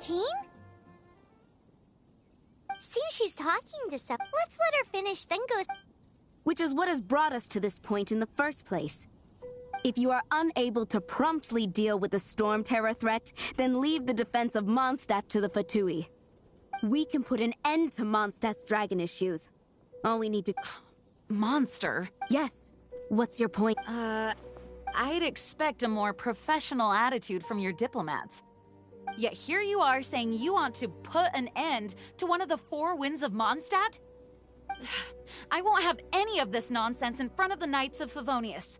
Jean? Seems she's talking to some. Let's let her finish, then go. Which is what has brought us to this point in the first place. If you are unable to promptly deal with the Storm Terror threat, then leave the defense of Mondstadt to the Fatui. We can put an end to Mondstadt's dragon issues. All we need to... Monster? Yes. What's your point? I'd expect a more professional attitude from your diplomats. Yet here you are saying you want to put an end to one of the four winds of Mondstadt? I won't have any of this nonsense in front of the Knights of Favonius.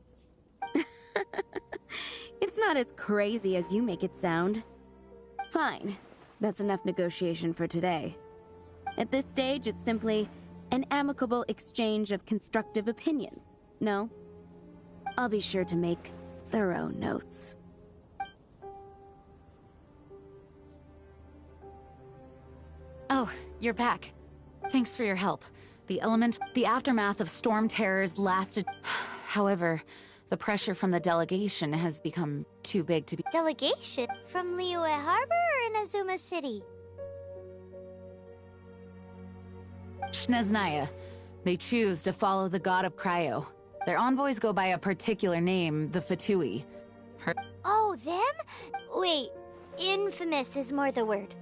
It's not as crazy as you make it sound. Fine. That's enough negotiation for today. At this stage, it's simply an amicable exchange of constructive opinions. No? I'll be sure to make thorough notes. Oh, you're back. Thanks for your help. The aftermath of Storm Terrors lasted... However, the pressure from the delegation has become too big to be... Delegation? From Liyue Harbor or Inazuma City? Shneznaya. They choose to follow the god of Cryo. Their envoys go by a particular name, the Fatui. Oh, them? Wait, infamous is more the word.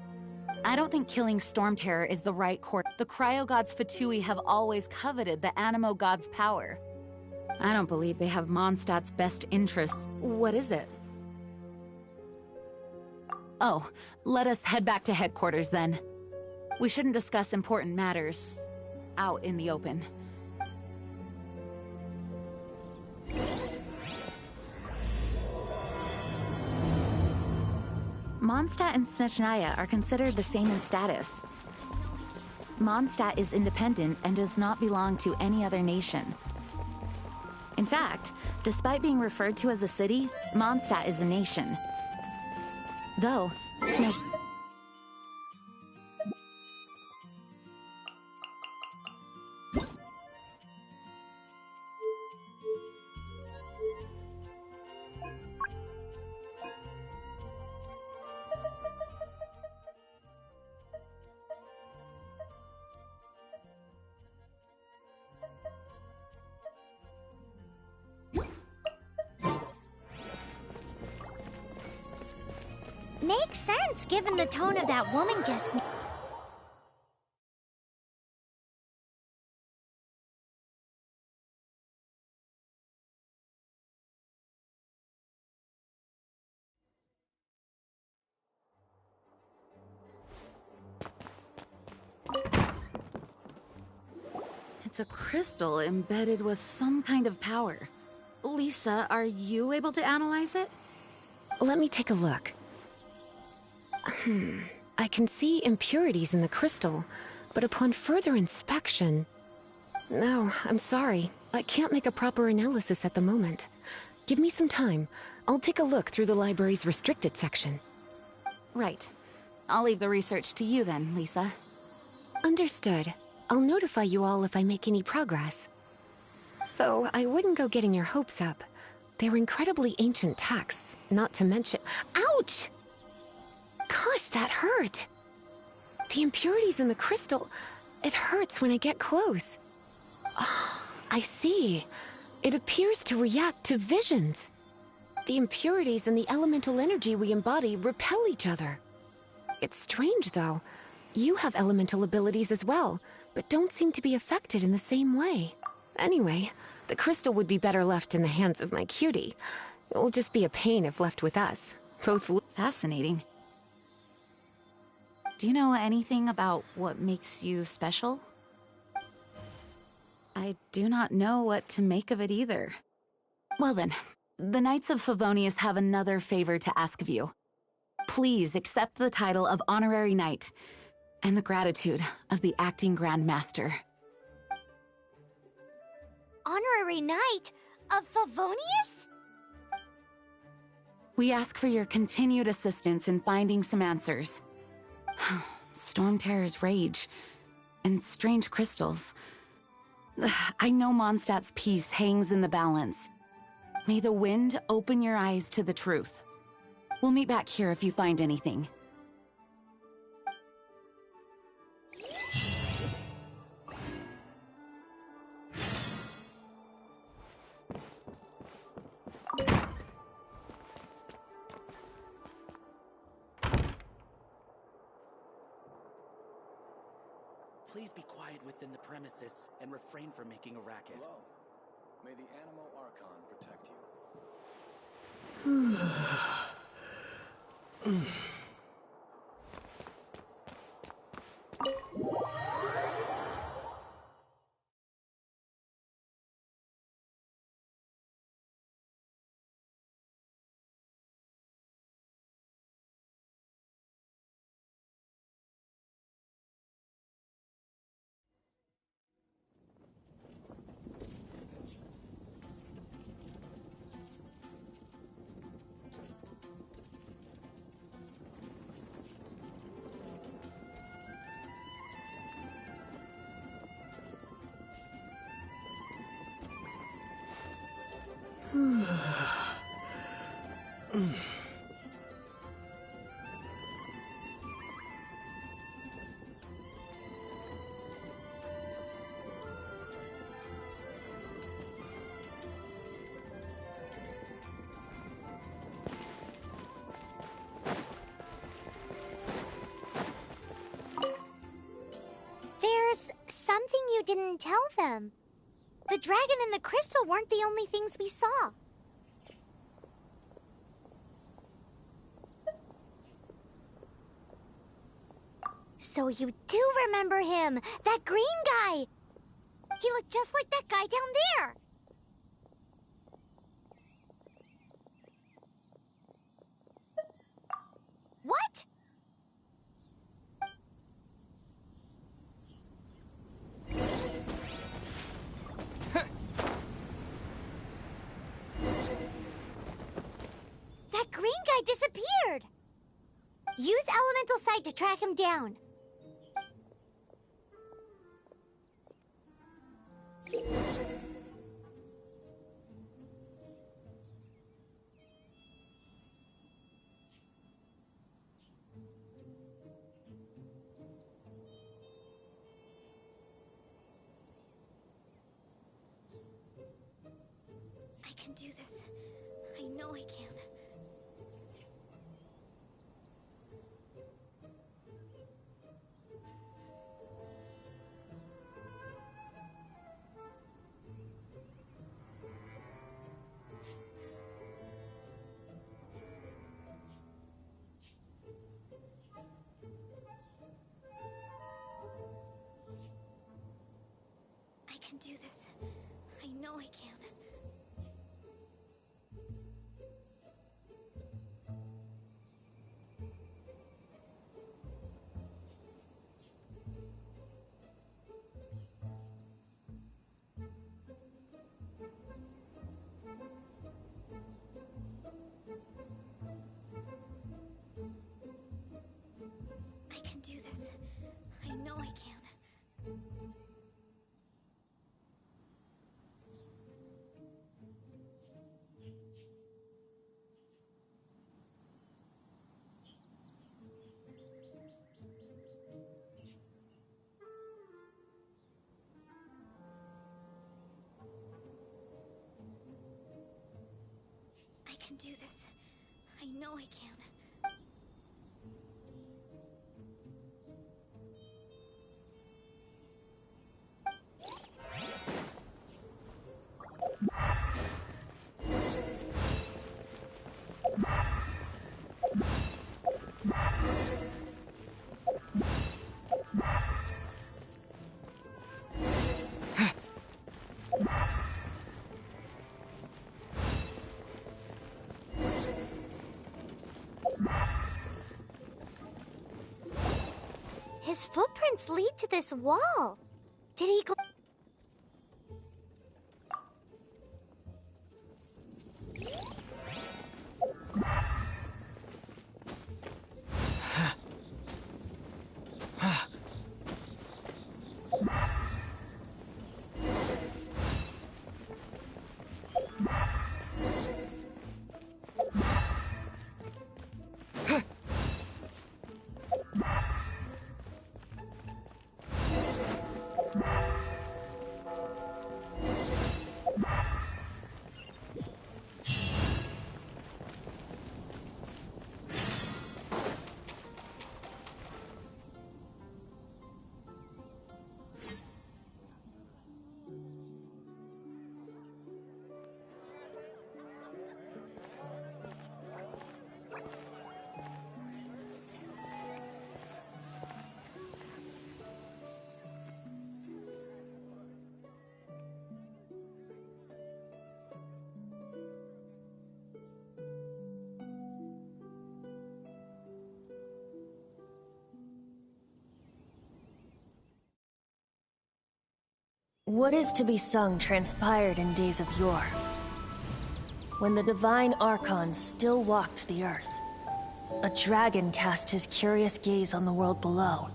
I don't think killing Storm Terror is the right course. The Cryo gods Fatui have always coveted the Animo god's power. I don't believe they have Mondstadt's best interests. What is it? Oh, let us head back to headquarters then. We shouldn't discuss important matters out in the open. Mondstadt and Snezhnaya are considered the same in status. Mondstadt is independent and does not belong to any other nation. In fact, despite being referred to as a city, Mondstadt is a nation. Though, Makes sense, given the tone of that woman just now. it's a crystal embedded with some kind of power. Lisa, are you able to analyze it? Let me take a look. I can see impurities in the crystal, but upon further inspection... No, I'm sorry. I can't make a proper analysis at the moment. Give me some time. I'll take a look through the library's restricted section. Right. I'll leave the research to you then, Lisa. Understood. I'll notify you all if I make any progress. Though, I wouldn't go getting your hopes up. They're incredibly ancient texts, not to mention... Ouch! Gosh, that hurt! The impurities in the crystal... It hurts when I get close. Oh, I see. It appears to react to visions. The impurities and the elemental energy we embody repel each other. It's strange, though. You have elemental abilities as well, but don't seem to be affected in the same way. Anyway, the crystal would be better left in the hands of my cutie. It will just be a pain if left with us. Both... Fascinating. Do you know anything about what makes you special? I do not know what to make of it either. Well then, the Knights of Favonius have another favor to ask of you. Please accept the title of Honorary Knight, and the gratitude of the Acting Grand Master. Honorary Knight of Favonius? We ask for your continued assistance in finding some answers. Storm Terror's rage, and strange crystals. I know Mondstadt's peace hangs in the balance. May the wind open your eyes to the truth. We'll meet back here if you find anything. please be quiet within the premises and refrain from making a racket? Hello. May the Animal Archon protect you. There's something you didn't tell them. The dragon and the crystal weren't the only things we saw. So you do remember him, that green guy. He looked just like that guy down there. What? That green guy disappeared. Use elemental sight to track him down. I can do this. I know I can. I can do this. I know I can. I can do this. I know I can. I can do this. I know I can. His footprints lead to this wall. Did he go? What is to be sung transpired in days of yore, when the divine archons still walked the earth. A dragon cast his curious gaze on the world below,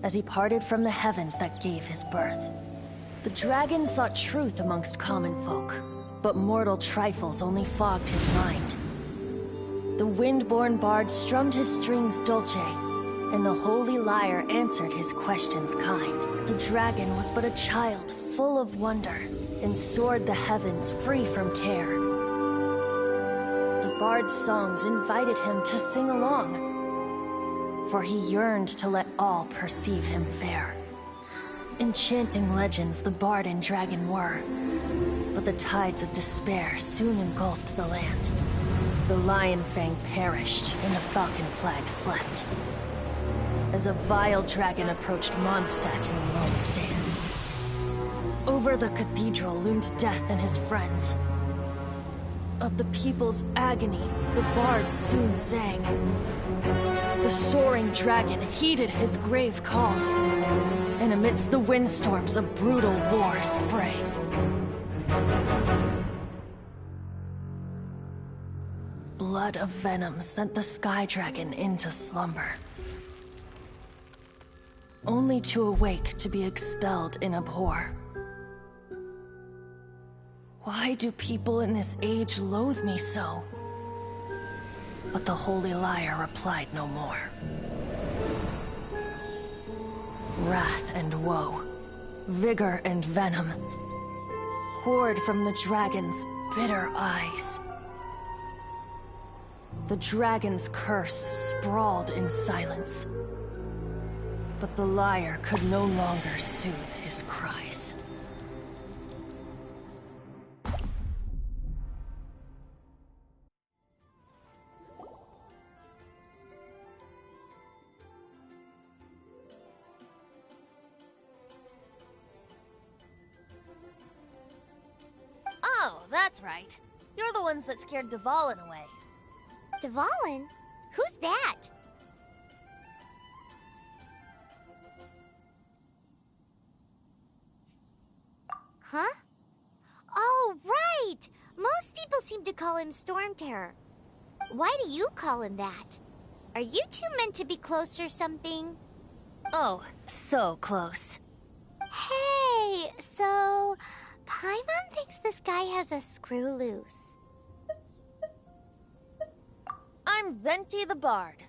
as he parted from the heavens that gave his birth. The dragon sought truth amongst common folk, but mortal trifles only fogged his mind. The wind-born bard strummed his strings dulce, and the holy lyre answered his questions kind. The dragon was but a child full of wonder, and soared the heavens free from care. The bard's songs invited him to sing along, for he yearned to let all perceive him fair. Enchanting legends the bard and dragon were, but the tides of despair soon engulfed the land. The Lion Fang perished, and the Falcon Flag slept, as a vile dragon approached Mondstadt in lone stand. Over the cathedral loomed Death and his friends. Of the people's agony, the bards soon sang. The soaring dragon heeded his grave calls, and amidst the windstorms a brutal war sprang. Blood of venom sent the sky dragon into slumber, only to awake to be expelled in abhor. Why do people in this age loathe me so? But the holy lyre replied no more. Wrath and woe, vigor and venom, poured from the dragon's bitter eyes. The dragon's curse sprawled in silence, but the lyre could no longer soothe his cries. Oh, that's right. You're the ones that scared Dvalin away. Dvalin? Who's that? Huh? Oh, right! Most people seem to call him Storm Terror. Why do you call him that? Are you two meant to be close or something? Oh, so close. Hey, so Paimon thinks this guy has a screw loose. I'm Venti the Bard.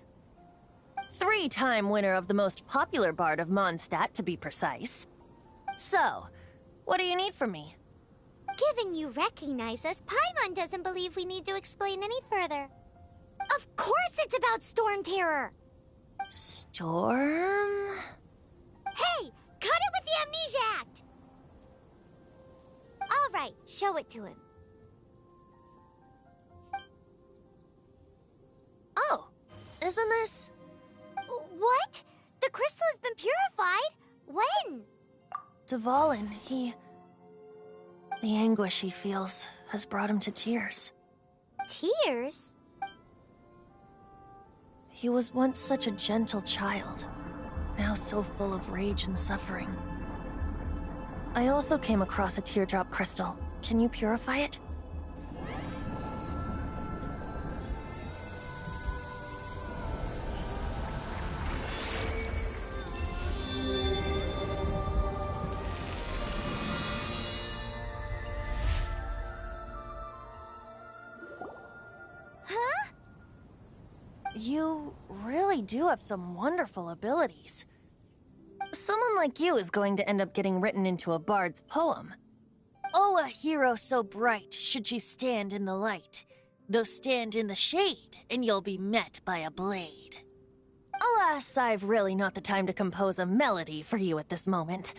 3-time winner of the most popular bard of Mondstadt, to be precise. So, what do you need from me? Given you recognize us, Paimon doesn't believe we need to explain any further. Of course it's about Storm Terror! Storm? Hey! Cut it with the Amnesia Act! Alright, show it to him. Oh, isn't this... What? The crystal has been purified? When? Dvalin, the anguish he feels has brought him to tears. Tears? He was once such a gentle child, now so full of rage and suffering. I also came across a teardrop crystal. Can you purify it? Huh? You really do have some wonderful abilities. Someone like you is going to end up getting written into a bard's poem. Oh, a hero so bright, should she stand in the light. Though stand in the shade, and you'll be met by a blade. Alas, I've really not the time to compose a melody for you at this moment.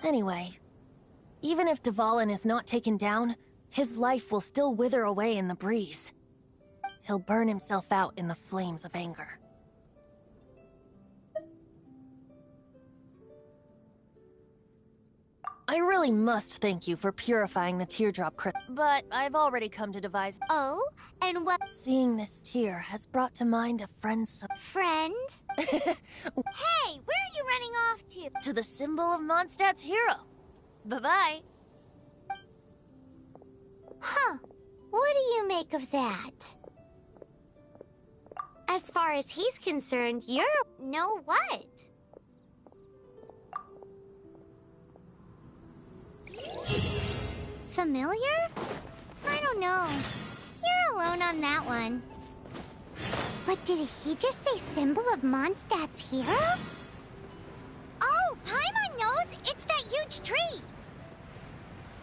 Anyway, even if Dvalin is not taken down, his life will still wither away in the breeze. He'll burn himself out in the flames of anger. I really must thank you for purifying the teardrop crystal, but I've already come to devise... Oh? And what? Seeing this tear has brought to mind a friend so... Friend? Hey, where are you running off to? To the symbol of Mondstadt's hero. Bye-bye. Huh. What do you make of that? As far as he's concerned, you're... No what? Familiar? I don't know. You're alone on that one. But did he just say symbol of Mondstadt's hero? Oh, Paimon knows! It's that huge tree!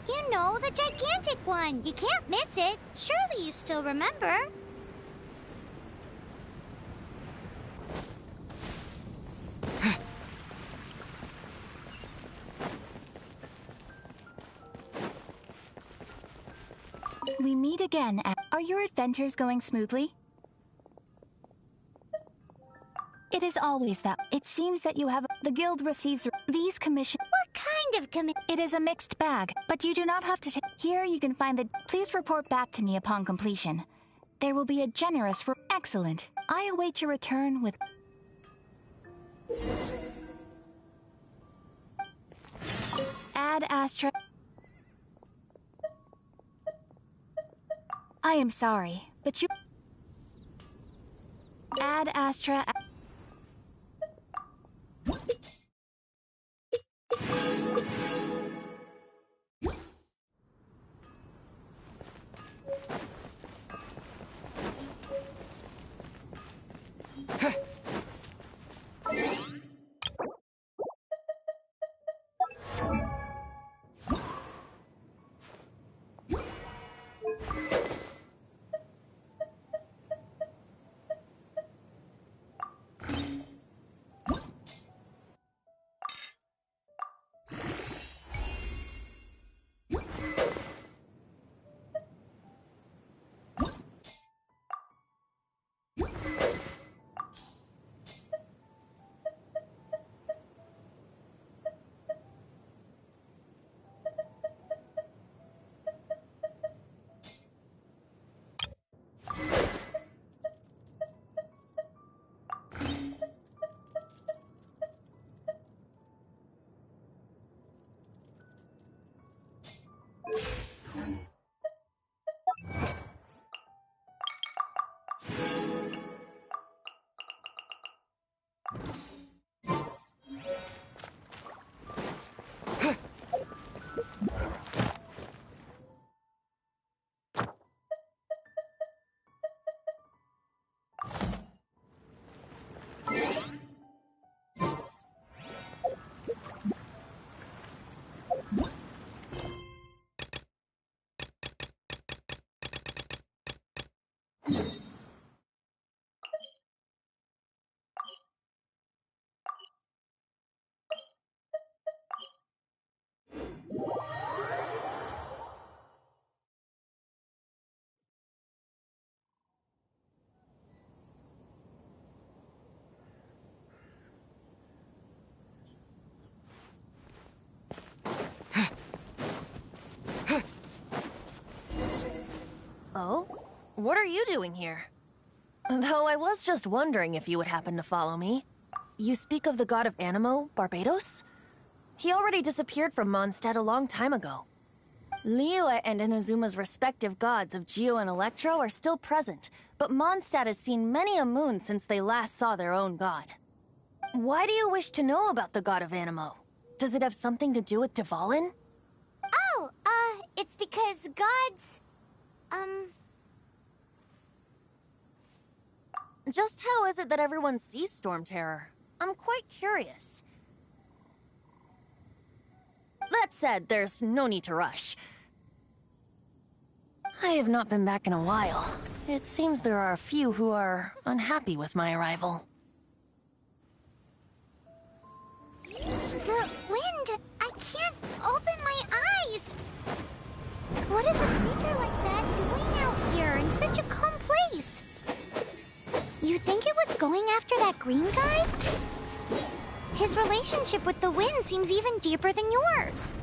You know, the gigantic one. You can't miss it. Surely you still remember. We meet again. Are your adventures going smoothly? It is always that. It seems that you have... The guild receives these commissions. What kind of It is a mixed bag, but you do not have to Here you can find the... Please report back to me upon completion. There will be a generous... Excellent. I await your return with... Ad Astra... I am sorry, but you... Ad Astra... Oh? What are you doing here? Though I was just wondering if you would happen to follow me. You speak of the god of Animo, Barbados? He already disappeared from Mondstadt a long time ago. Liyue and Inazuma's respective gods of Geo and Electro are still present, but Mondstadt has seen many a moon since they last saw their own god. Why do you wish to know about the god of Animo? Does it have something to do with Dvalin? Oh, it's because gods... Just how is it that everyone sees Storm Terror? I'm quite curious. That said, there's no need to rush. I have not been back in a while. It seems there are a few who are unhappy with my arrival. The wind! I can't open my eyes! What is a creature like that doing out here in such a calm place? You think it was going after that green guy? His relationship with the wind seems even deeper than yours.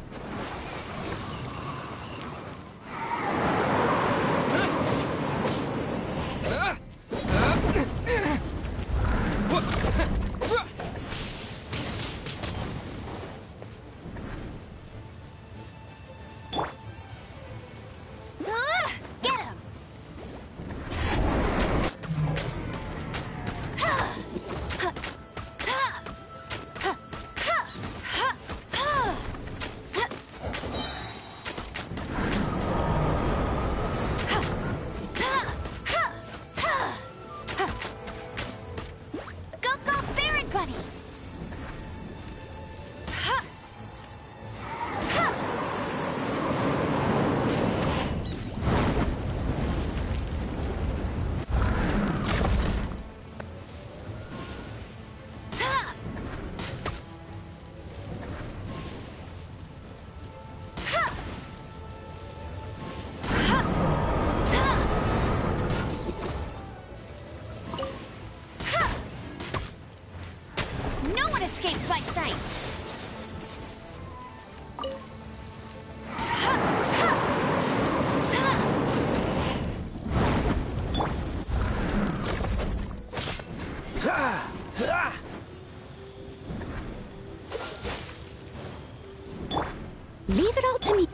to me.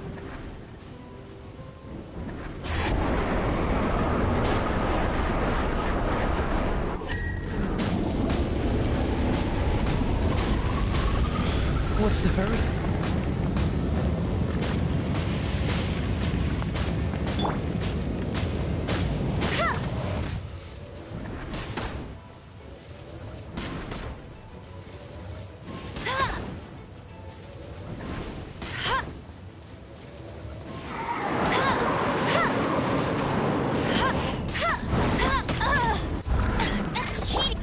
What's the hurry? That's cheating!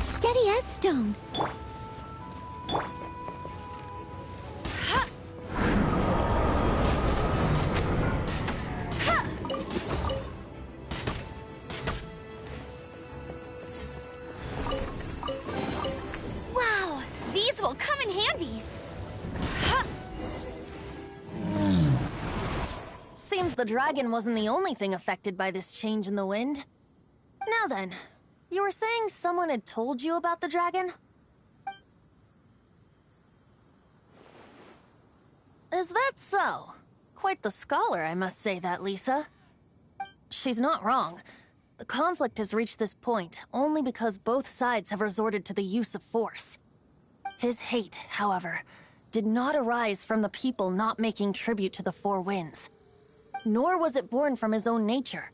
Steady as stone. Wow! These will come in handy! Seems the dragon wasn't the only thing affected by this change in the wind. Now then, you were saying someone had told you about the dragon? Is that so? Quite the scholar, I must say that, Lisa. She's not wrong. The conflict has reached this point only because both sides have resorted to the use of force. His hate, however, did not arise from the people not making tribute to the Four Winds. Nor was it born from his own nature,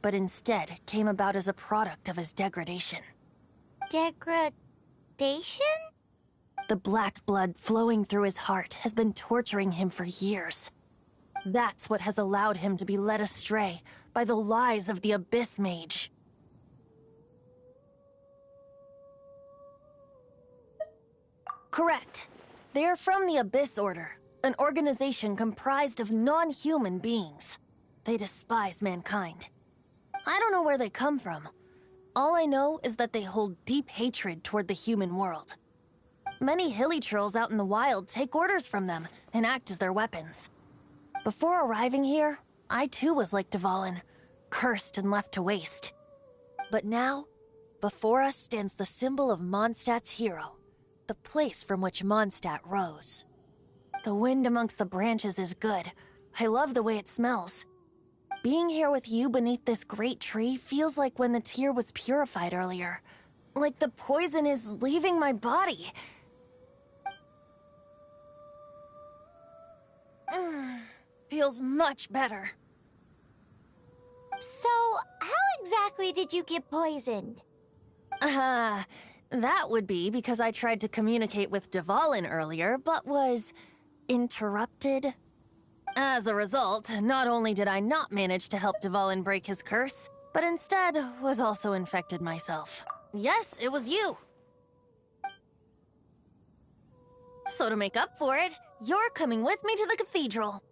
but instead came about as a product of his degradation. Degradation? The black blood flowing through his heart has been torturing him for years. That's what has allowed him to be led astray by the lies of the Abyss Mage. Correct. They are from the Abyss Order, an organization comprised of non-human beings. They despise mankind. I don't know where they come from. All I know is that they hold deep hatred toward the human world. Many hilly trolls out in the wild take orders from them and act as their weapons. Before arriving here, I too was like Dvalin, cursed and left to waste. But now, before us stands the symbol of Mondstadt's hero, the place from which Mondstadt rose. The wind amongst the branches is good. I love the way it smells. Being here with you beneath this great tree feels like when the tear was purified earlier. Like the poison is leaving my body. Feels much better. So, how exactly did you get poisoned? That would be because I tried to communicate with Dvalin earlier, but was interrupted. As a result, not only did I not manage to help Dvalin break his curse, but instead was also infected myself. Yes, it was you. So to make up for it, you're coming with me to the cathedral.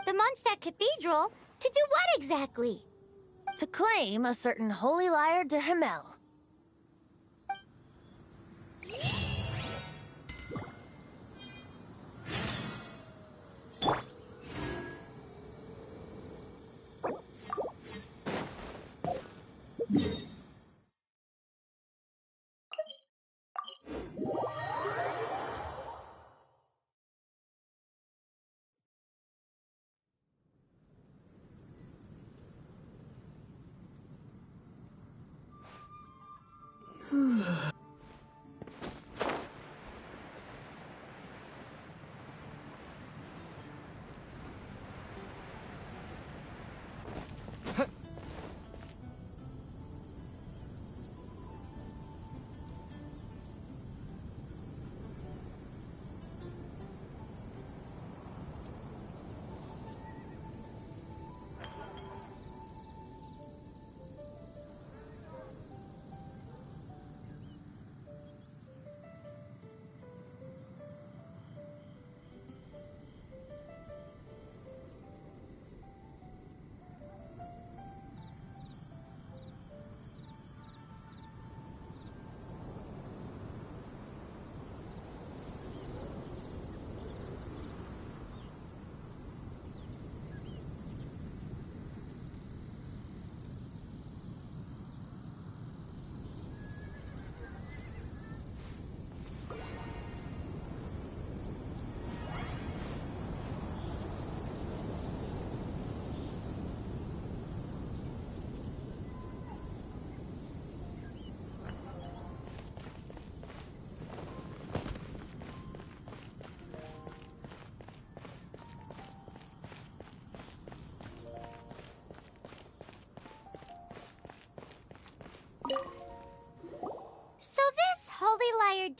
The Mondstadt Cathedral? To do what exactly? To claim a certain holy lyre de Himmel.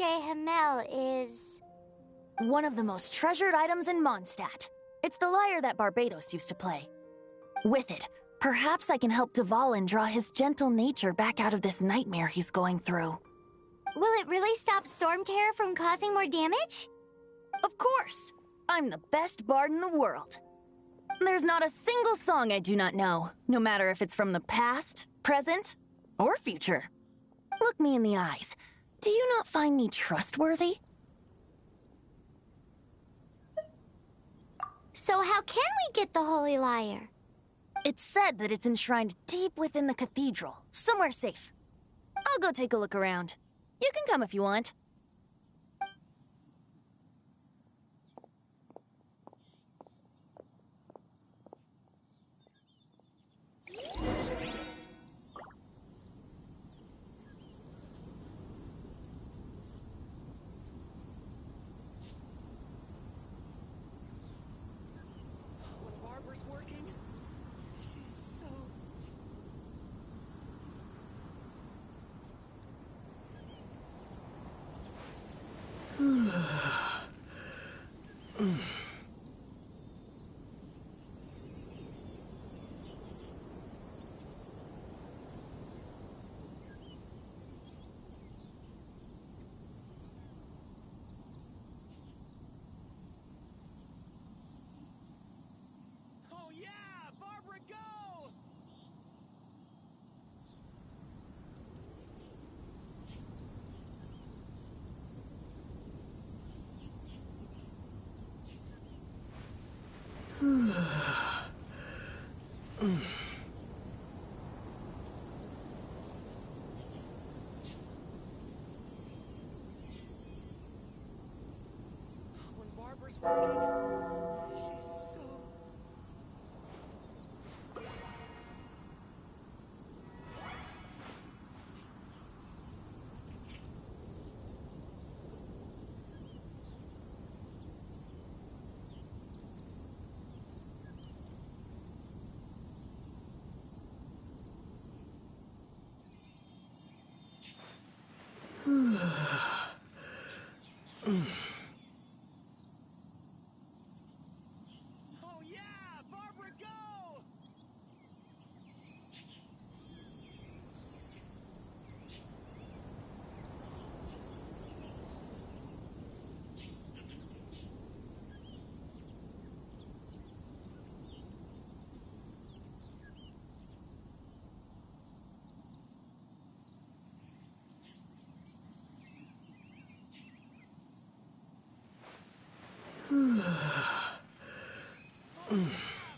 de Himmel is... One of the most treasured items in Mondstadt. It's the lyre that Barbados used to play. With it, perhaps I can help Dvalin draw his gentle nature back out of this nightmare he's going through. Will it really stop Storm Terror from causing more damage? Of course! I'm the best bard in the world. There's not a single song I do not know, no matter if it's from the past, present, or future. Look me in the eyes. Do you not find me trustworthy? So how can we get the Holy Lyre? It's said that it's enshrined deep within the cathedral, somewhere safe. I'll go take a look around. You can come if you want. Working. She's so... When Barbara's working, she's so... Oh yeah! Barbara, go!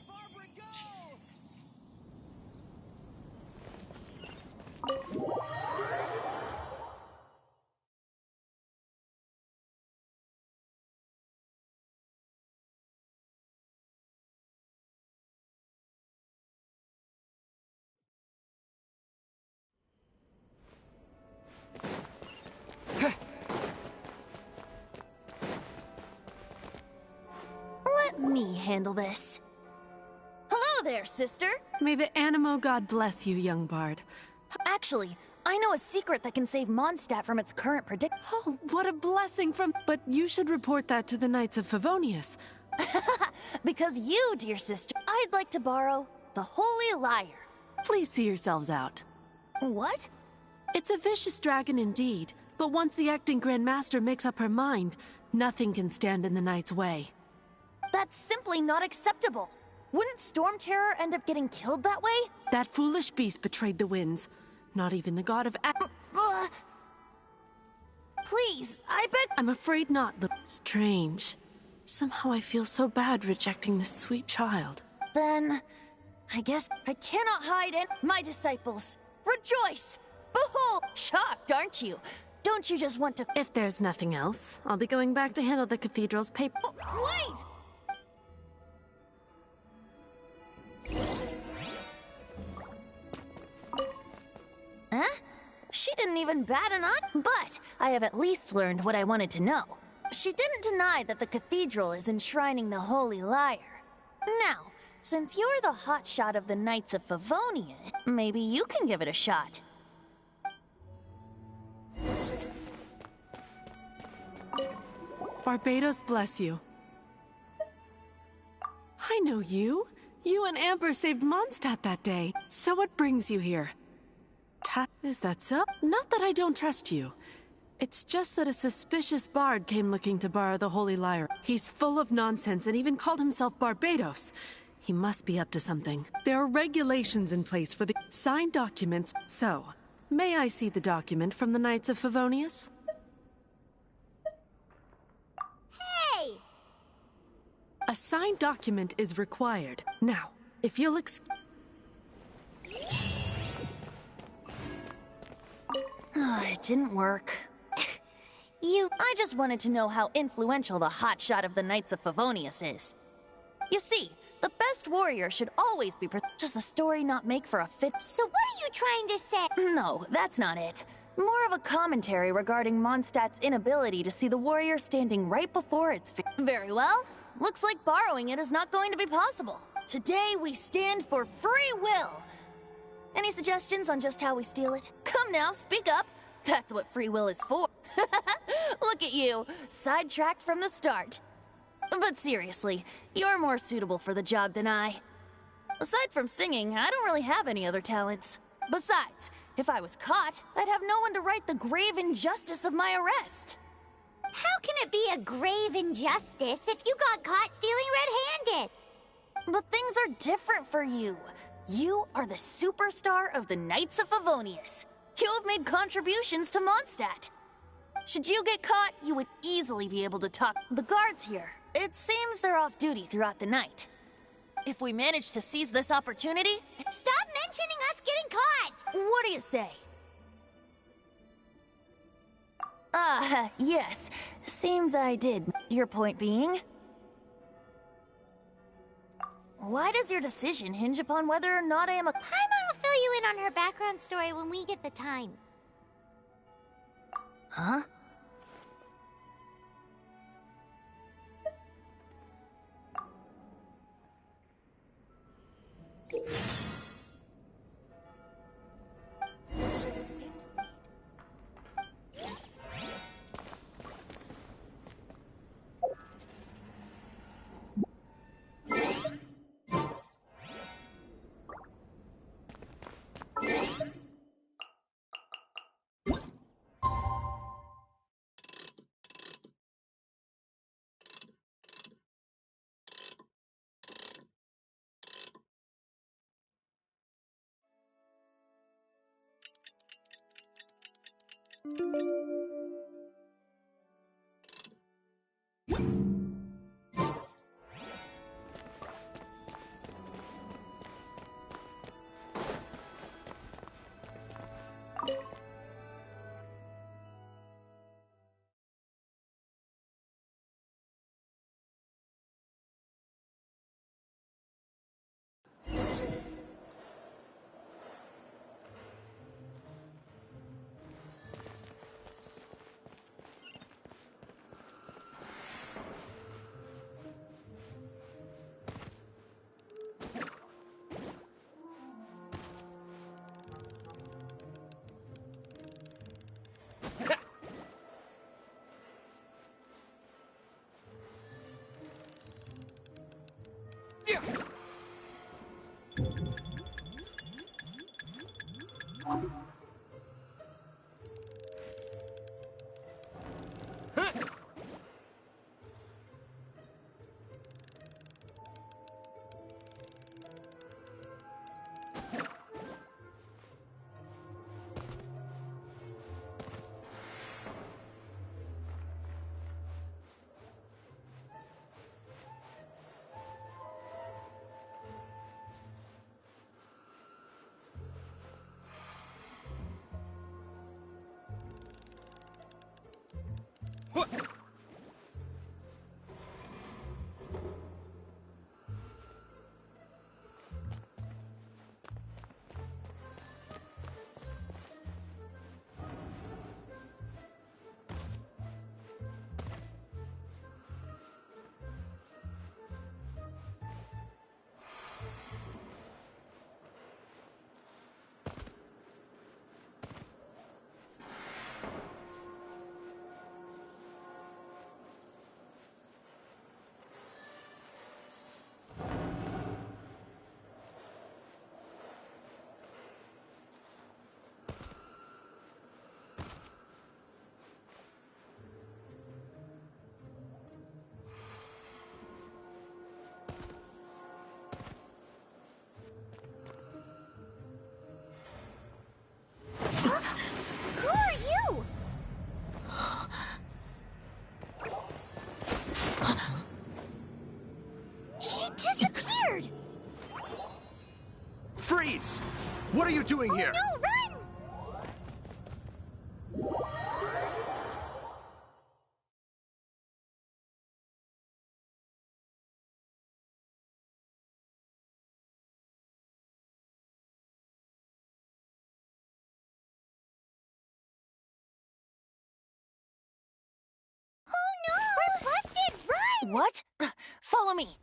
Barbara, go! Let me handle this. Hello there, sister! May the Animo god bless you, young bard. Actually, I know a secret that can save Mondstadt from its current predict- Oh, what a blessing from... But you should report that to the Knights of Favonius. Because you, dear sister, I'd like to borrow the Holy Lyre. Please see yourselves out. What? It's a vicious dragon indeed, but once the acting Grand Master makes up her mind, nothing can stand in the Knight's way. That's simply not acceptable. Wouldn't Storm Terror end up getting killed that way? That foolish beast betrayed the winds. Not even the god of... Please, I beg... I'm afraid not. Strange. Somehow I feel so bad rejecting this sweet child. Then, I guess I cannot hide in my disciples. Rejoice! Behold! Shocked, aren't you? Don't you just want to... If there's nothing else, I'll be going back to handle the cathedral's paper... Wait! Huh? She didn't even bat an eye, but I have at least learned what I wanted to know. She didn't deny that the cathedral is enshrining the Holy Lyre. Now, since you're the hotshot of the Knights of Favonia, maybe you can give it a shot. Barbados bless you. I know you. You and Amber saved Mondstadt that day. So what brings you here? Is that so? Not that I don't trust you. It's just that a suspicious bard came looking to borrow the Holy Lyre. He's full of nonsense and even called himself Barbados. He must be up to something. There are regulations in place for the signed documents. So, may I see the document from the Knights of Favonius? Hey! A signed document is required. Now, if you'll It didn't work. I just wanted to know how influential the hotshot of the Knights of Favonius is. You see, the best warrior should always be Does the story not make for a fit? So what are you trying to say? No, that's not it. More of a commentary regarding Mondstadt's inability to see the warrior standing right before its Very well. Looks like borrowing it is not going to be possible. Today we stand for free will. Any suggestions on just how we steal it? Come now, speak up. That's what free will is for. Look at you, sidetracked from the start. But seriously, you're more suitable for the job than I. Aside from singing, I don't really have any other talents. Besides, if I was caught, I'd have no one to right the grave injustice of my arrest. How can it be a grave injustice if you got caught stealing red-handed? But things are different for you. You are the superstar of the Knights of Favonius. You have made contributions to Mondstadt. Should you get caught, you would easily be able to talk. The guards here, it seems they're off duty throughout the night. If we manage to seize this opportunity... Stop mentioning us getting caught! What do you say? Yes. Seems I did. Your point being? Why does your decision hinge upon whether or not I am a... Paimon will fill you in on her background story when we get the time. Huh? Please! What are you doing here? No, run! Oh no! We're busted! Run! What? Follow me.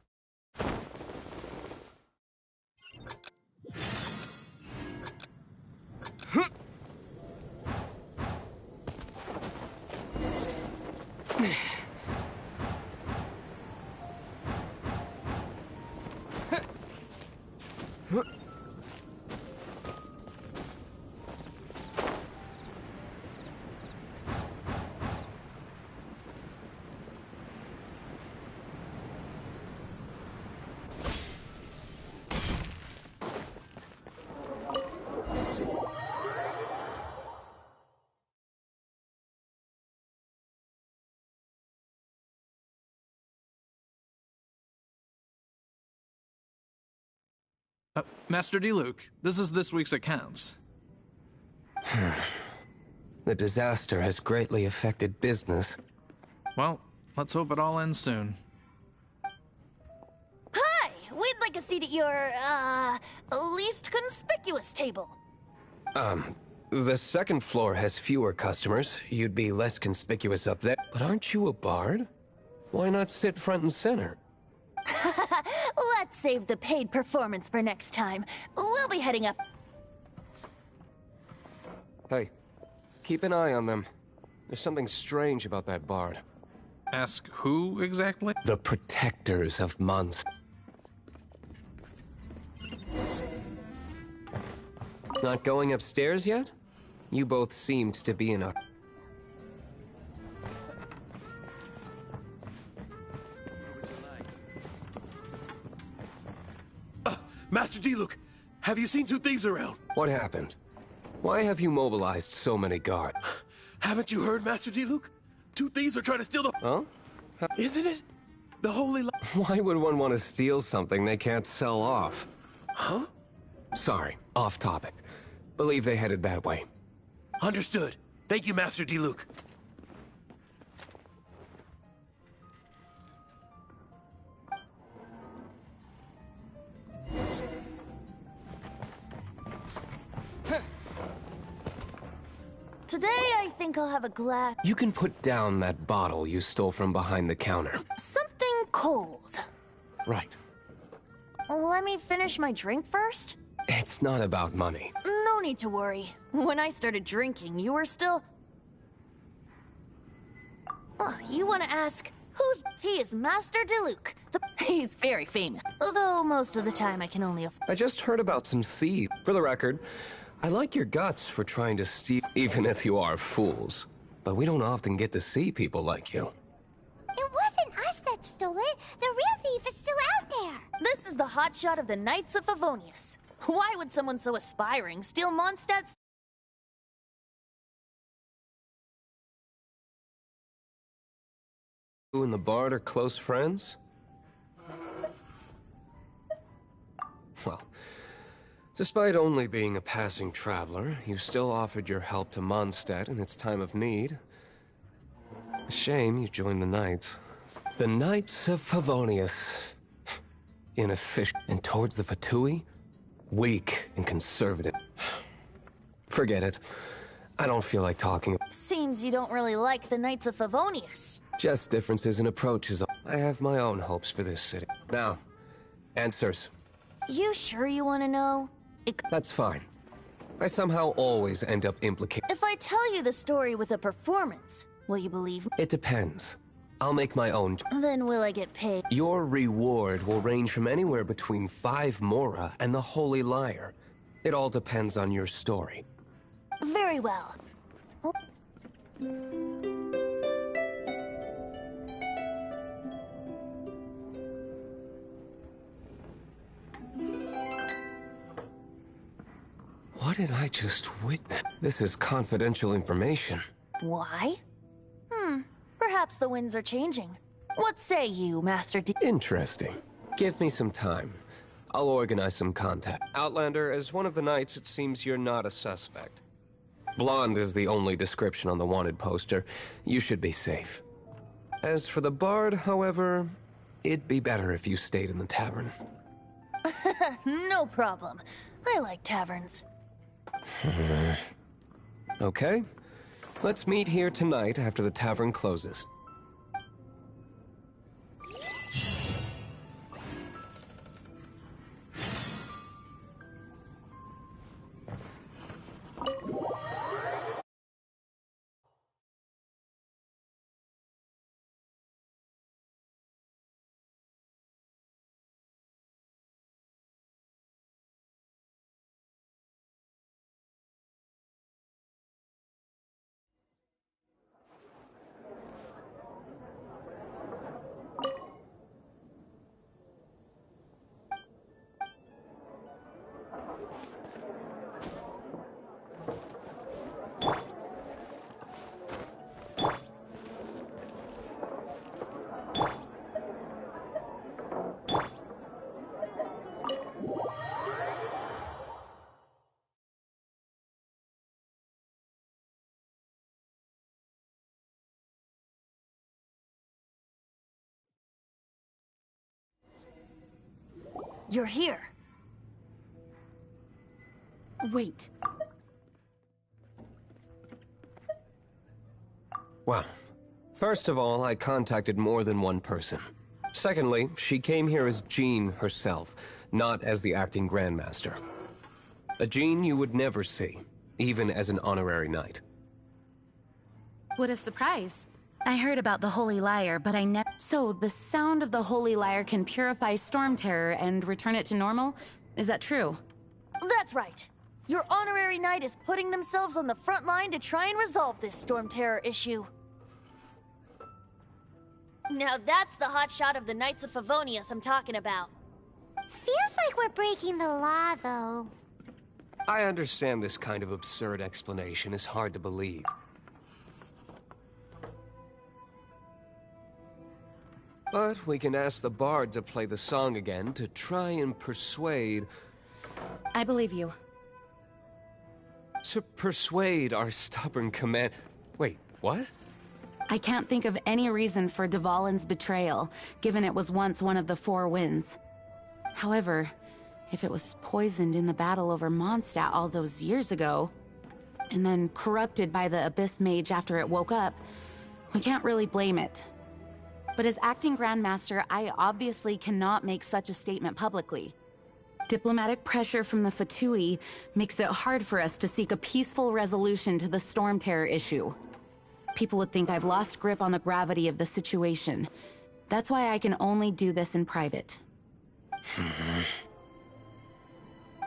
Master Diluc, this is this week's accounts. The disaster has greatly affected business. Well, let's hope it all ends soon. Hi! We'd like a seat at your, least conspicuous table. The second floor has fewer customers. You'd be less conspicuous up there. But aren't you a bard? Why not sit front and center? Let's save the paid performance for next time. We'll be heading up. Hey, keep an eye on them. There's something strange about that bard. Ask who exactly? The protectors of Mons. Not going upstairs yet? You both seemed to be in a... Master Diluc, have you seen two thieves around? What happened? Why have you mobilized so many guards? Haven't you heard, Master Diluc? Two thieves are trying to steal the... Huh? Isn't it? The holy... Why would one want to steal something they can't sell off? Huh? Sorry, off topic. Believe they headed that way. Understood. Thank you, Master Diluc. Today, I think I'll have a glass... You can put down that bottle you stole from behind the counter. Something cold. Right. Let me finish my drink first? It's not about money. No need to worry. When I started drinking, you were still... Oh, you want to ask, who's... He is Master Diluc. He's very famous. Although most of the time I can only I just heard about some thieves. For the record, I like your guts for trying to steal, even if you are fools. But we don't often get to see people like you. It wasn't us that stole it. The real thief is still out there. This is the hotshot of the Knights of Favonius. Why would someone so aspiring steal Mondstadt's... You and the bard are close friends? Well, despite only being a passing traveler, you still offered your help to Mondstadt in its time of need. A shame you joined the Knights. The Knights of Favonius. Inefficient. And towards the Fatui? Weak and conservative. Forget it. I don't feel like talking. Seems you don't really like the Knights of Favonius. Just differences in approaches. I have my own hopes for this city. Now, answers. You sure you want to know? That's fine. I somehow always end up implicated. If I tell you the story with a performance, will you believe me? It depends. I'll make my own. Then will I get paid? Your reward will range from anywhere between 5 Mora and the Holy Lyre. It all depends on your story. Very well. What did I just witness? This is confidential information. Why? Perhaps the winds are changing. What say you, Master D? Interesting. Give me some time. I'll organize some contact. Outlander, as one of the knights, it seems you're not a suspect. Blonde is the only description on the wanted poster. You should be safe. As for the bard, however, it'd be better if you stayed in the tavern. No problem. I like taverns. Okay. Let's meet here tonight after the tavern closes. You're here. Wait. Well, first of all, I contacted more than one person. Secondly, she came here as Jean herself, not as the acting Grandmaster. A Jean you would never see, even as an honorary knight. What a surprise. I heard about the Holy Lyre, but I never... So, the sound of the Holy Lyre can purify Storm Terror and return it to normal? Is that true? That's right. Your honorary knight is putting themselves on the front line to try and resolve this Storm Terror issue. Now that's the hotshot of the Knights of Favonius I'm talking about. Feels like we're breaking the law, though. I understand this kind of absurd explanation is hard to believe. But we can ask the bard to play the song again to try and persuade... I believe you. To persuade our stubborn command... Wait, what? I can't think of any reason for Dvalin's betrayal, given it was once one of the Four Winds. However, if it was poisoned in the battle over Mondstadt all those years ago, and then corrupted by the Abyss Mage after it woke up, we can't really blame it. But as acting Grandmaster, I obviously cannot make such a statement publicly. Diplomatic pressure from the Fatui makes it hard for us to seek a peaceful resolution to the Storm Terror issue. People would think I've lost grip on the gravity of the situation. That's why I can only do this in private.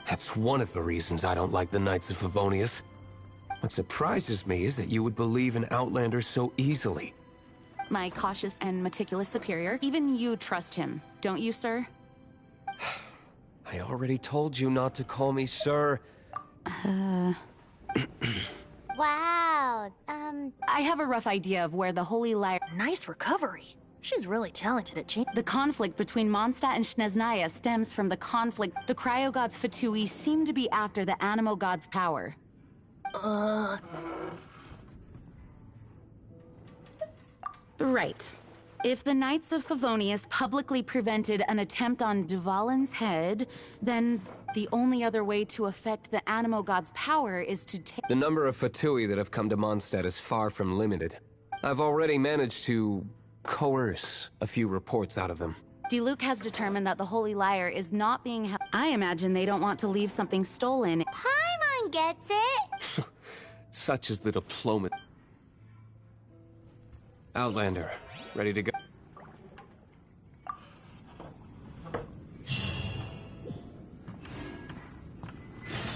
That's one of the reasons I don't like the Knights of Favonius. What surprises me is that you would believe in Outlanders so easily. My cautious and meticulous superior, even you trust him, don't you, sir? I already told you not to call me sir. Wow, I have a rough idea of where the Holy Lyre... Nice recovery. She's really talented at changing. The conflict between Mondstadt and Snezhnaya stems from the conflict. The Cryo Gods Fatui seem to be after the Animo God's power. Right. If the Knights of Favonius publicly prevented an attempt on Dvalin's head, then the only other way to affect the Animo God's power is to take... The number of Fatui that have come to Mondstadt is far from limited. I've already managed to coerce a few reports out of them. Diluc has determined that the Holy Lyre is not being held. I imagine they don't want to leave something stolen. Paimon gets it! Such is the diplomacy. Outlander, ready to go?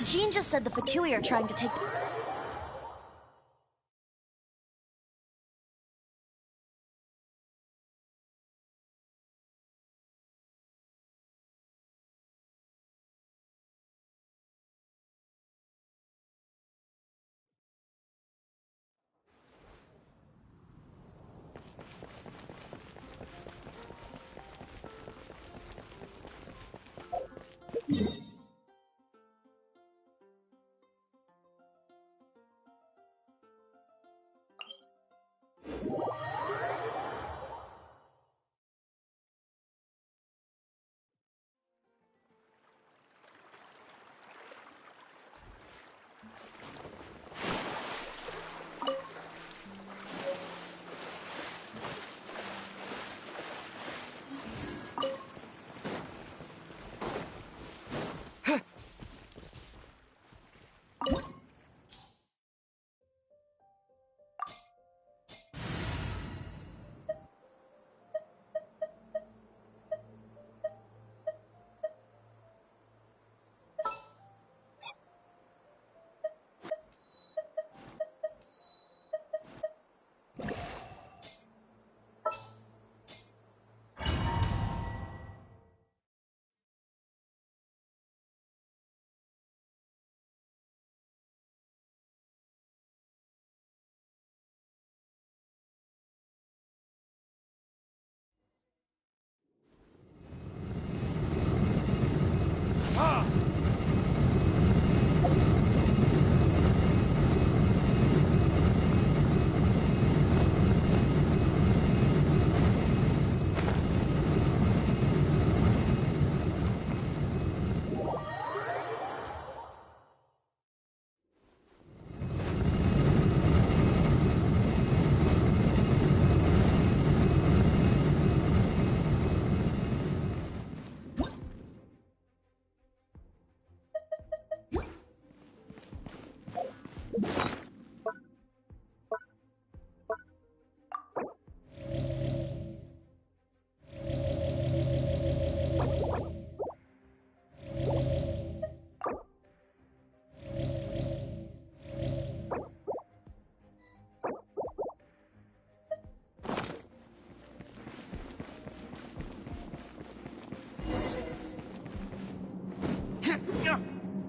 Jean just said the Fatui are trying to take the...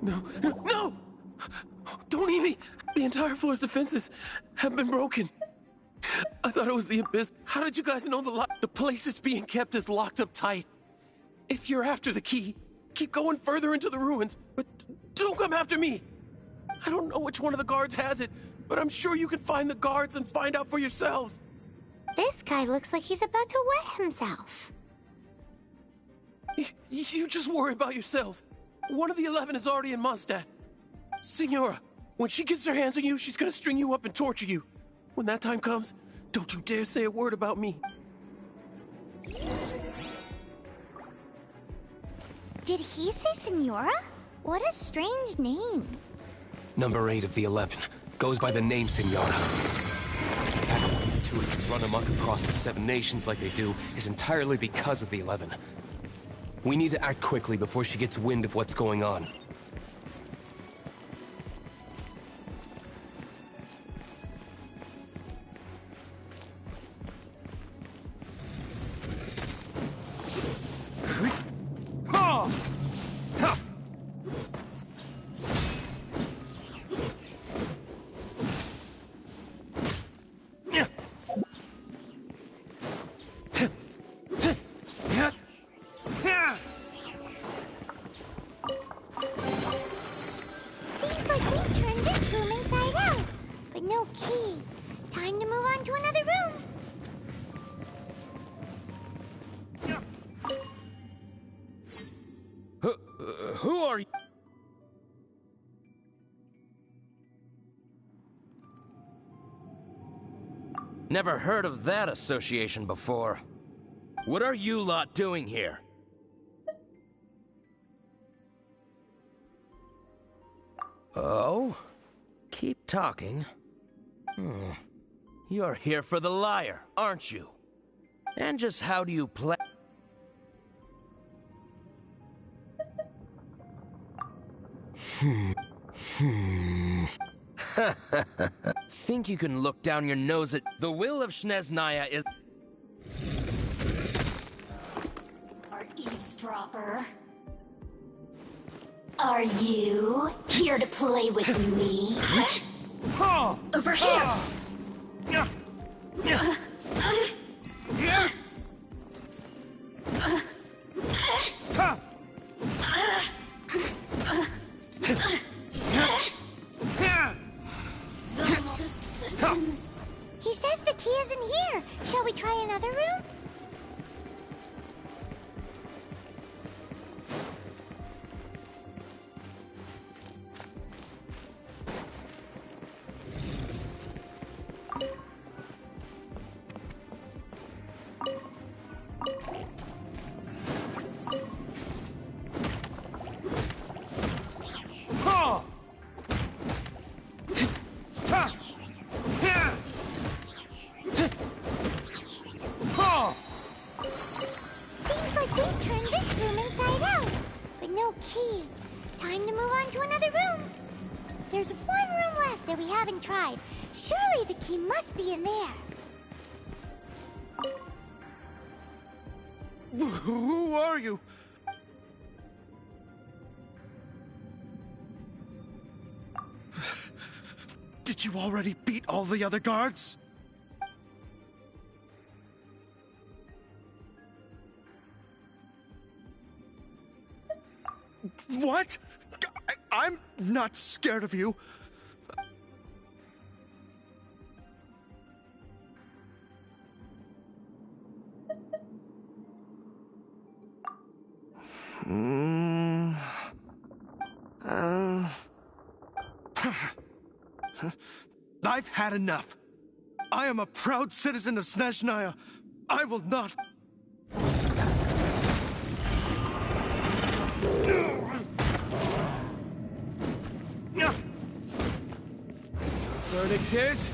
No! No! Don't eat me! The entire floor's defenses have been broken. I thought it was the abyss. How did you guys know the place it's being kept is locked up tight? If you're after the key, keep going further into the ruins, but don't come after me. I don't know which one of the guards has it, but I'm sure you can find the guards and find out for yourselves. This guy looks like he's about to wet himself. You just worry about yourselves. One of the 11 is already in Mondstadt. Signora, when she gets her hands on you, she's gonna string you up and torture you. When that time comes, don't you dare say a word about me. Did he say Senora? What a strange name. Number 8 of the 11 goes by the name Senora. The fact that the two can run amok across the 7 nations like they do is entirely because of the 11. We need to act quickly before she gets wind of what's going on. Seems like we turned this room inside out, but no key. Time to move on to another room. Who are you? Never heard of that association before. What are you lot doing here? Oh? Keep talking. You're here for the lyre, aren't you? And just how do you play? Think you can look down your nose at... The will of Snezhnaya is... Our eavesdropper. Are you here to play with me? Over here! He says the key isn't here. Shall we try another room? Seems like we turned this room inside out, but no key. Time to move on to another room. There's one room left that we haven't tried. Surely the key must be in there. Who are you? Did you already beat all the other guards? What? I'm not scared of you. I've had enough. I am a proud citizen of Snezhnaya. I will not... Verdict is...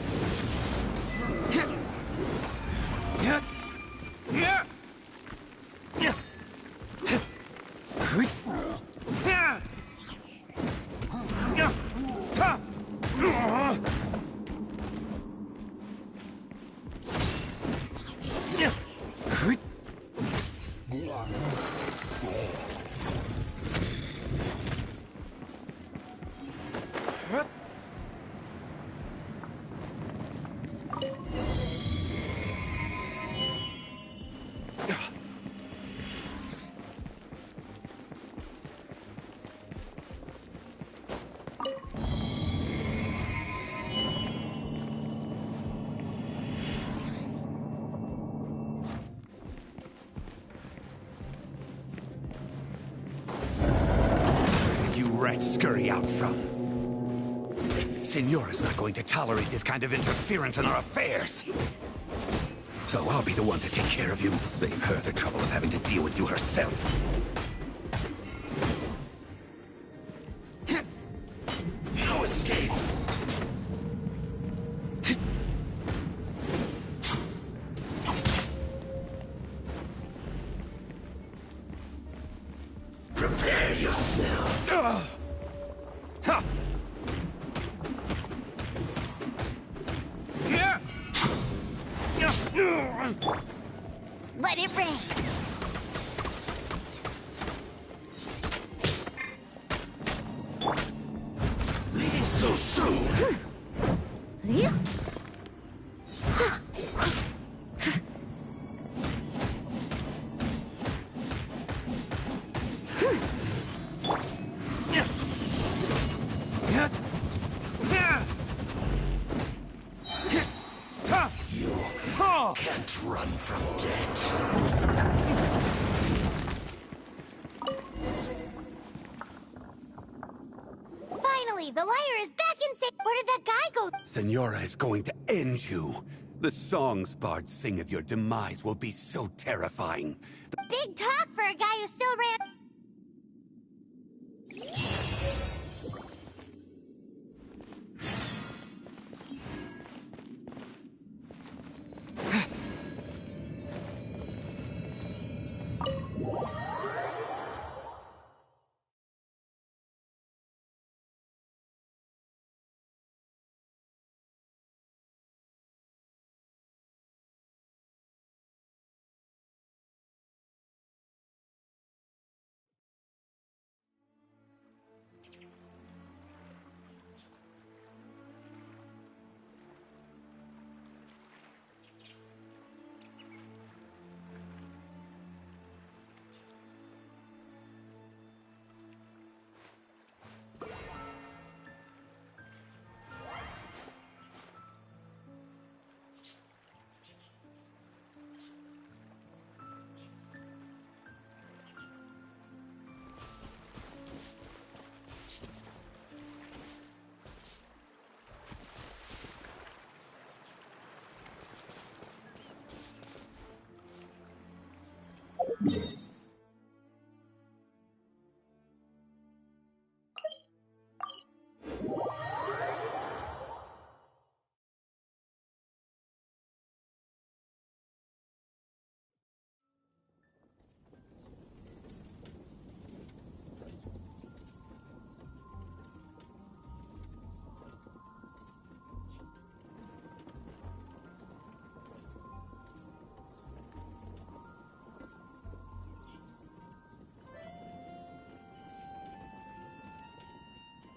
rats scurry out from. Senora's not going to tolerate this kind of interference in our affairs. So I'll be the one to take care of you. Save her the trouble of having to deal with you herself. No escape! Prepare yourself. Let it rain. Leaving so soon. Yeah. Can't run from death. Finally, the liar is back in safe. Where did that guy go? Senora is going to end you. The songs bards sing of your demise will be so terrifying. Big talk for a guy who still ran.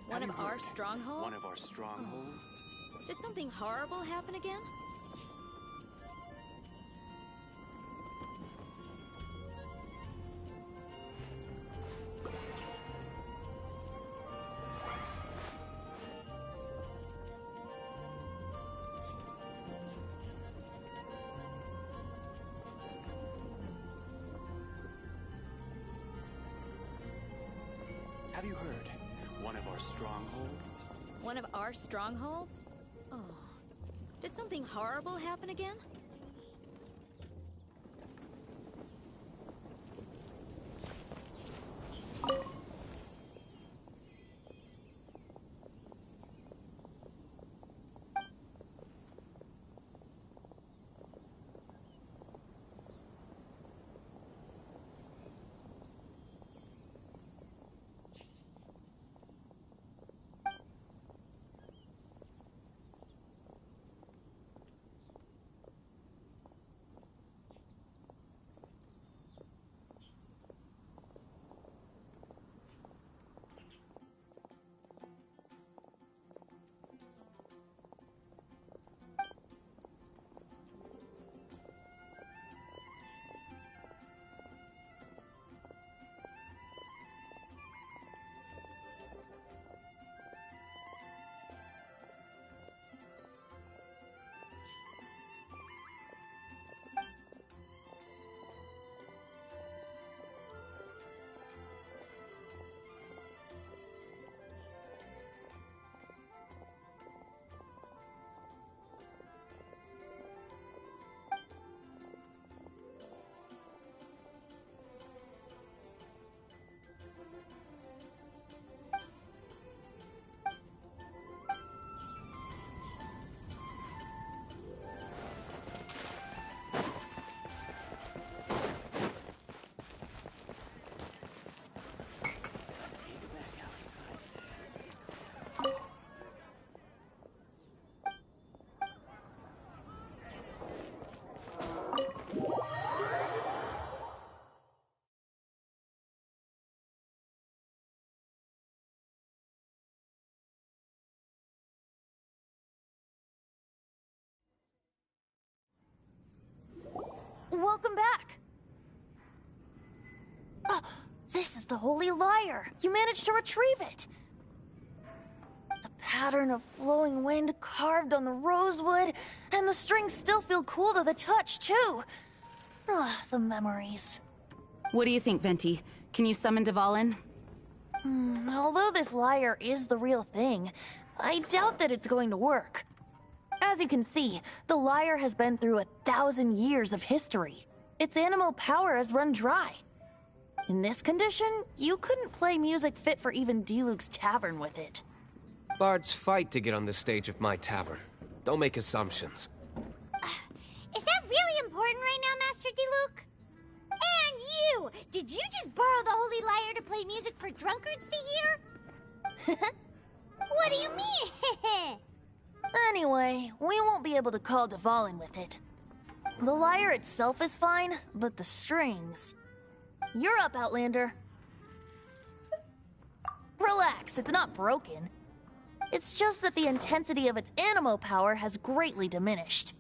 One of our strongholds? One of our strongholds? Did something horrible happen again? Have you heard? One of our strongholds? One of our strongholds? Oh. Did something horrible happen again? Welcome back. This is the Holy Lyre. You managed to retrieve it. The pattern of flowing wind carved on the rosewood, and the strings still feel cool to the touch, too. The memories. What do you think, Venti? Can you summon Dvalin? Although this lyre is the real thing, I doubt that it's going to work. As you can see, the lyre has been through 1,000 years of history. Its animal power has run dry. In this condition, you couldn't play music fit for even D-Luke's tavern with it. Bards fight to get on the stage of my tavern. Don't make assumptions. Is that really important right now, Master D-Luke? And you! Did you just borrow the Holy Lyre to play music for drunkards to hear? What do you mean? Anyway, we won't be able to call Dvalin with it. The lyre itself is fine, but the strings... You're up, Outlander. Relax, it's not broken. It's just that the intensity of its animo power has greatly diminished.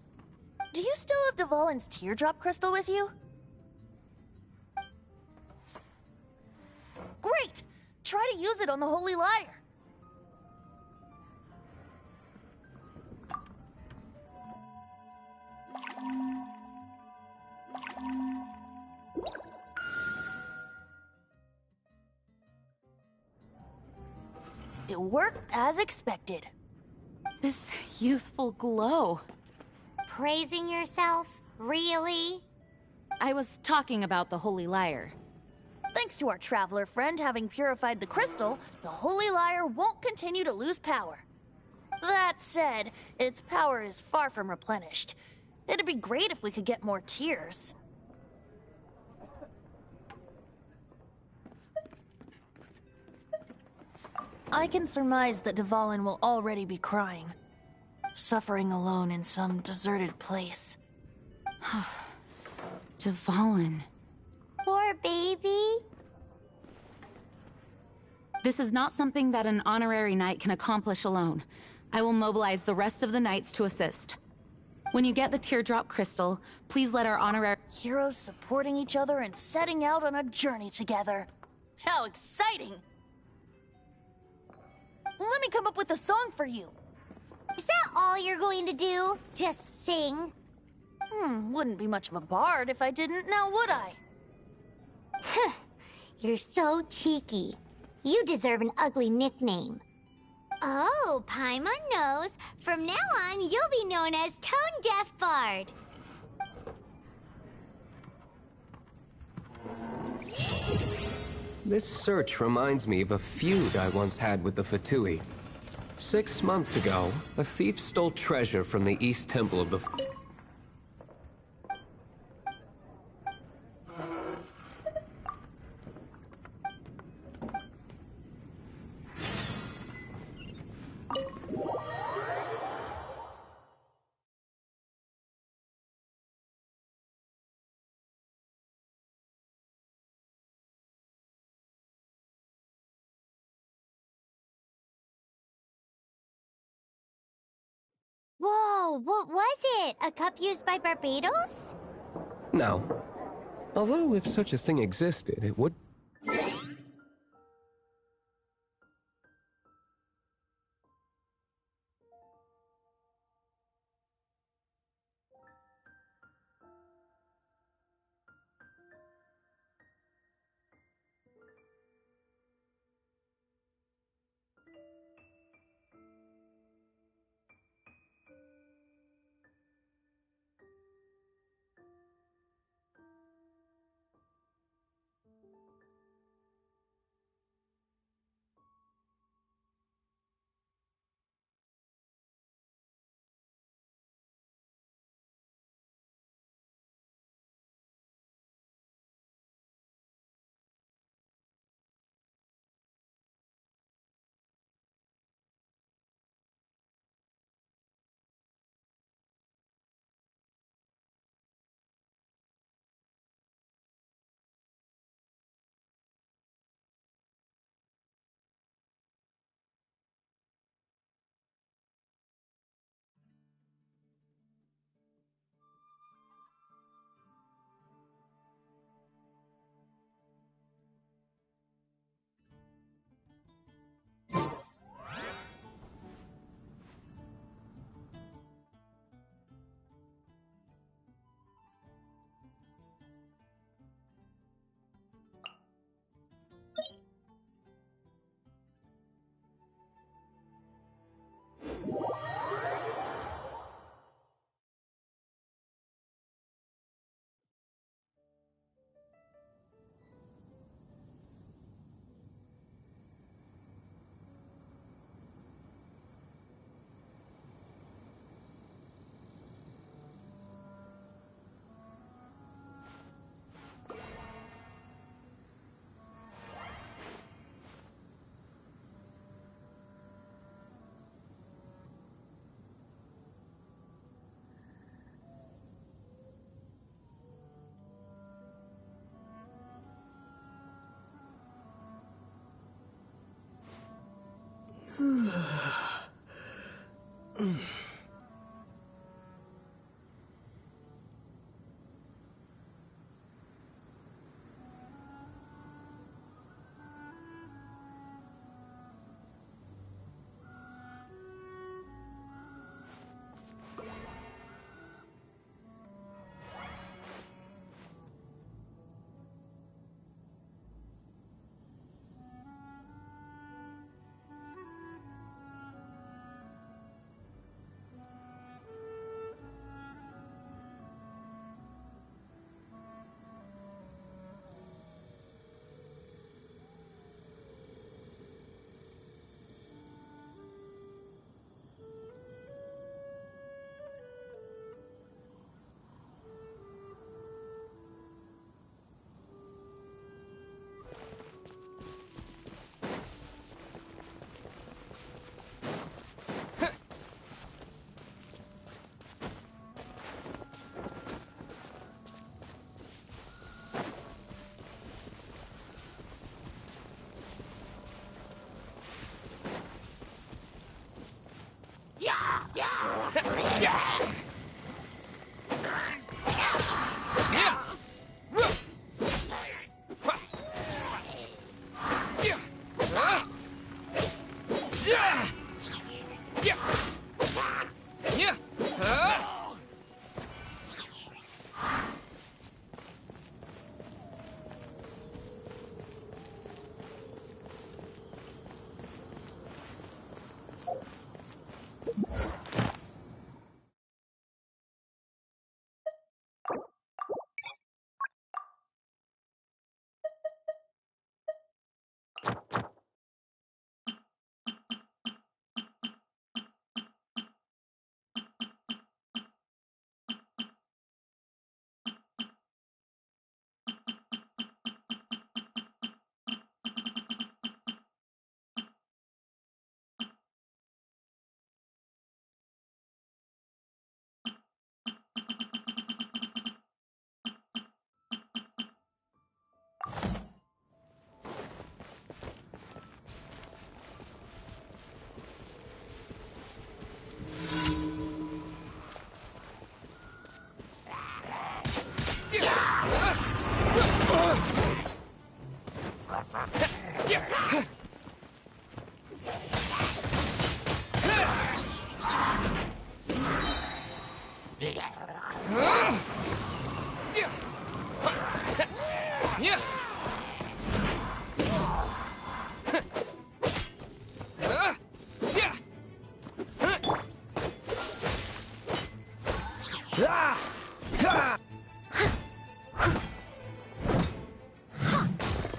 Do you still have Dvalin's teardrop crystal with you? Great! Try to use it on the Holy Lyre. It worked as expected. This youthful glow. Praising yourself? Really? I was talking about the Holy Lyre. Thanks to our traveler friend having purified the crystal, the Holy Lyre won't continue to lose power. That said, its power is far from replenished. It'd be great if we could get more tears. I can surmise that Dvalin will already be crying, suffering alone in some deserted place. Dvalin. Poor baby. This is not something that an honorary knight can accomplish alone. I will mobilize the rest of the knights to assist. When you get the teardrop crystal, please let our honorary... Heroes supporting each other and setting out on a journey together. How exciting! Let me come up with a song for you. Is that all you're going to do? Just sing? Wouldn't be much of a bard if I didn't, now would I? You're so cheeky. You deserve an ugly nickname. Oh, Paimon knows. From now on, you'll be known as Tone Deaf Bard. This search reminds me of a feud I once had with the Fatui. 6 months ago, a thief stole treasure from the East Temple of the... Whoa, what was it? A cup used by Barbados? No. Although, if such a thing existed, it would...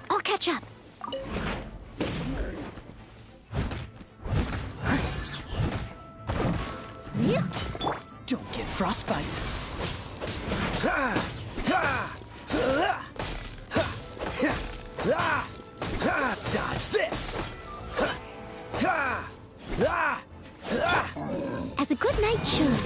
I'll catch up. Don't get frostbite. Dodge this. As a good knight should.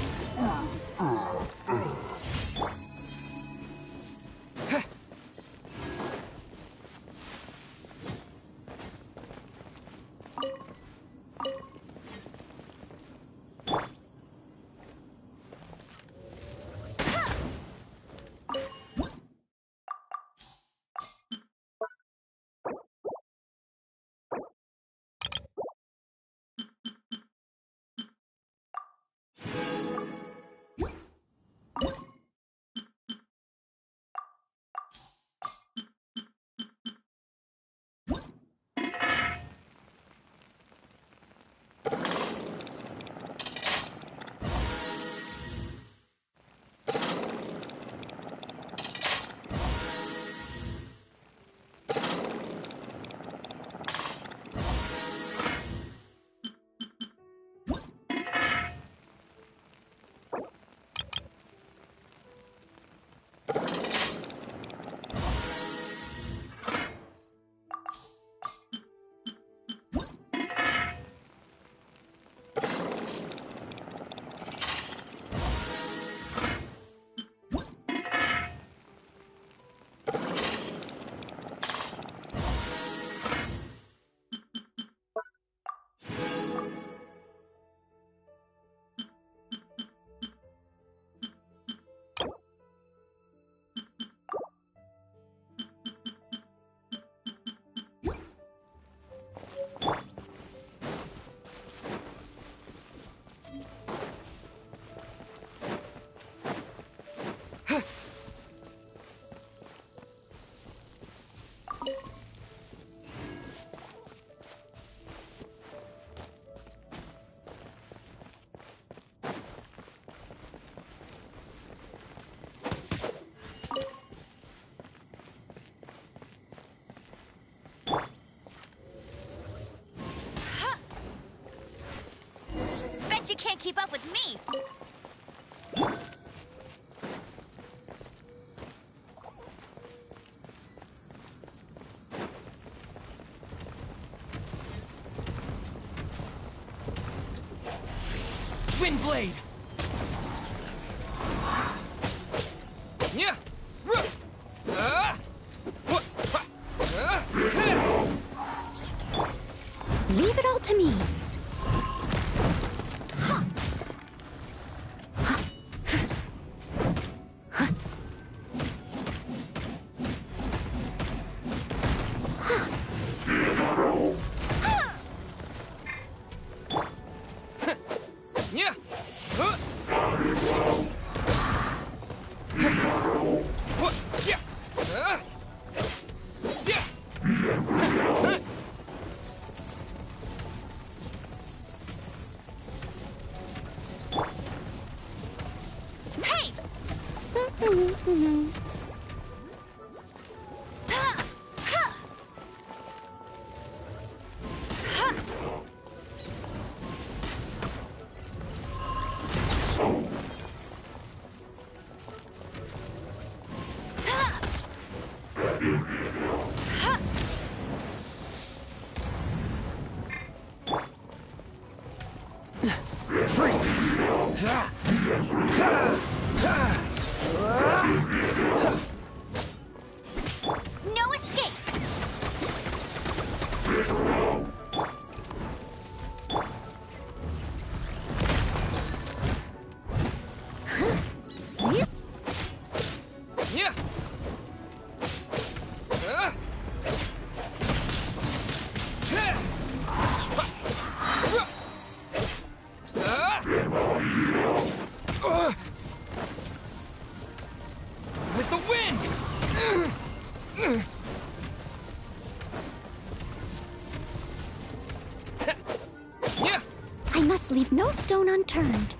keep up with me. Windblade! Yeah! Leave it all to me. Yeah! Freeze! No escape! Yeah! With the wind! I must leave no stone unturned.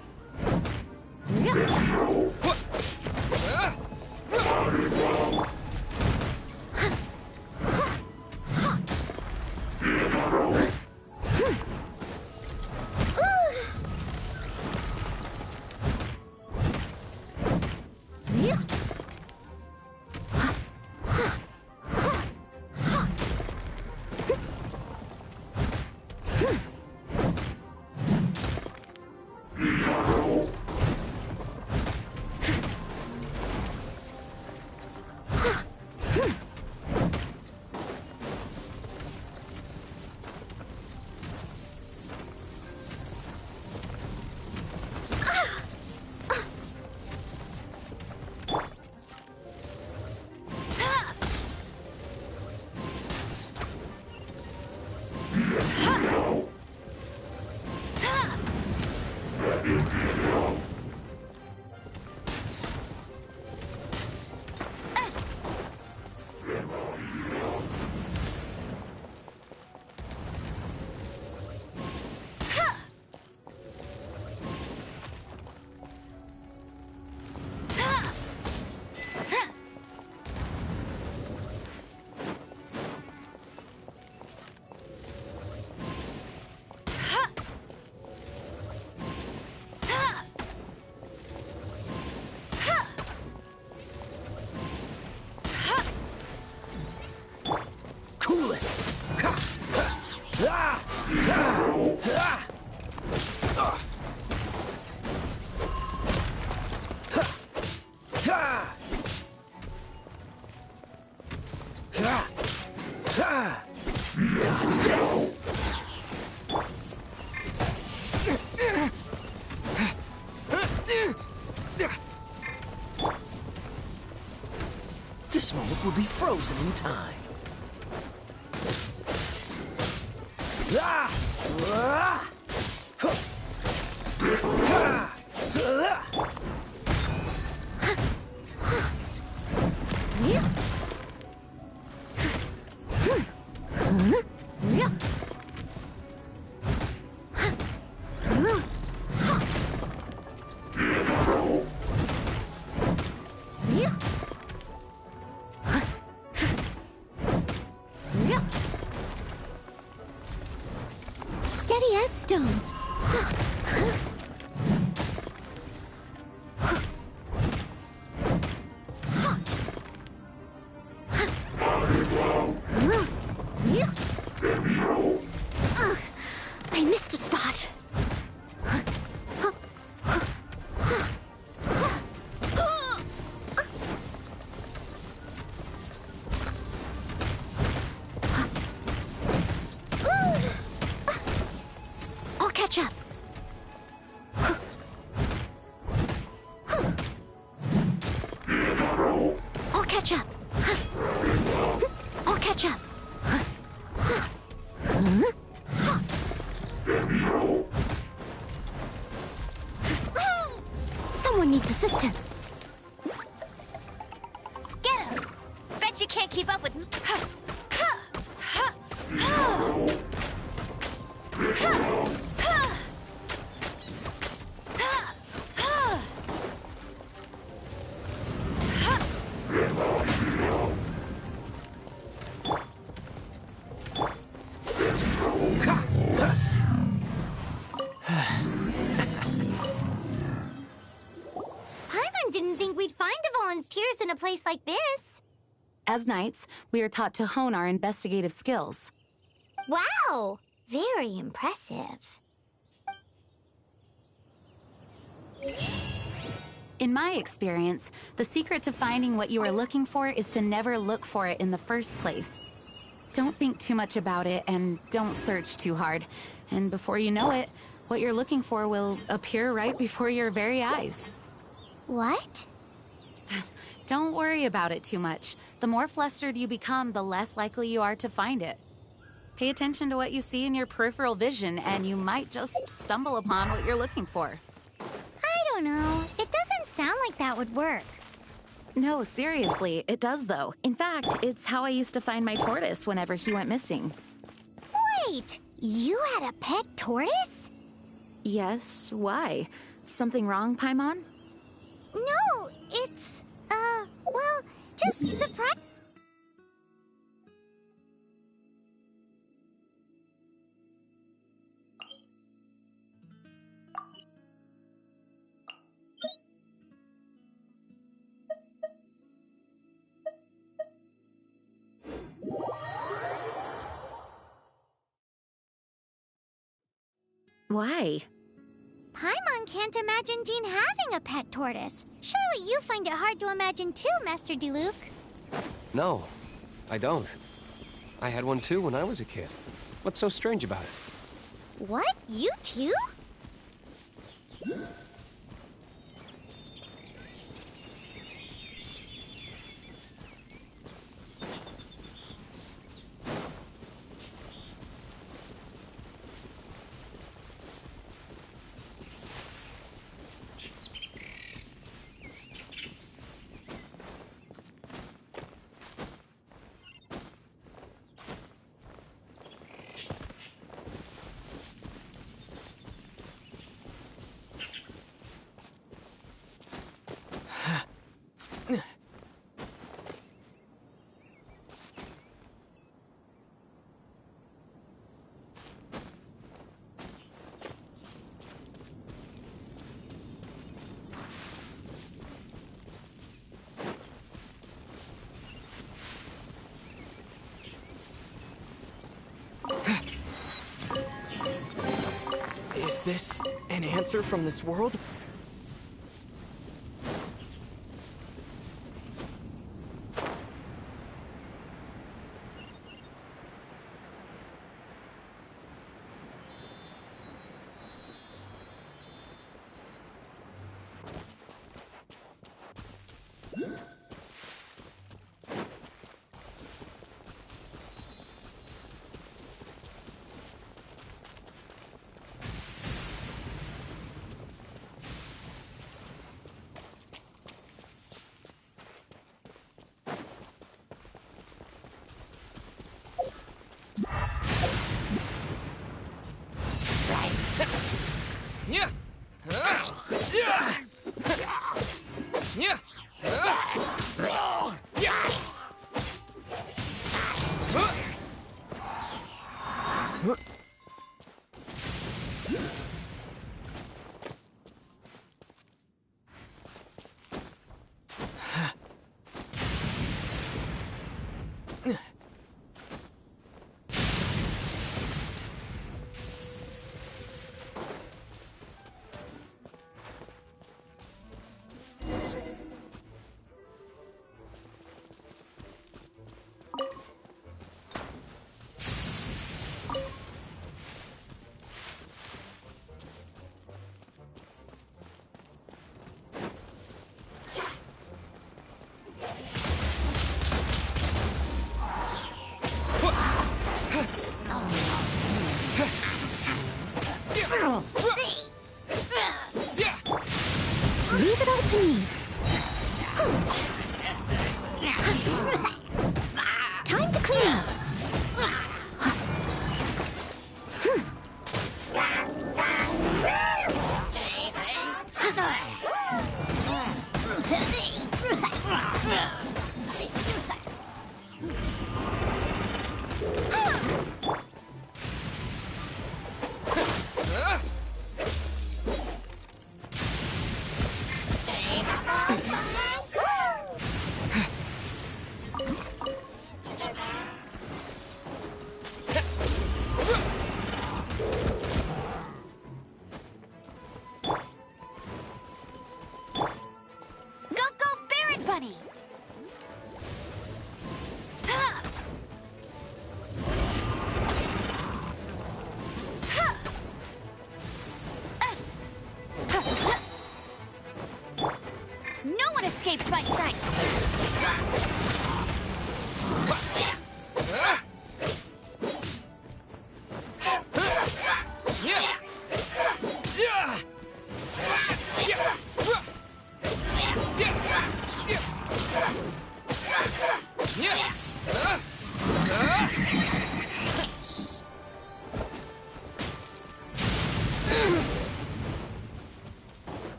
Cool it! Dodge this! This moment will be frozen in time. Steady as stone. can't keep up with me. Paimon didn't think we'd find the volunteers in a place like this. As knights, we are taught to hone our investigative skills. Wow! Very impressive. In my experience, the secret to finding what you are looking for is to never look for it in the first place. Don't think too much about it and don't search too hard. And before you know it, what you're looking for will appear right before your very eyes. What? Don't worry about it too much. The more flustered you become, the less likely you are to find it. Pay attention to what you see in your peripheral vision, and you might just stumble upon what you're looking for. I don't know. It doesn't sound like that would work. No, seriously, it does though. In fact, it's how I used to find my tortoise whenever he went missing. Wait! You had a pet tortoise? Yes, why? Something wrong, Paimon? No, it's, well, just surprise. Why? Paimon can't imagine Jean having a pet tortoise. Surely you find it hard to imagine too, Master Diluc. No, I don't. I had one too when I was a kid. What's so strange about it? What? You too? Is this an answer from this world?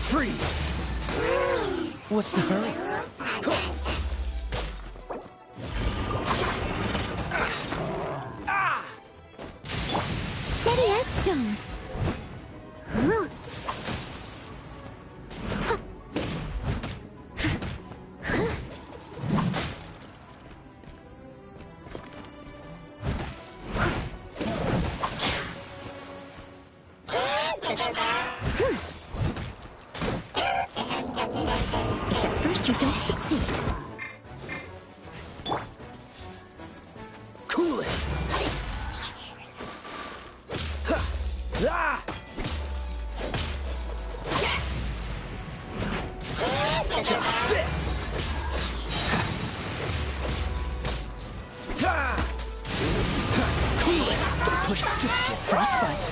Freeze! What's the hurry? Steady as stone. If at first you don't succeed. Cool it! Ah! Dodge this! Cool it! Don't push it too much. Frostbite.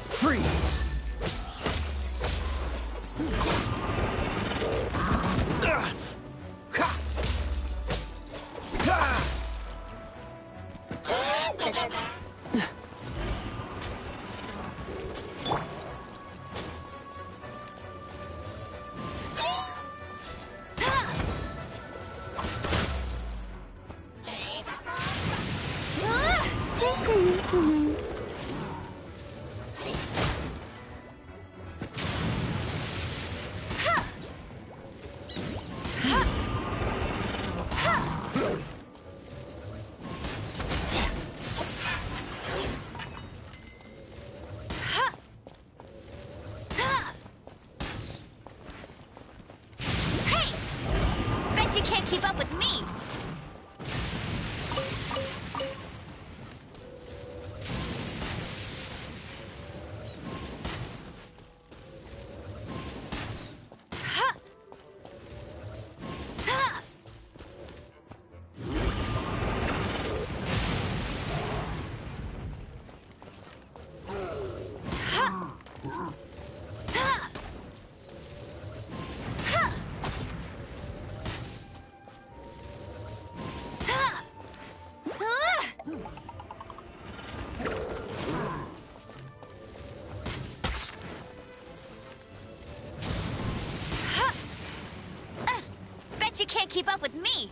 Freeze! Bet you can't keep up with me! Bet you can't keep up with me!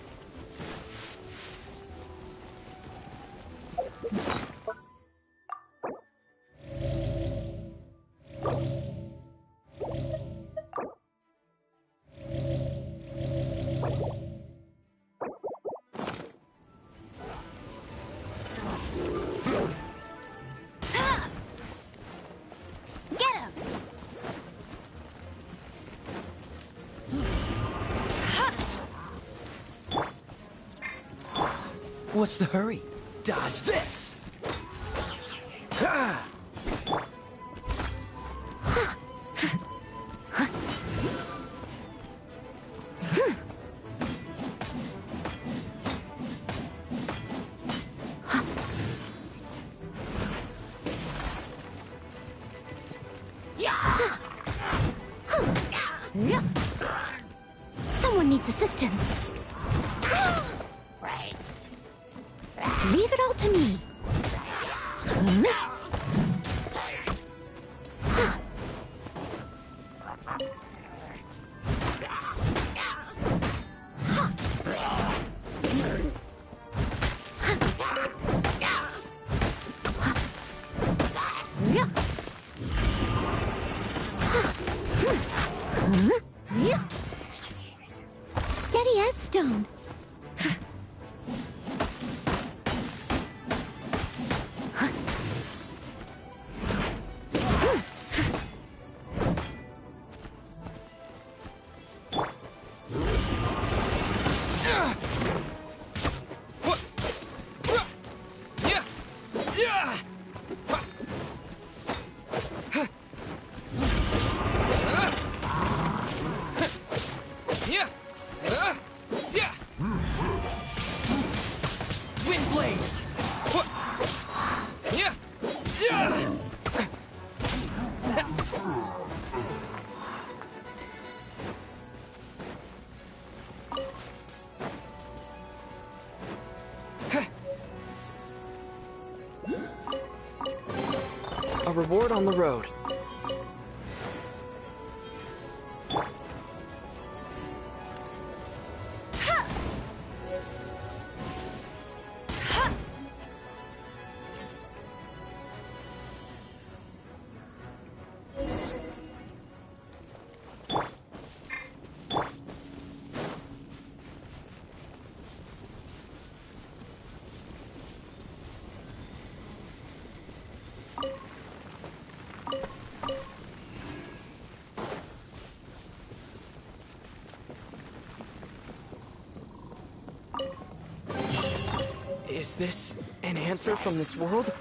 Get him! What's the hurry? Dodge this! Ah! Someone needs assistance. Leave it all to me. Steady as stone. reward on the road. Is this an answer from this world?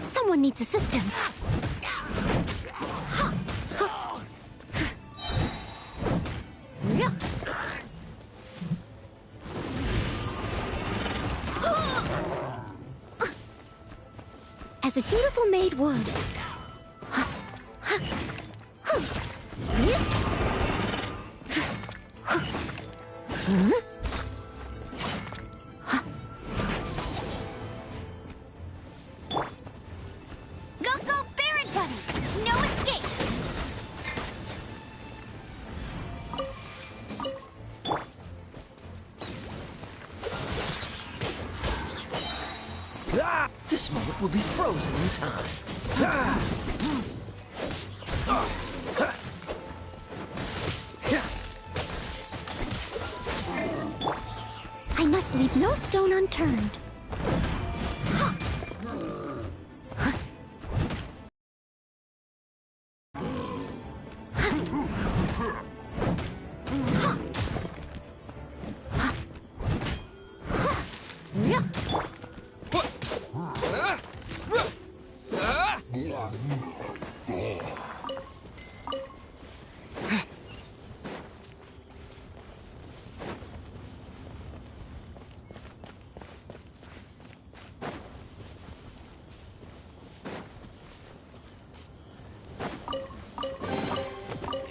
Someone needs assistance. As a dutiful maid would. Go, Barret Buddy! No escape! This moment will be frozen in time. I must leave no stone unturned.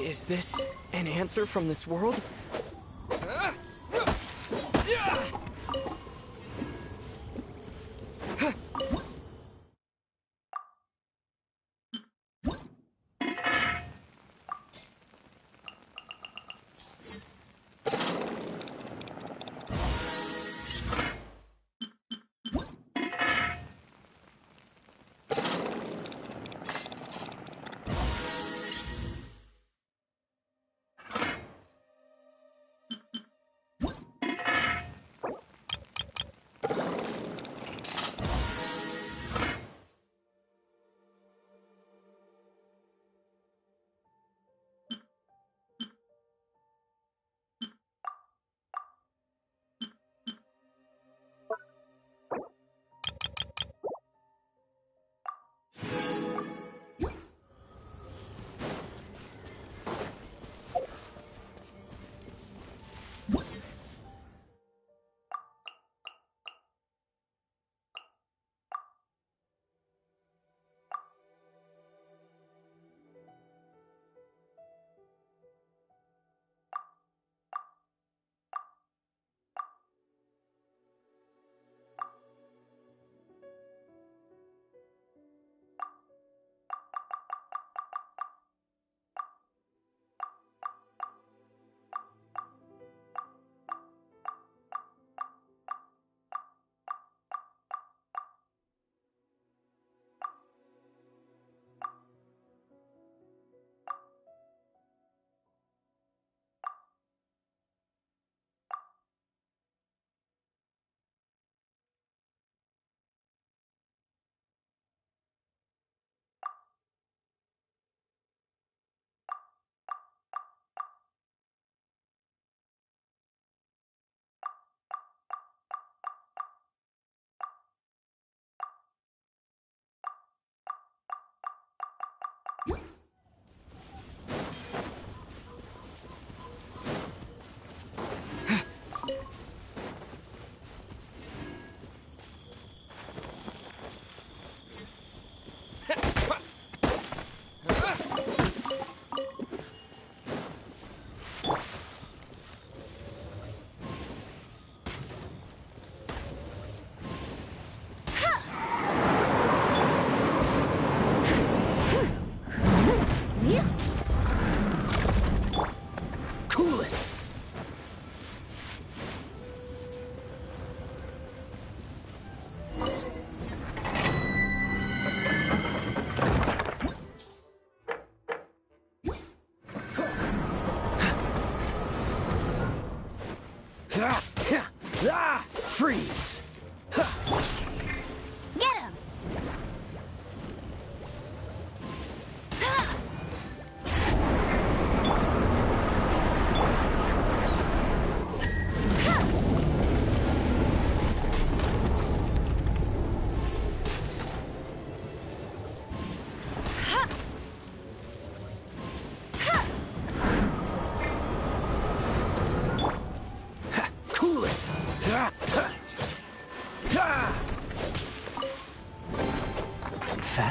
Is this an answer from this world?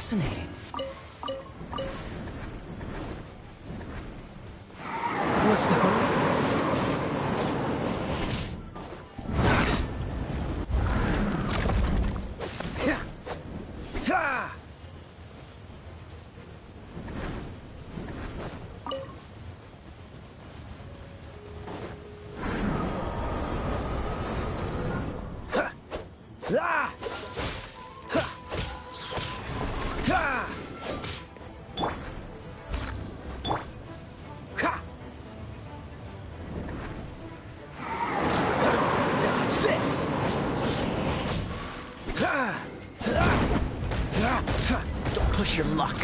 Fascinating. What's the hurry? Don't push your luck.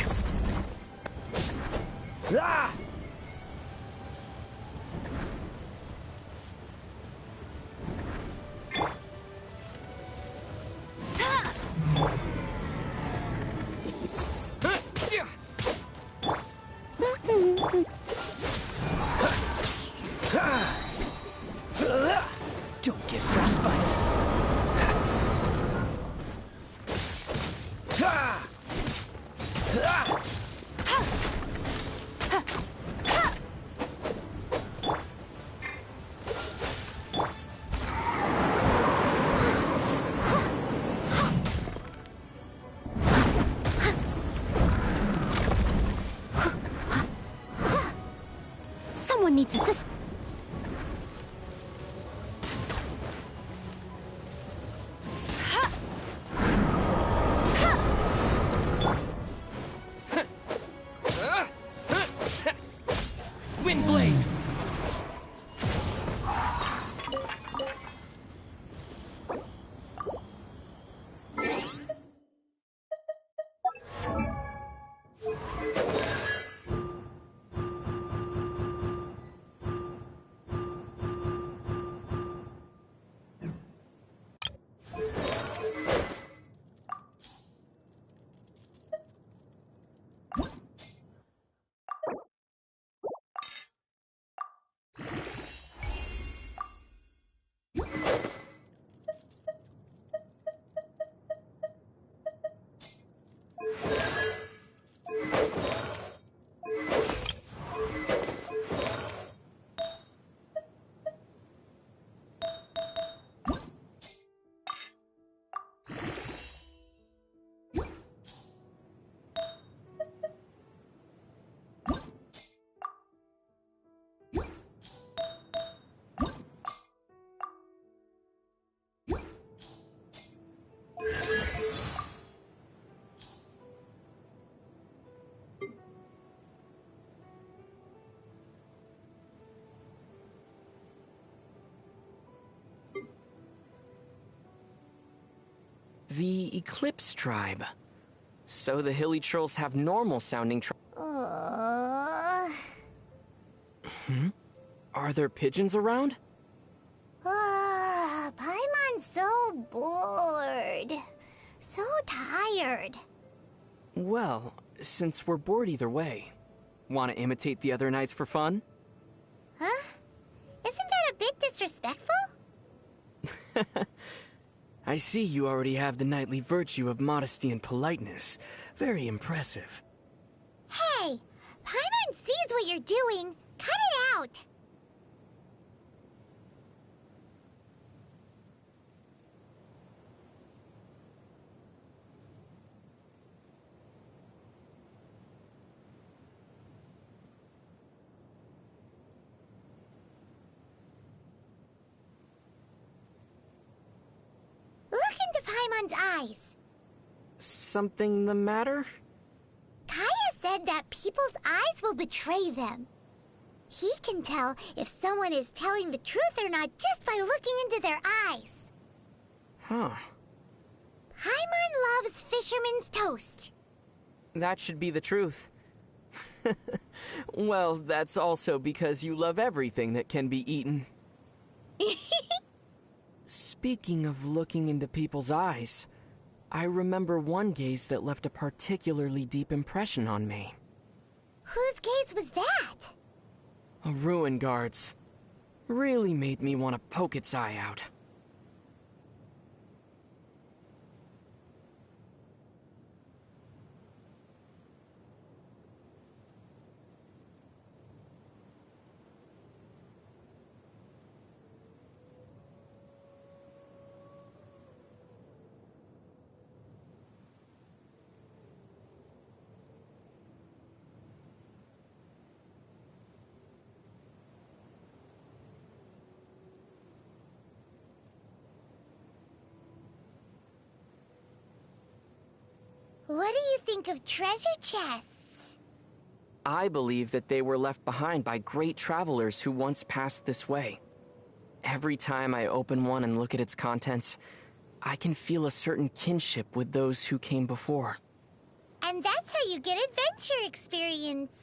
Don't get frostbite. Someone needs assistance. Windblade! The Eclipse Tribe. So the hilly trolls have normal-sounding Are there pigeons around? Paimon's so bored. So tired. Well, since we're bored either way, want to imitate the other knights for fun? Huh? Isn't that a bit disrespectful? I see you already have the knightly virtue of modesty and politeness. Very impressive. Hey! Paimon sees what you're doing. Cut it out! Look into Paimon's eyes. Something the matter? Kaya said that people's eyes will betray them. He can tell if someone is telling the truth or not just by looking into their eyes. Huh. Paimon loves fisherman's toast. That should be the truth. Well, that's also because you love everything that can be eaten. Speaking of looking into people's eyes, I remember one gaze that left a particularly deep impression on me. Whose gaze was that? A ruin guard's. Really made me want to poke its eye out. What do you think of treasure chests? I believe that they were left behind by great travelers who once passed this way. Every time I open one and look at its contents, I can feel a certain kinship with those who came before. And that's how you get adventure experience.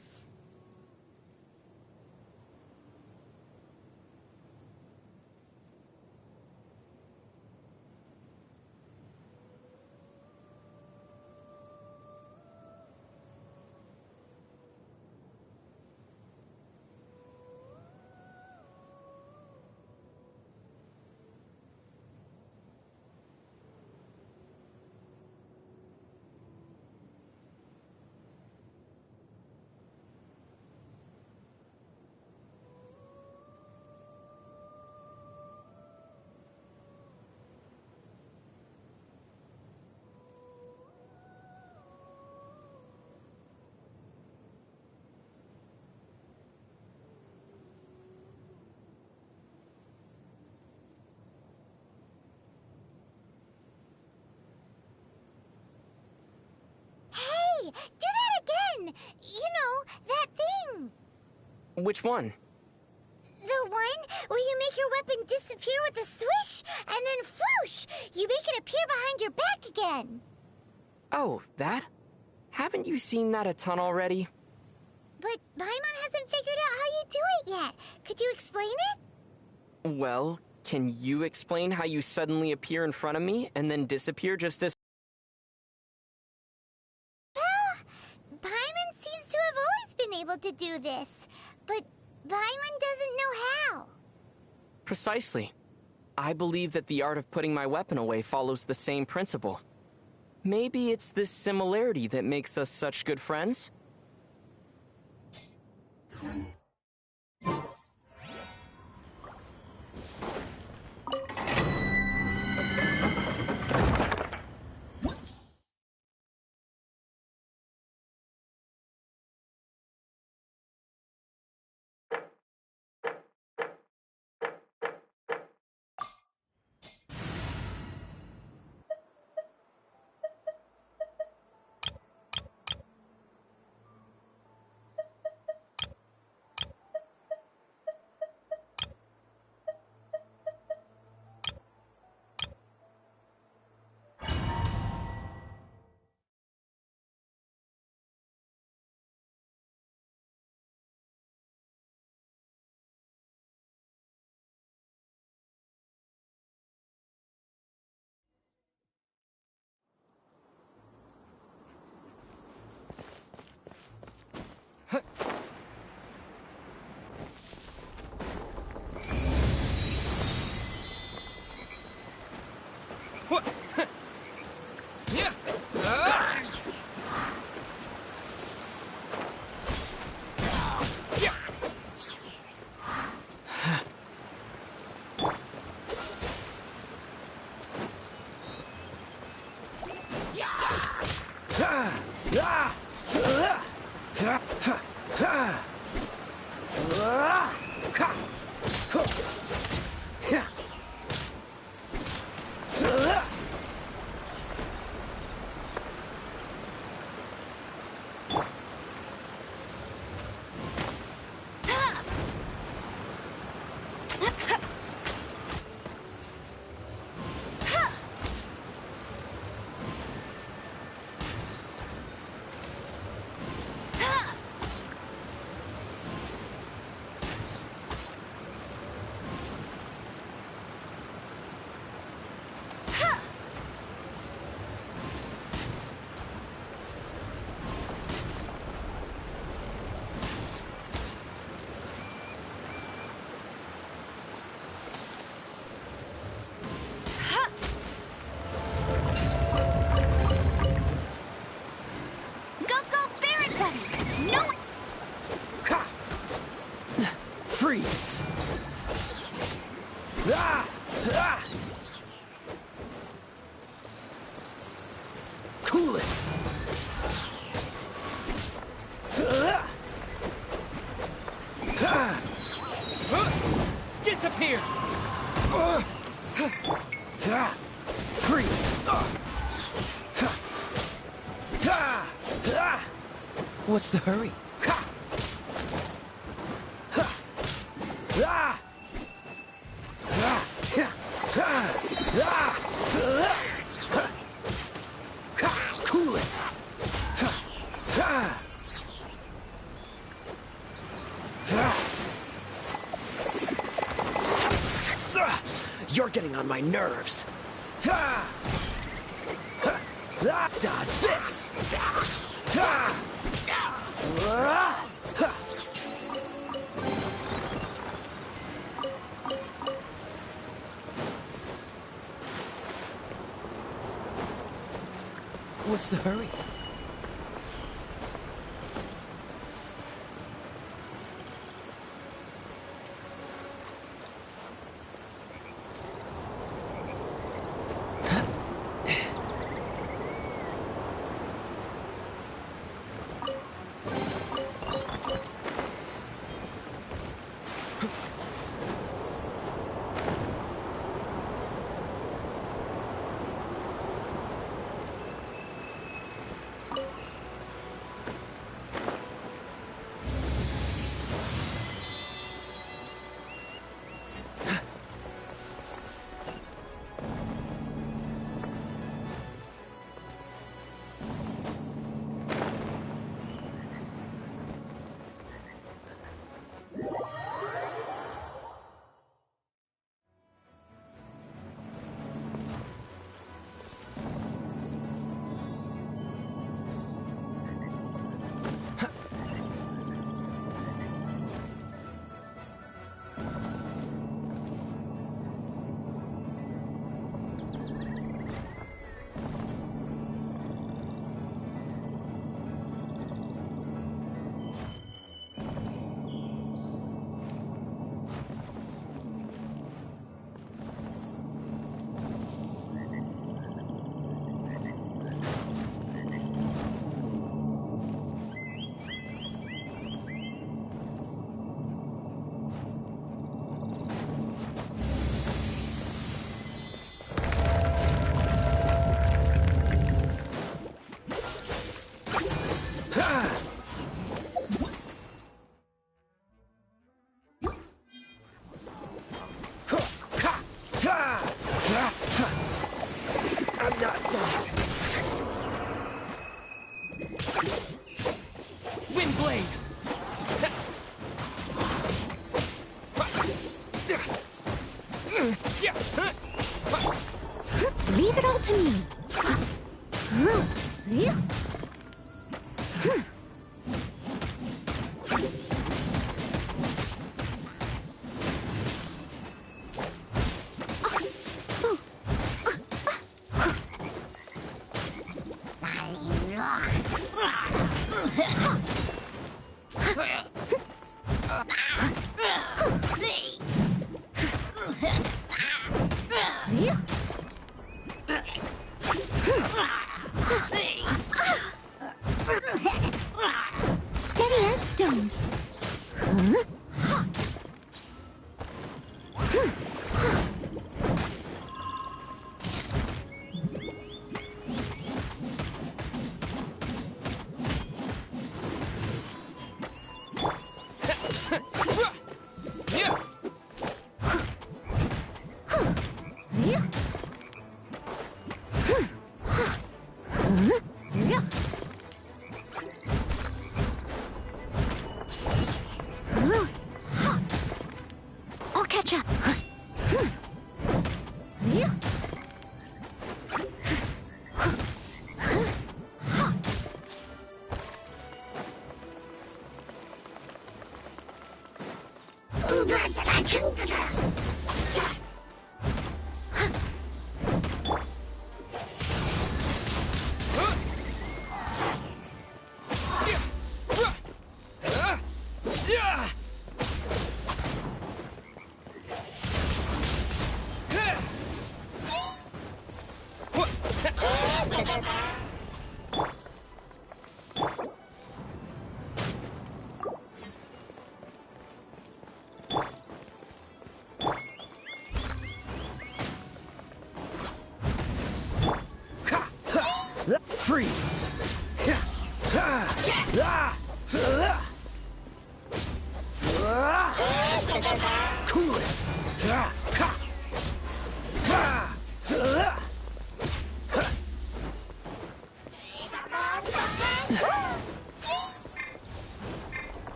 Hey, do that again! You know, that thing! Which one? The one where you make your weapon disappear with a swish, and then whoosh! You make it appear behind your back again! Oh, that? Haven't you seen that a ton already? But Paimon hasn't figured out how you do it yet. Could you explain it? Well, can you explain how you suddenly appear in front of me and then disappear just as... Well, Paimon seems to have always been able to do this, but Paimon doesn't know how. Precisely. I believe that the art of putting my weapon away follows the same principle. Maybe it's this similarity that makes us such good friends? Freeze! Ah! Ah! Cool it! Disappear! Free! What's the hurry? Cool it! You're getting on my nerves. Dodge this! What's the hurry? I'm not done. Windblade! Leave it all to me. Steady as stone. I'll catch up. Freeze! Cool it!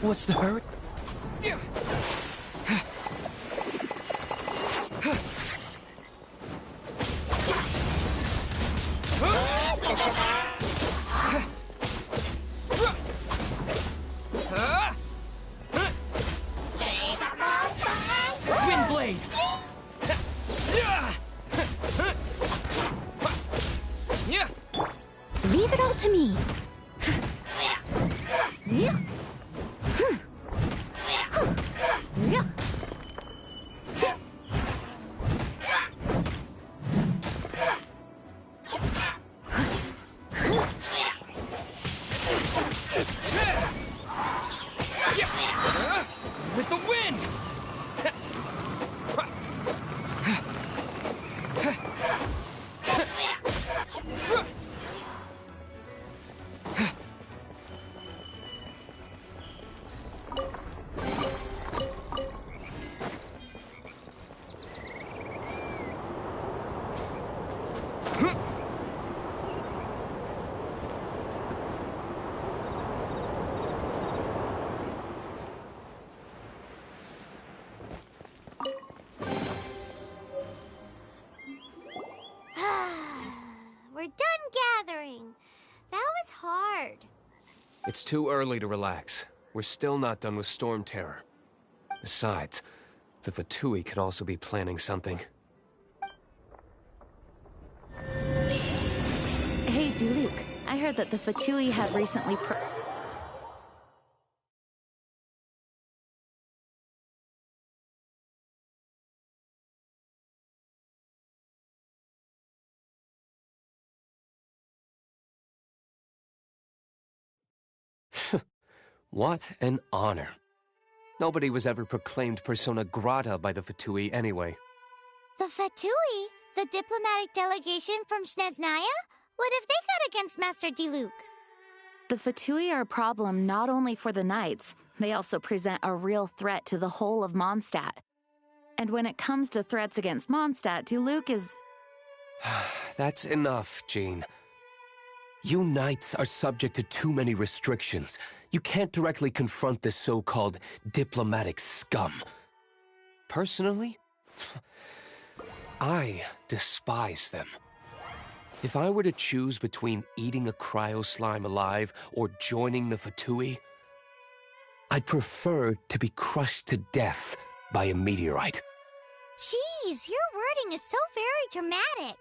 What's the hurry? Windblade! Leave it all to me. With the wind! We're done gathering. That was hard. It's too early to relax. We're still not done with Storm Terror. Besides, the Fatui could also be planning something. Hey, Diluc, I heard that the Fatui have recently What an honor. Nobody was ever proclaimed persona grata by the Fatui anyway. The Fatui? The diplomatic delegation from Snezhnaya? What have they got against Master Diluc? The Fatui are a problem not only for the Knights, they also present a real threat to the whole of Mondstadt. And when it comes to threats against Mondstadt, Diluc is... That's enough, Jean. You Knights are subject to too many restrictions. You can't directly confront this so-called diplomatic scum. Personally, I despise them. If I were to choose between eating a cryo-slime alive or joining the Fatui, I'd prefer to be crushed to death by a meteorite. Jeez, your wording is so very dramatic.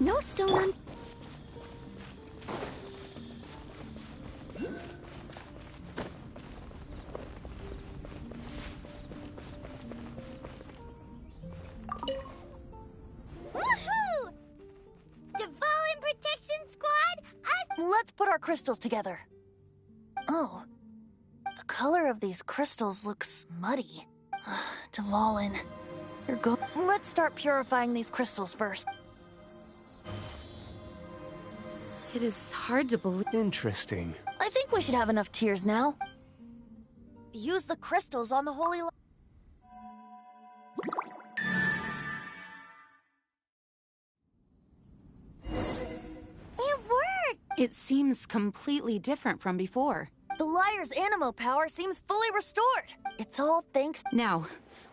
No stone on... Woohoo! Dvalin Protection Squad, Let's put our crystals together. Oh. The color of these crystals looks muddy. Dvalin, Let's start purifying these crystals first. It is hard to believe... Interesting. I think we should have enough tears now. Use the crystals on the holy... It worked! It seems completely different from before. The liar's animo power seems fully restored. It's all thanks... Now,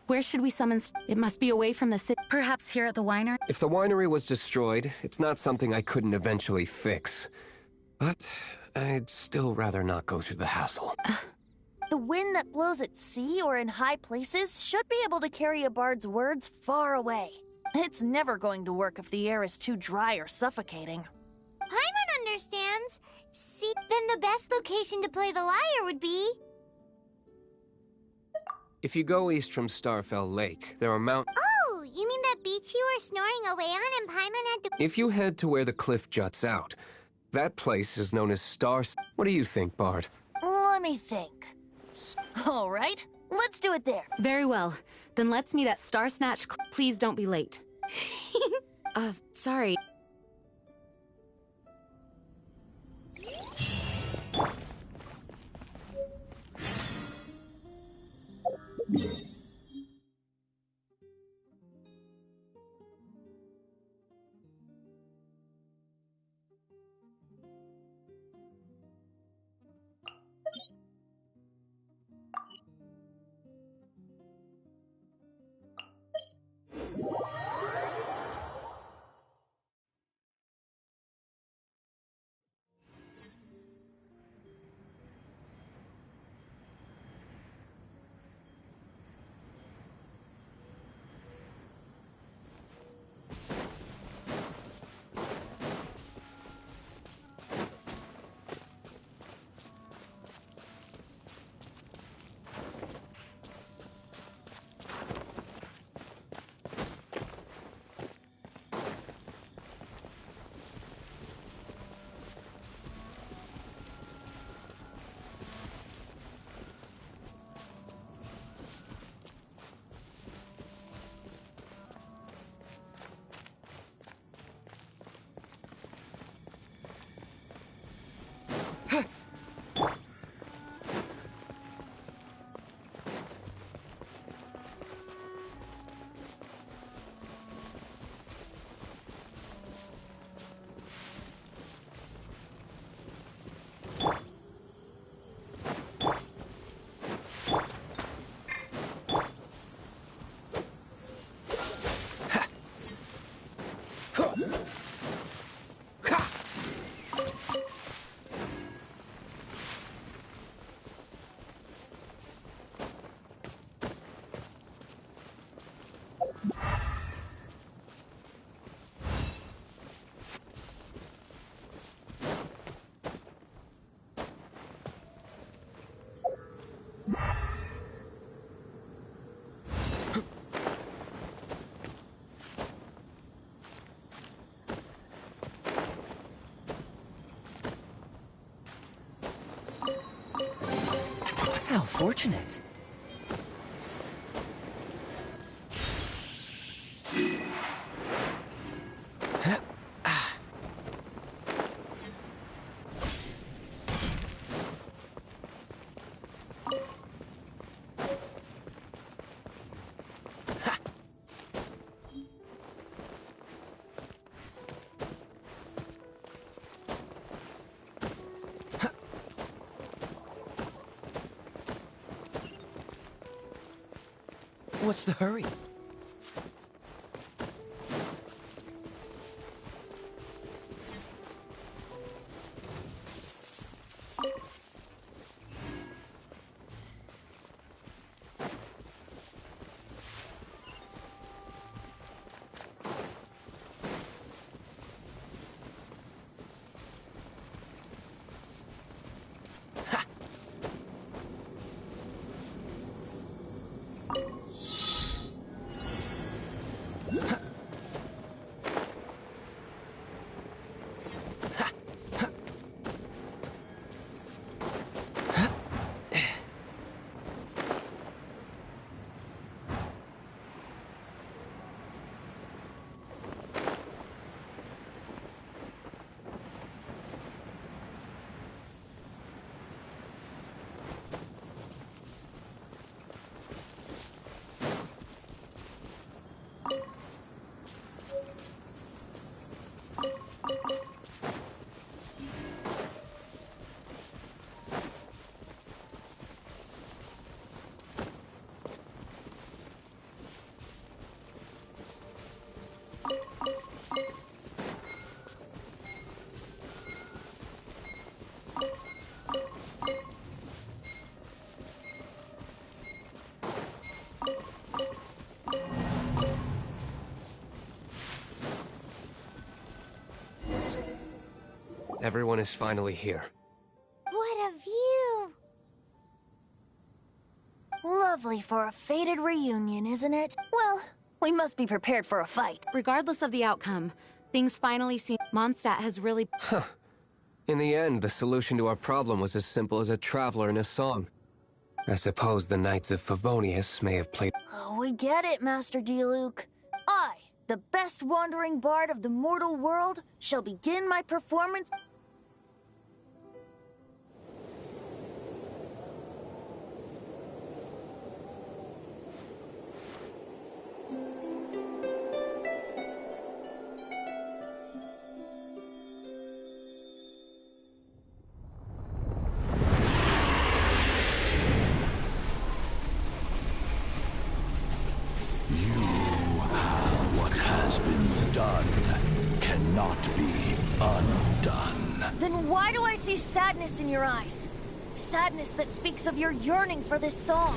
where should we summon... It must be away from the city. Perhaps here at the winery? If the winery was destroyed, it's not something I couldn't eventually fix. But I'd still rather not go through the hassle. The wind that blows at sea or in high places should be able to carry a bard's words far away. It's never going to work if the air is too dry or suffocating. Paimon understands. See, then the best location to play the lyre would be... If you go east from Starfell Lake, there are mountains... Oh, you mean that beach you were snoring away on and Paimon had to... If you head to where the cliff juts out, that place is known as What do you think, Bard? Let me think. All right, let's do it there. Very well. Then let's meet at Star Snatch. Please don't be late. Sorry. How fortunate. What's the hurry? Everyone is finally here. What a view! Lovely for a fated reunion, isn't it? Well, we must be prepared for a fight. Regardless of the outcome, things finally seem... Mondstadt has really... Huh. In the end, the solution to our problem was as simple as a traveler in a song. I suppose the Knights of Favonius may have played... Oh, we get it, Master Diluc. I, the best wandering bard of the mortal world, shall begin my performance... What has been done cannot be undone. Then why do I see sadness in your eyes? Sadness that speaks of your yearning for this song.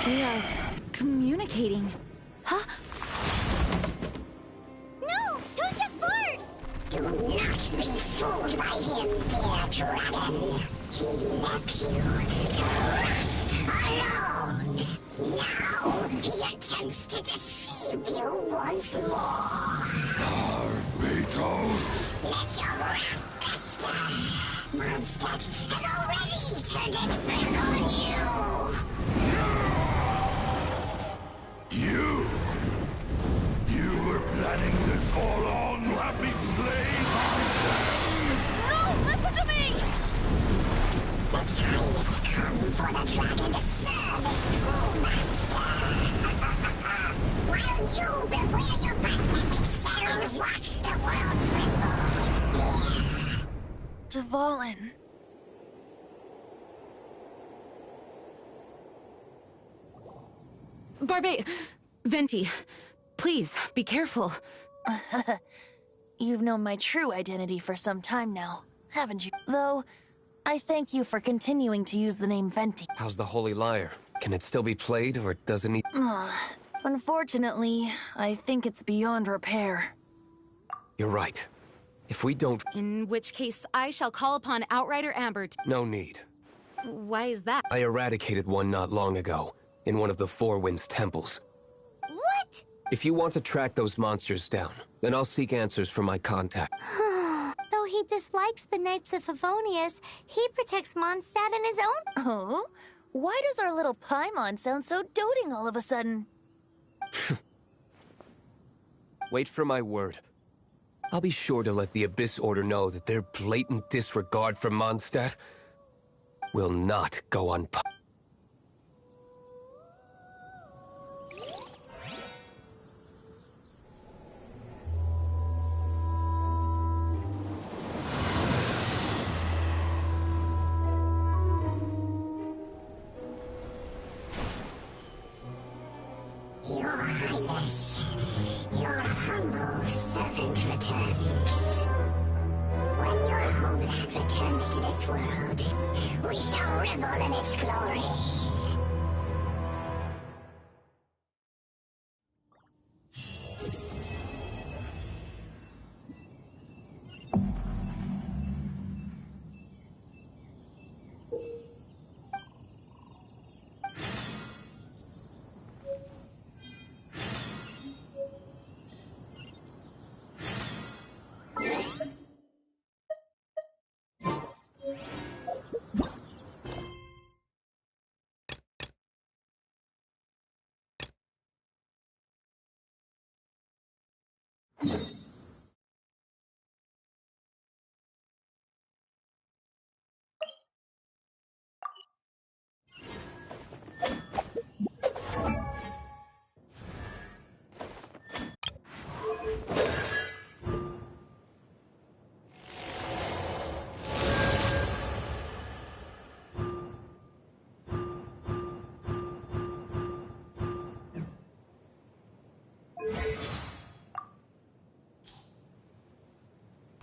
They are communicating. Huh? No! Don't get bored! Do not be fooled by him, dear dragon. He left you to rot alone. Now he attempts to deceive you once more. Barbatos! Let your wrath fester. Mondstadt has already turned its back on you. You were planning this all on to have me slain by them! No! Listen to me! The time has come for the dragon to serve its true master. While you beware your pathetic selves, watch the world tremble with fear. Dvalin. Venti, please, be careful. You've known my true identity for some time now, haven't you? Though, I thank you for continuing to use the name Venti. How's the Holy Lyre? Can it still be played, or does it need... Unfortunately, I think it's beyond repair. You're right. If we don't... In which case, I shall call upon Outrider Amber to... No need. Why is that? I eradicated one not long ago, in one of the Four Winds temples. What? If you want to track those monsters down, then I'll seek answers from my contact. Though he dislikes the Knights of Favonius, he protects Mondstadt in his own... Oh? Why does our little Paimon sound so doting all of a sudden? Wait for my word. I'll be sure to let the Abyss Order know that their blatant disregard for Mondstadt will not go unpunished. Your Highness, your humble servant returns. When your homeland returns to this world, we shall revel in its glory.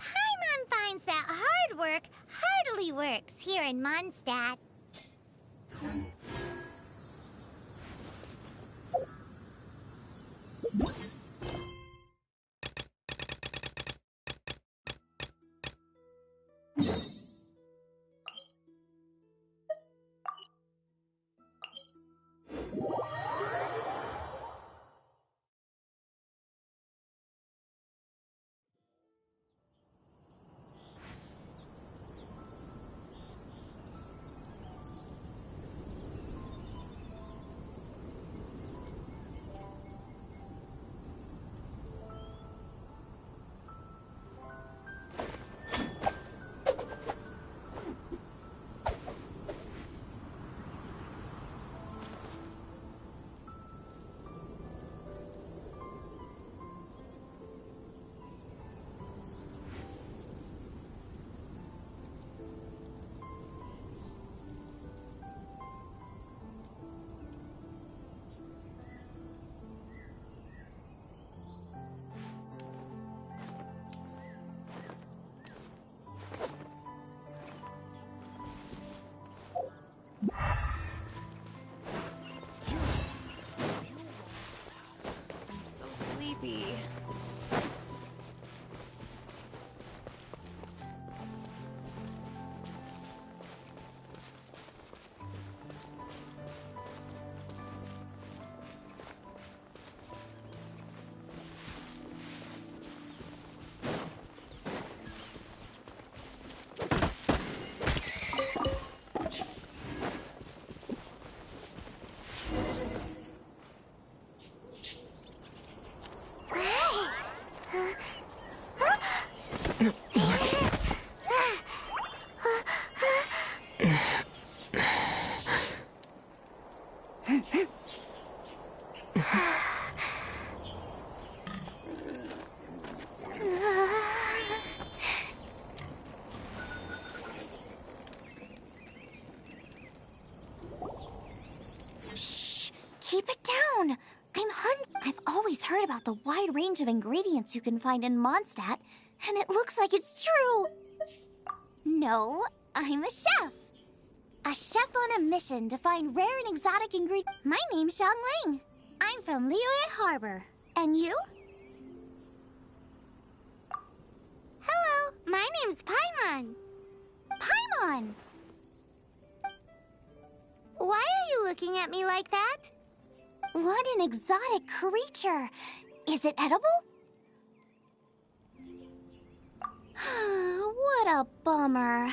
Paimon finds that hard work hardly works here in Mondstadt. Shh! Keep it down! I've always heard about the wide range of ingredients you can find in Mondstadt, and it looks like it's true. No, I'm a chef. A chef on a mission to find rare and exotic ingredients. My name's Xiang Ling. I'm from Liyue Harbor. And you? Hello, my name's Paimon. Paimon! Why are you looking at me like that? What an exotic creature! Is it edible? What a bummer.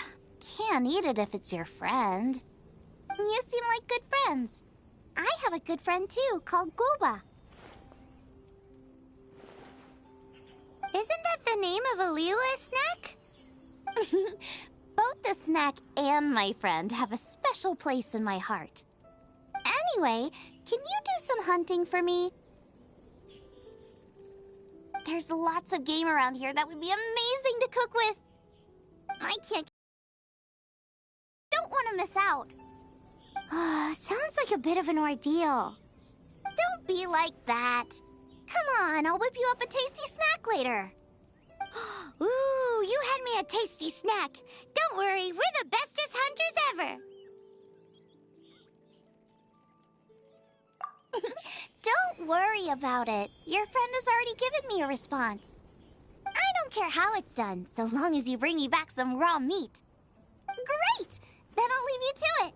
Can't eat it if it's your friend. You seem like good friends. I have a good friend too, called Goba. Isn't that the name of a Liyue snack? Both the snack and my friend have a special place in my heart. Anyway, can you do some hunting for me? There's lots of game around here that would be amazing to cook with. I can't... Don't want to miss out. Sounds like a bit of an ordeal. Don't be like that. Come on, I'll whip you up a tasty snack later. Ooh, you had me a tasty snack. Don't worry, we're the bestest hunters ever. Don't worry about it. Your friend has already given me a response. I don't care how it's done, so long as you bring me back some raw meat. Great! Then I'll leave you to it.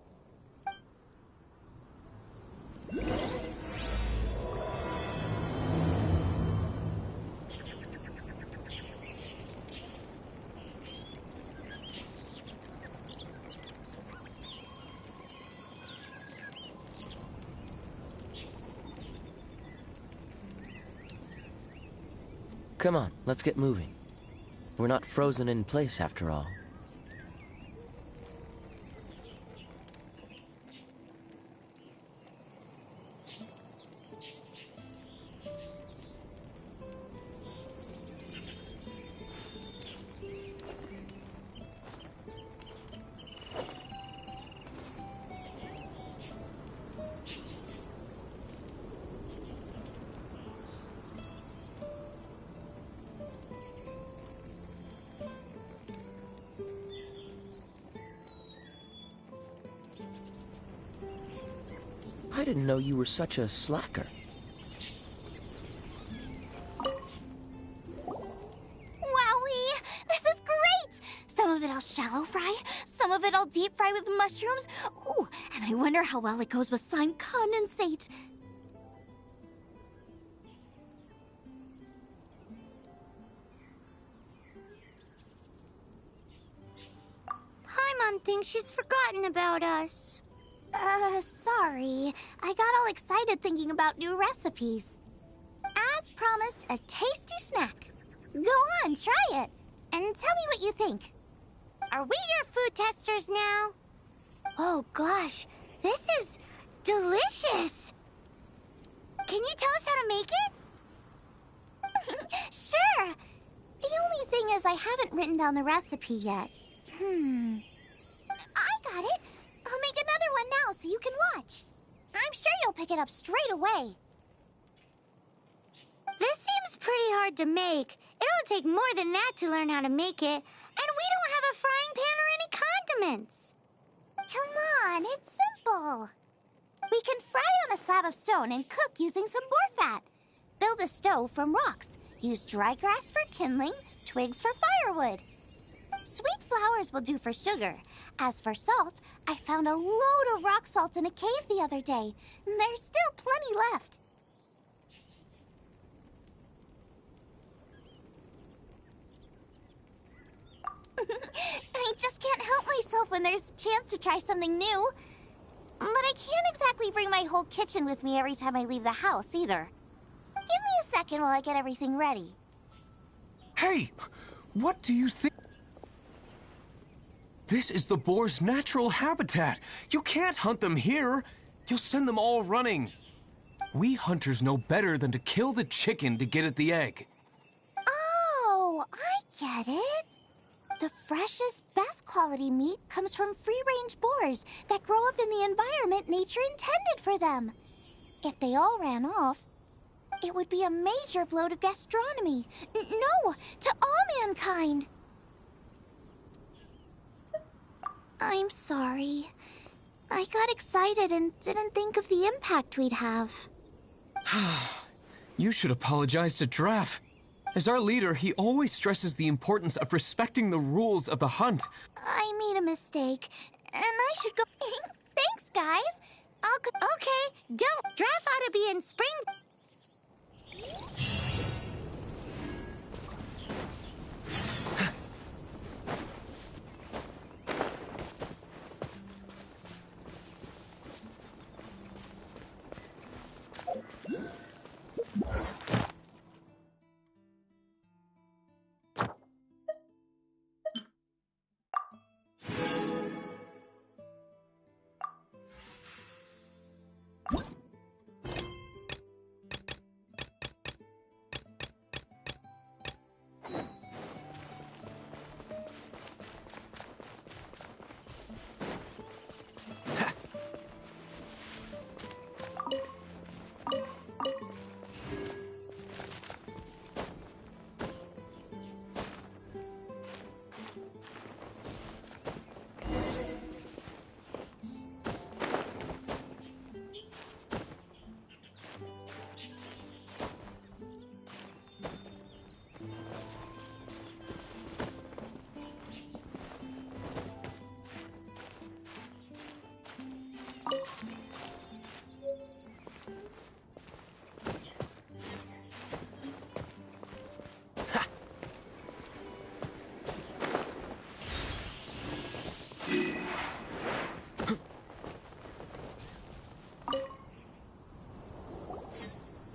Come on, let's get moving. We're not frozen in place after all. I didn't know you were such a slacker. Wowee! This is great! Some of it I'll shallow fry, some of it I'll deep fry with mushrooms. Ooh, and I wonder how well it goes with slime condensate. Paimon thinks she's forgotten about us. Sorry. I got all excited thinking about new recipes. As promised, a tasty snack. Go on, try it. And tell me what you think. Are we your food testers now? Oh gosh, this is delicious. Can you tell us how to make it? Sure. The only thing is I haven't written down the recipe yet. I got it. I'll make another one now so you can watch. I'm sure you'll pick it up straight away. This seems pretty hard to make. It'll take more than that to learn how to make it. And we don't have a frying pan or any condiments. Come on, it's simple. We can fry on a slab of stone and cook using some boar fat. Build a stove from rocks. Use dry grass for kindling, twigs for firewood. Sweet flowers will do for sugar. As for salt, I found a load of rock salt in a cave the other day. There's still plenty left. I just can't help myself when there's a chance to try something new. But I can't exactly bring my whole kitchen with me every time I leave the house, either. Give me a second while I get everything ready. Hey! What do you think? This is the boar's natural habitat. You can't hunt them here. You'll send them all running. We hunters know better than to kill the chicken to get at the egg. Oh, I get it. The freshest, best quality meat comes from free-range boars that grow up in the environment nature intended for them. If they all ran off, it would be a major blow to gastronomy. No, to all mankind. I'm sorry. I got excited and didn't think of the impact we'd have. You should apologize to Draff. As our leader, he always stresses the importance of respecting the rules of the hunt. I made a mistake, and I should go. Thanks, guys. Okay, don't. Draft ought to be in spring.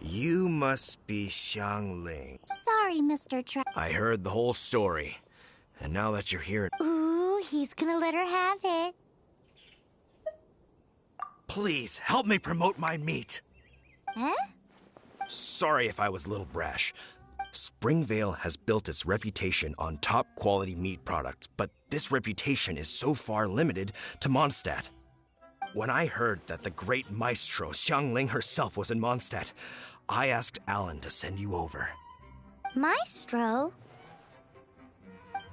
You must be Xiangling. Sorry, Mr. I heard the whole story. And now that you're here... Ooh, he's gonna let her have it. Please, help me promote my meat. Huh? Sorry if I was a little brash. Springvale has built its reputation on top-quality meat products, but this reputation is so far limited to Mondstadt. When I heard that the great maestro Xiangling herself was in Mondstadt, I asked Alan to send you over. Maestro?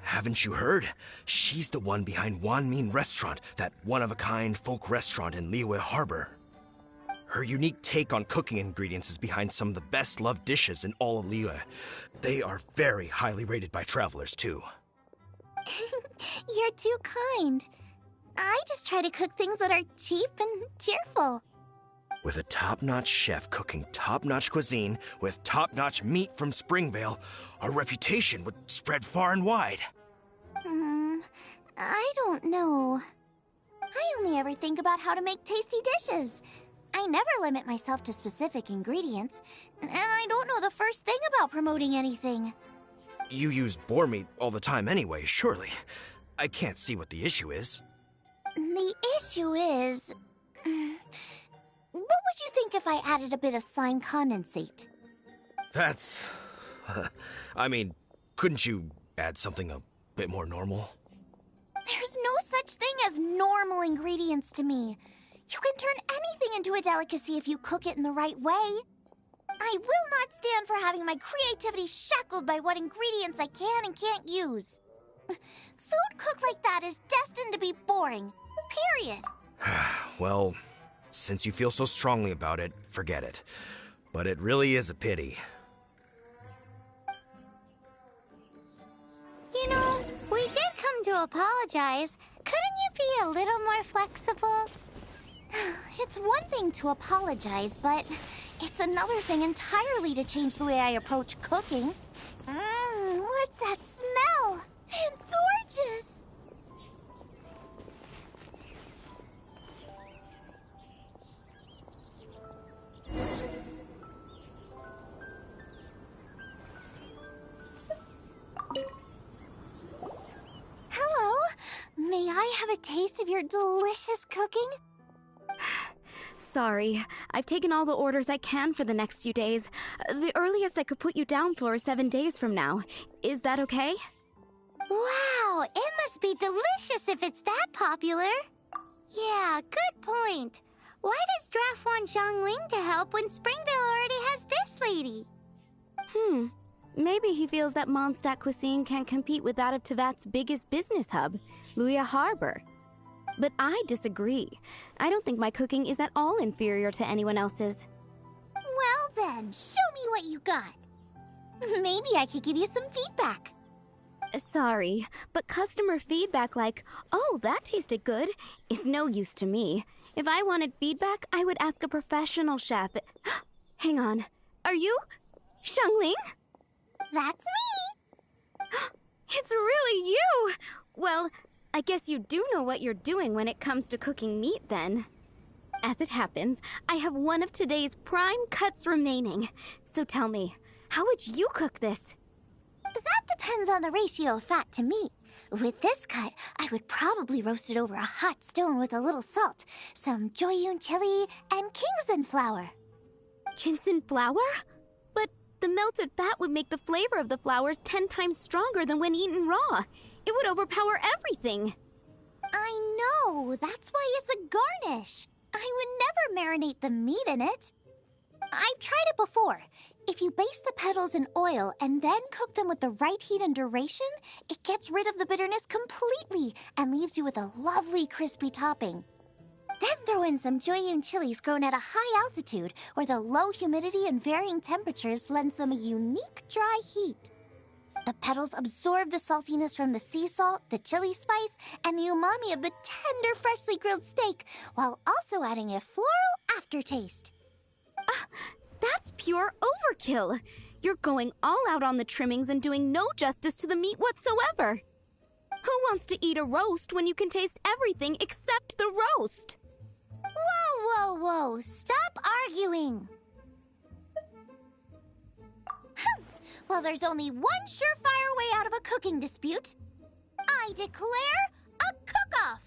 Haven't you heard? She's the one behind Wanmin Restaurant, that one-of-a-kind folk restaurant in Liyue Harbor. Her unique take on cooking ingredients is behind some of the best-loved dishes in all of Liyue. They are very highly rated by travelers, too. You're too kind. I just try to cook things that are cheap and cheerful. With a top-notch chef cooking top-notch cuisine with top-notch meat from Springvale, our reputation would spread far and wide. I don't know. I only ever think about how to make tasty dishes. I never limit myself to specific ingredients, and I don't know the first thing about promoting anything. You use boar meat all the time anyway, surely. I can't see what the issue is. The issue is... What would you think if I added a bit of slime condensate? That's... I mean, couldn't you add something a bit more normal? There's no such thing as normal ingredients to me. You can turn anything into a delicacy if you cook it in the right way. I will not stand for having my creativity shackled by what ingredients I can and can't use. Food cooked like that is destined to be boring. Period. Well, since you feel so strongly about it, forget it. But it really is a pity. You know, we did come to apologize. Couldn't you be a little more flexible? It's one thing to apologize, but it's another thing entirely to change the way I approach cooking. What's that smell? It's gorgeous! I have a taste of your delicious cooking? Sorry, I've taken all the orders I can for the next few days. The earliest I could put you down for is 7 days from now. Is that okay? Wow, it must be delicious if it's that popular. Yeah, good point. Why does Draft want Xiangling to help when Springvale already has this lady? Maybe he feels that Mondstadt cuisine can't compete with that of Tevat's biggest business hub, Luya Harbor. But I disagree. I don't think my cooking is at all inferior to anyone else's. Well then, show me what you got. Maybe I could give you some feedback. Sorry, but customer feedback like, "Oh, that tasted good," is no use to me. If I wanted feedback, I would ask a professional chef. Hang on. Are you Xiangling? That's me! It's really you! Well, I guess you do know what you're doing when it comes to cooking meat, then. As it happens, I have one of today's prime cuts remaining. So tell me, how would you cook this? That depends on the ratio of fat to meat. With this cut, I would probably roast it over a hot stone with a little salt, some Joyun chili, and Kingston flour. Ginseng flour? But the melted fat would make the flavor of the flours 10 times stronger than when eaten raw. It would overpower everything. I know, that's why it's a garnish. I would never marinate the meat in it. I've tried it before. If you baste the petals in oil and then cook them with the right heat and duration, it gets rid of the bitterness completely and leaves you with a lovely crispy topping. Then throw in some Joyun chilies grown at a high altitude where the low humidity and varying temperatures lends them a unique dry heat. The petals absorb the saltiness from the sea salt, the chili spice, and the umami of the tender, freshly grilled steak, while also adding a floral aftertaste. That's pure overkill. You're going all out on the trimmings and doing no justice to the meat whatsoever. Who wants to eat a roast when you can taste everything except the roast? Whoa, whoa, whoa! Stop arguing! Well, there's only one surefire way out of a cooking dispute. I declare a cook-off!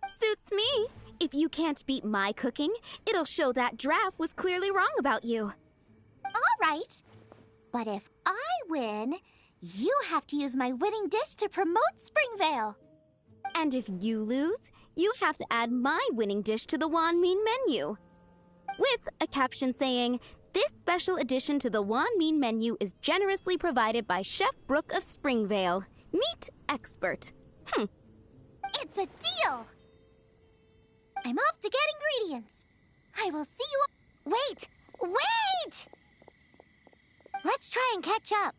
Suits me. If you can't beat my cooking, it'll show that Draft was clearly wrong about you. All right. But if I win, you have to use my winning dish to promote Springvale. And if you lose, you have to add my winning dish to the Wanmin menu. With a caption saying, "This special addition to the Wanmin menu is generously provided by Chef Brooke of Springvale, meat expert." It's a deal! I'm off to get ingredients. I will see you... Wait! Wait! Let's try and catch up.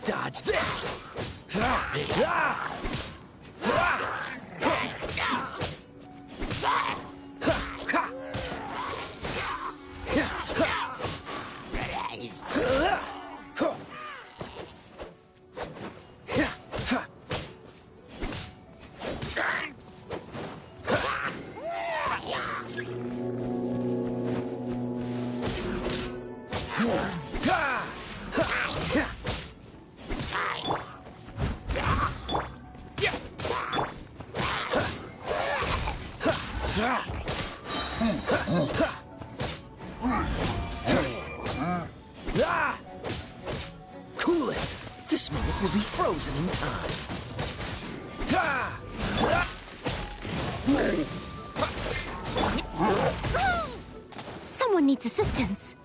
Dodge this! Someone needs assistance.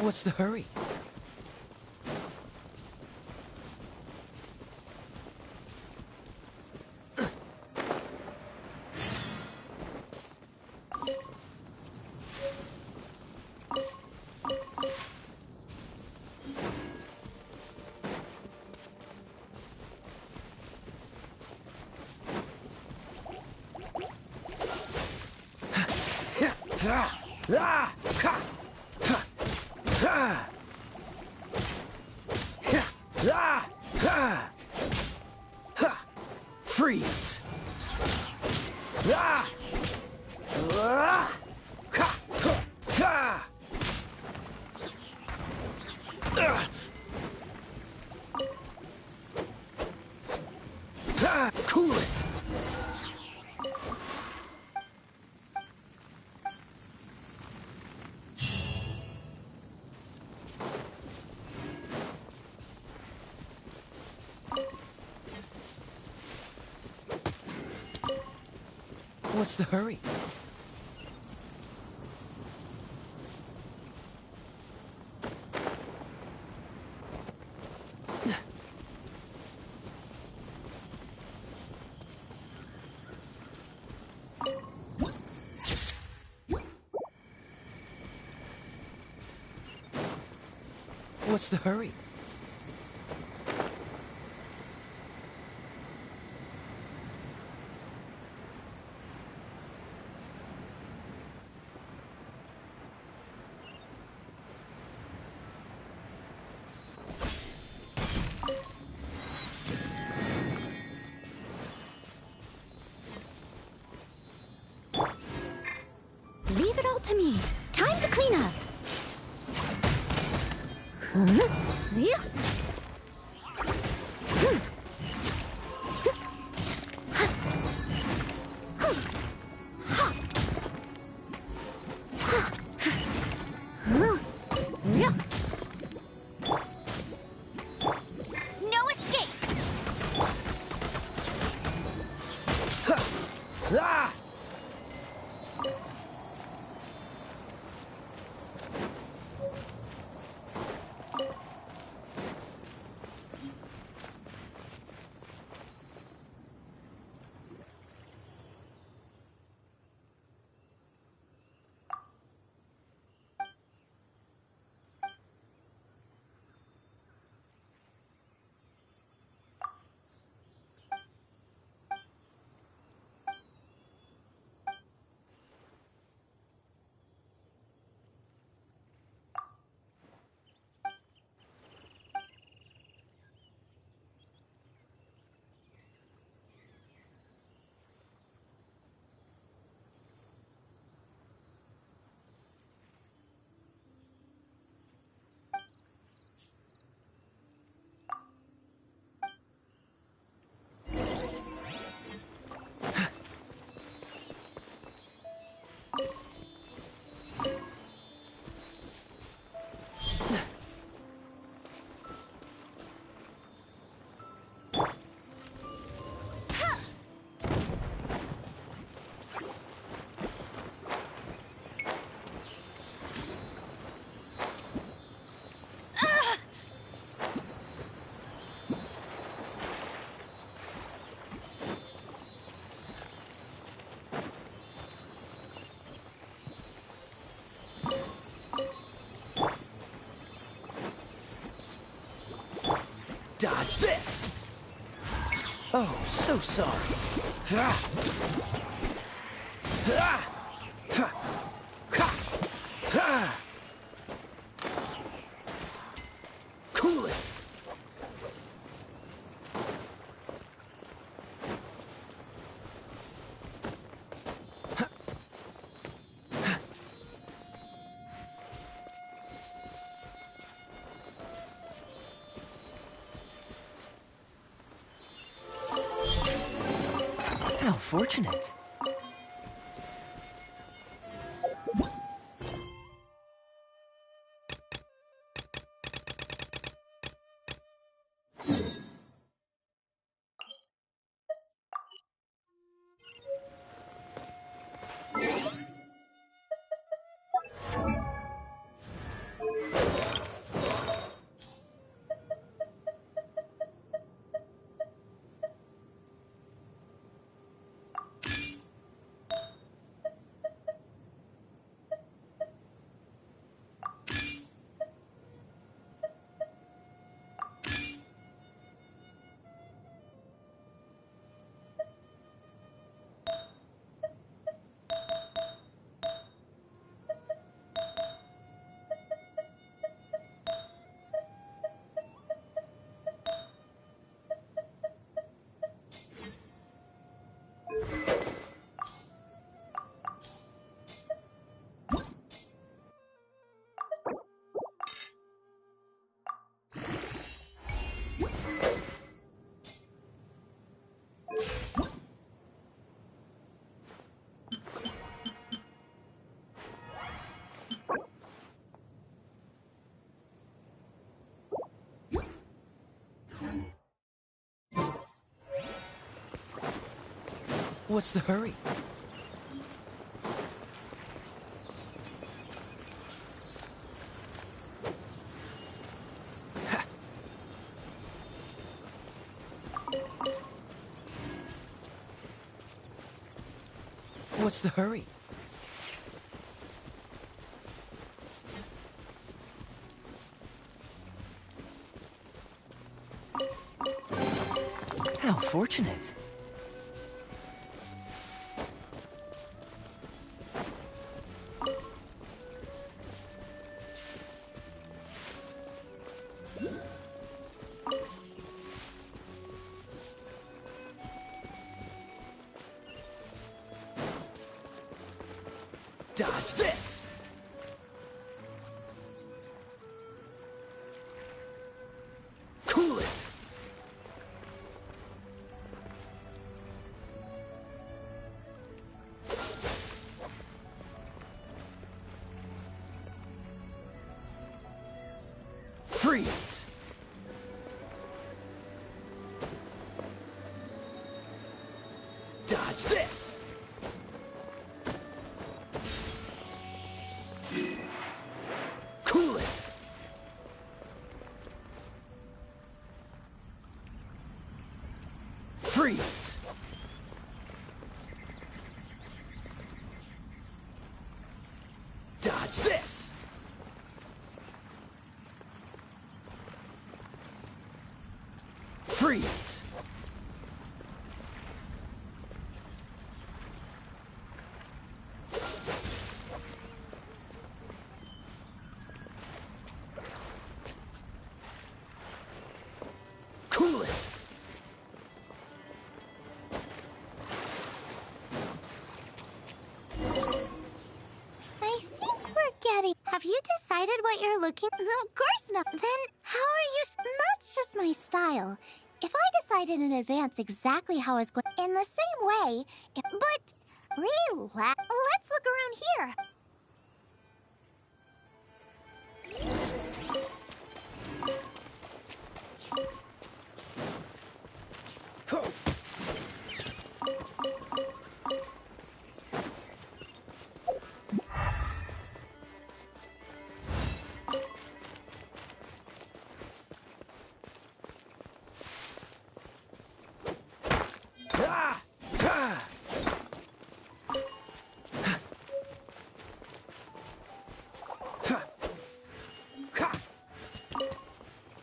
What's the hurry? Freeze! Cool it! What's the hurry? What's the hurry? Leave it all to me. Time to clean up. Huh? Yeah. No escape. Ah! Dodge this! Oh, so sorry. Cool it! How fortunate. What's the hurry? What's the hurry? How fortunate. Dodge this! Cool it! Freeze! Dodge this! Cool it! Freeze! Dodge this! Freeze! Cool it! I think we're getting... Have you decided what you're looking... Of course not. Then how are you... That's just my style. If I decided in advance exactly how I was going... In the same way... But... Relax. Let's look around here.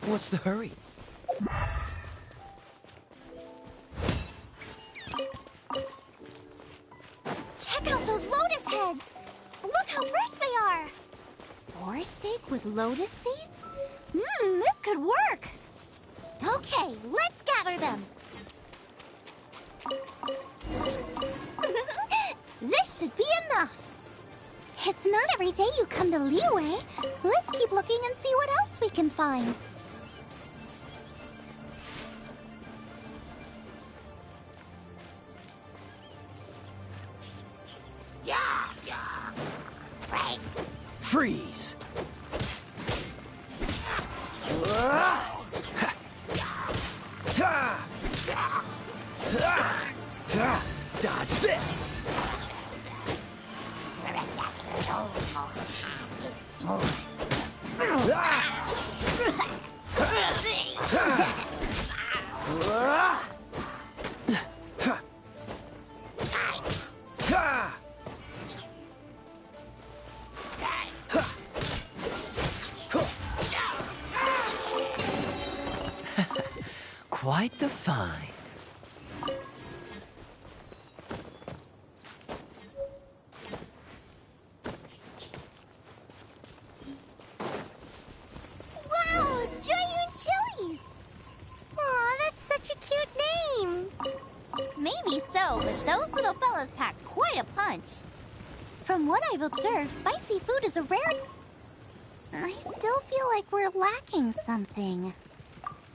What's the hurry? beds! Look how fresh they are! Boar steak with lotus seeds? This could work! Okay, let's gather them! This should be enough! It's not every day you come to Liyue. Let's keep looking and see what else we can find. Freeze! Dodge this! Quite the find. Wow, Joyun Chili's! Aw, that's such a cute name. Maybe so, but those little fellas pack quite a punch. From what I've observed, spicy food is a rare... I still feel like we're lacking something.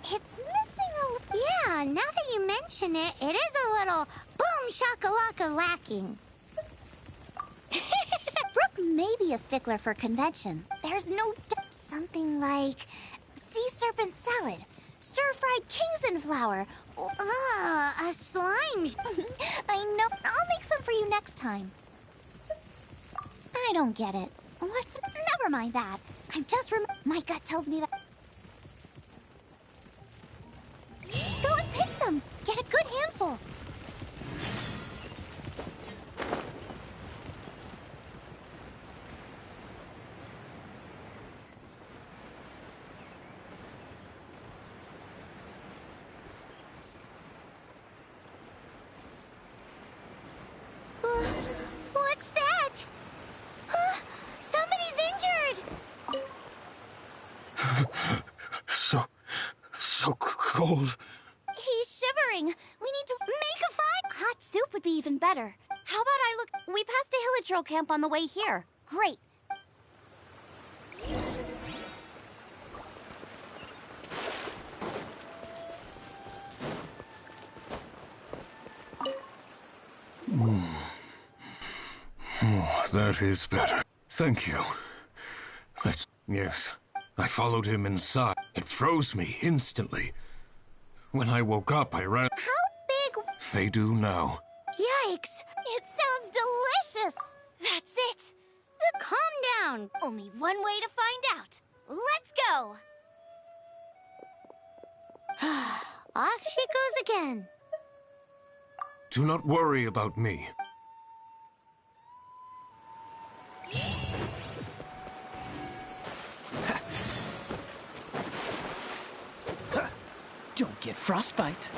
It's missing a... Yeah, now that you mention it, it is a little boom shakalaka lacking. Brooke may be a stickler for convention. There's no... Something like... sea serpent salad, stir-fried kingston flower. A slime. I know. I'll make some for you next time. I don't get it. What's... Never mind that. I'm just my gut tells me that... Go and pick some. Get a good handful. What's that? Somebody's injured. So cold. He's shivering. We need to make a fire. Hot soup would be even better. How about I look... We passed a Hilichurl camp on the way here. Great. Oh, that is better. Thank you. Yes. I followed him inside. It froze me instantly. When I woke up, I ran... How big... They do now. Yikes. It sounds delicious. That's it. Calm down. Only one way to find out. Let's go. Off she goes again. Do not worry about me. Don't get frostbite.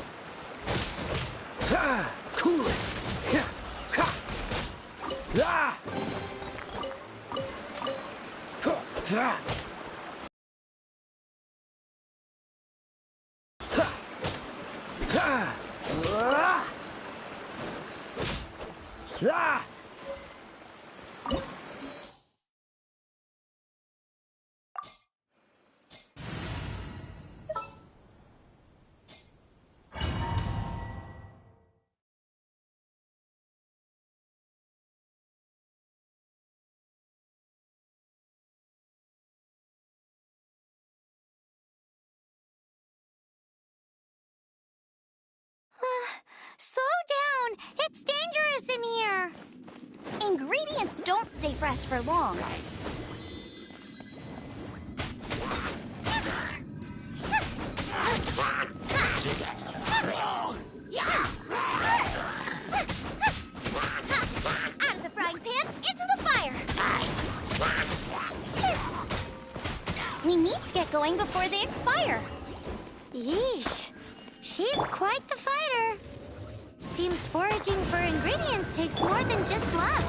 Cool it. Slow down. It's dangerous in here. Ingredients don't stay fresh for long. Out of the frying pan, into the fire. We need to get going before they expire. Yeesh. She's quite the fighter. Seems foraging for ingredients takes more than just luck.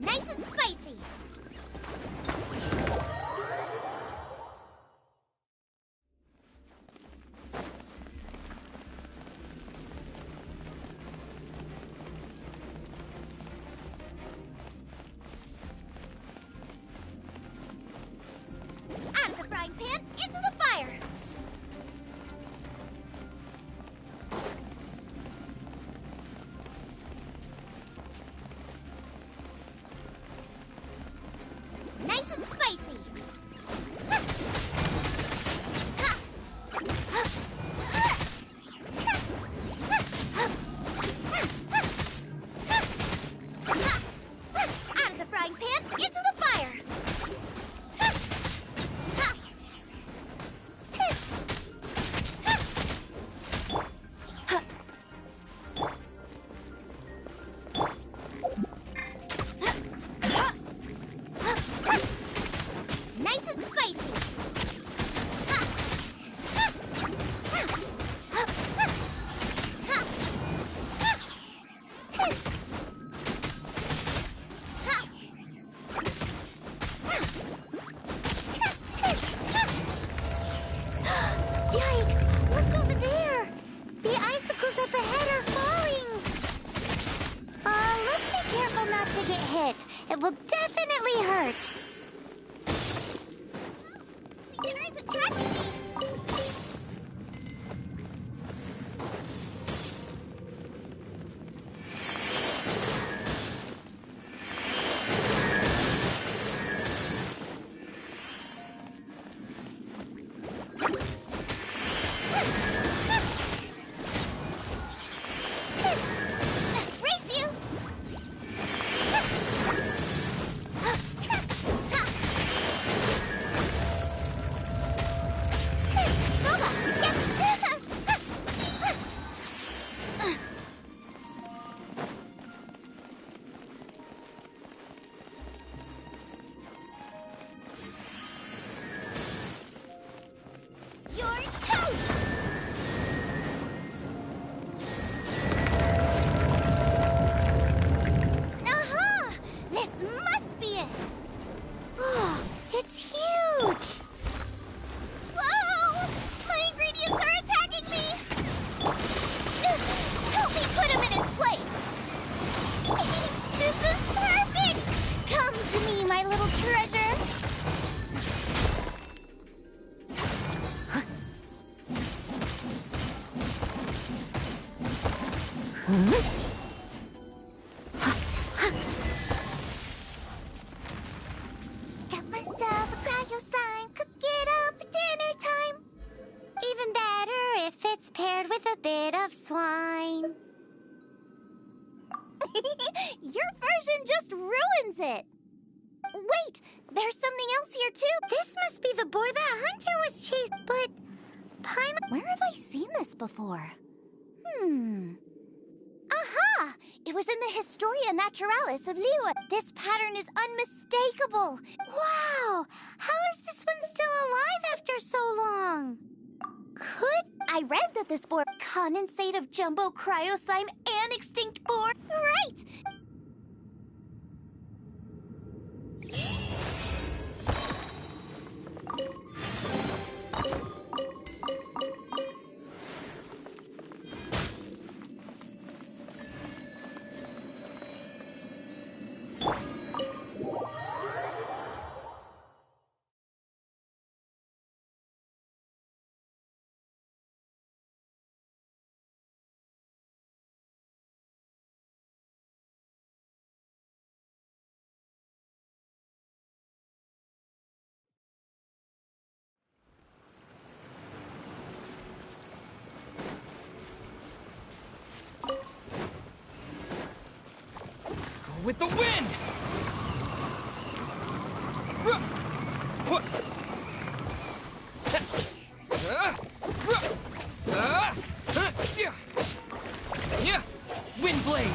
Nice and spicy. Out of the frying pan, into the fire. Nice and spicy. Out of the frying pan, into the fire. Nice and spicy. Yikes! Look over there! The icicles up ahead are falling! Let's be careful not to get hit. It will definitely hurt. Beginner is attacking me! Race you! You're toast! Aha! This must be it! Oh, it's huge! Whoa! My ingredients are attacking me! Help me put him in his place! This is perfect! Come to me, my little treasure! Got myself a cryo sign, cook it up at dinner time. Even better if it's paired with a bit of swine. Your version just ruins it. Wait, there's something else here too. This must be the boar that Hunter was chasing, but where have I seen this before? Aha! It was in the Historia Naturalis of Liyue. This pattern is unmistakable. Wow! How is this one still alive after so long? I read that this boar condensate of jumbo cryo slime and extinct boar. Right! With the wind! Wind blade!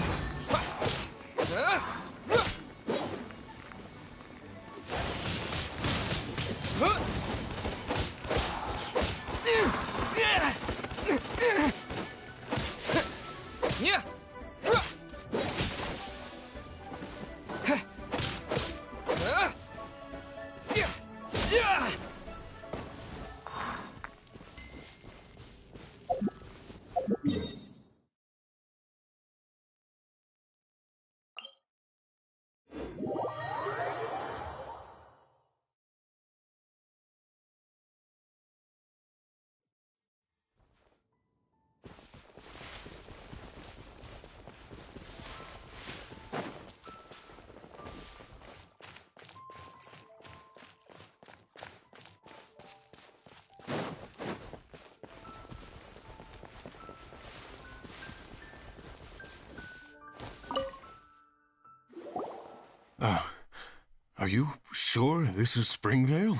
Are you sure this is Springvale?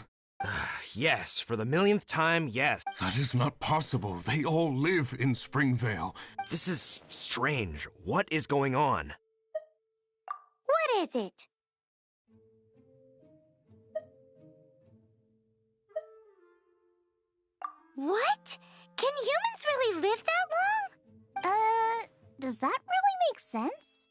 Yes, for the millionth time, yes. That is not possible. They all live in Springvale. This is strange. What is going on? What is it? What? Can humans really live that long? Does that really make sense?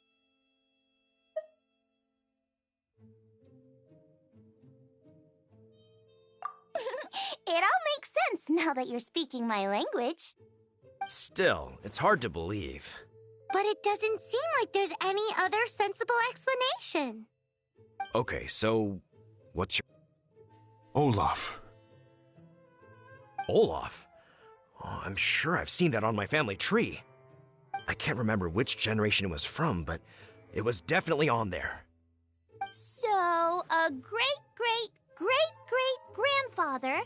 It all makes sense now that you're speaking my language. Still, it's hard to believe. But it doesn't seem like there's any other sensible explanation. Okay, so what's your... Olaf. Olaf? Oh, I'm sure I've seen that on my family tree. I can't remember which generation it was from, but it was definitely on there. So, a great-great-great-great-grandfather,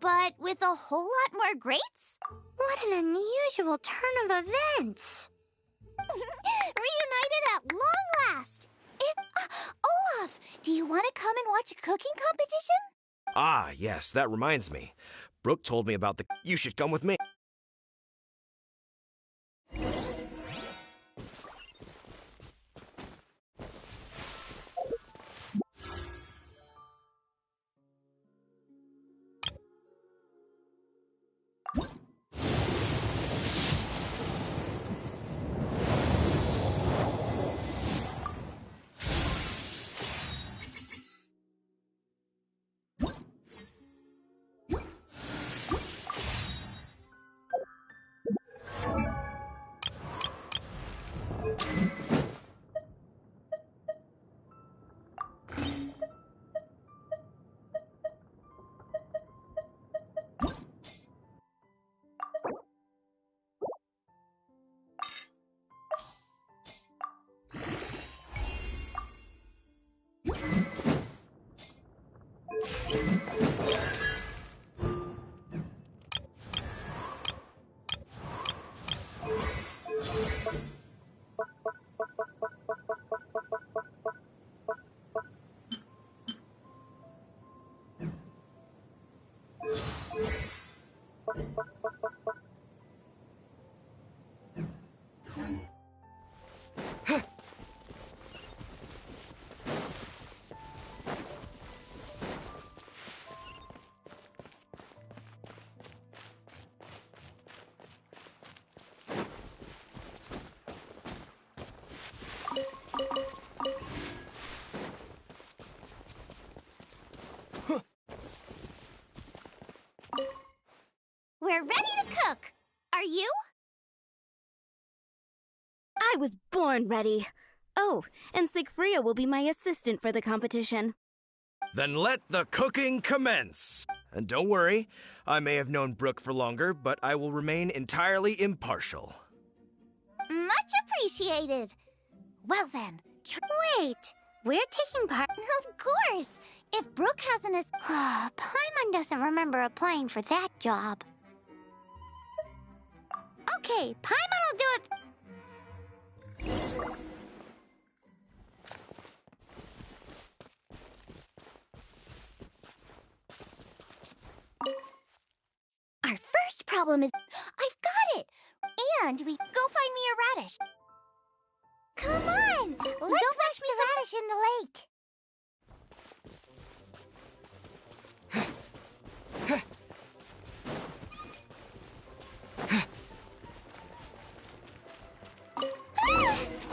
but with a whole lot more greats? What an unusual turn of events. Reunited at long last! Olaf, do you want to come and watch a cooking competition? Ah, yes, that reminds me. Brooke told me about the... You should come with me. We're ready to cook. Are you? I was born ready. Oh, and Sigfria will be my assistant for the competition. Then let the cooking commence. And don't worry, I may have known Brooke for longer, but I will remain entirely impartial. Much appreciated. Well then, wait, we're taking part? Of course. If Brooke has an Paimon doesn't remember applying for that job. Okay, Paimon will do it. Our first problem is... I've got it! And we go find me a radish. Come on! Let's wash the radish in the lake.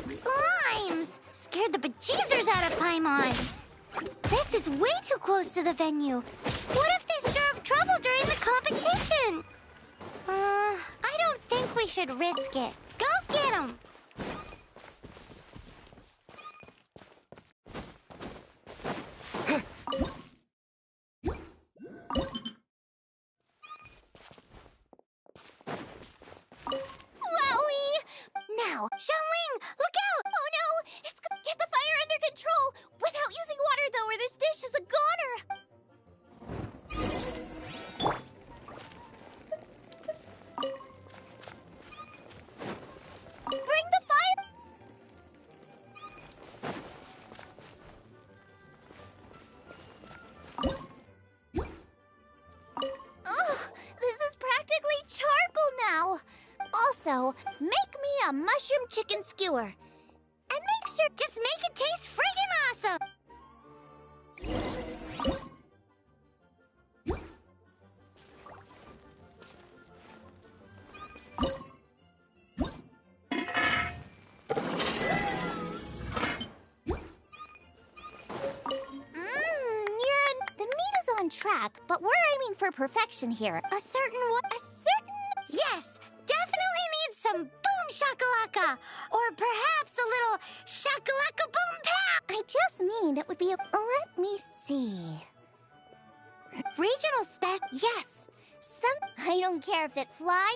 Slimes! Scared the bejeezers out of Paimon. This is way too close to the venue. What if they stir up trouble during the competition? I don't think we should risk it. Go get them! Now, Xiangling, look out! Oh no! It's get the fire under control! Without using water, though, or this dish is a goner! Bring mushroom chicken skewer. And make sure, just make it taste friggin' awesome! The meat is on track, but we're aiming for perfection here. A certain... Yes! Definitely needs some boom shakalaka! Or perhaps a little shakalaka boom pow! I just mean it would be a... Let me see... Regional yes! I don't care if it fly...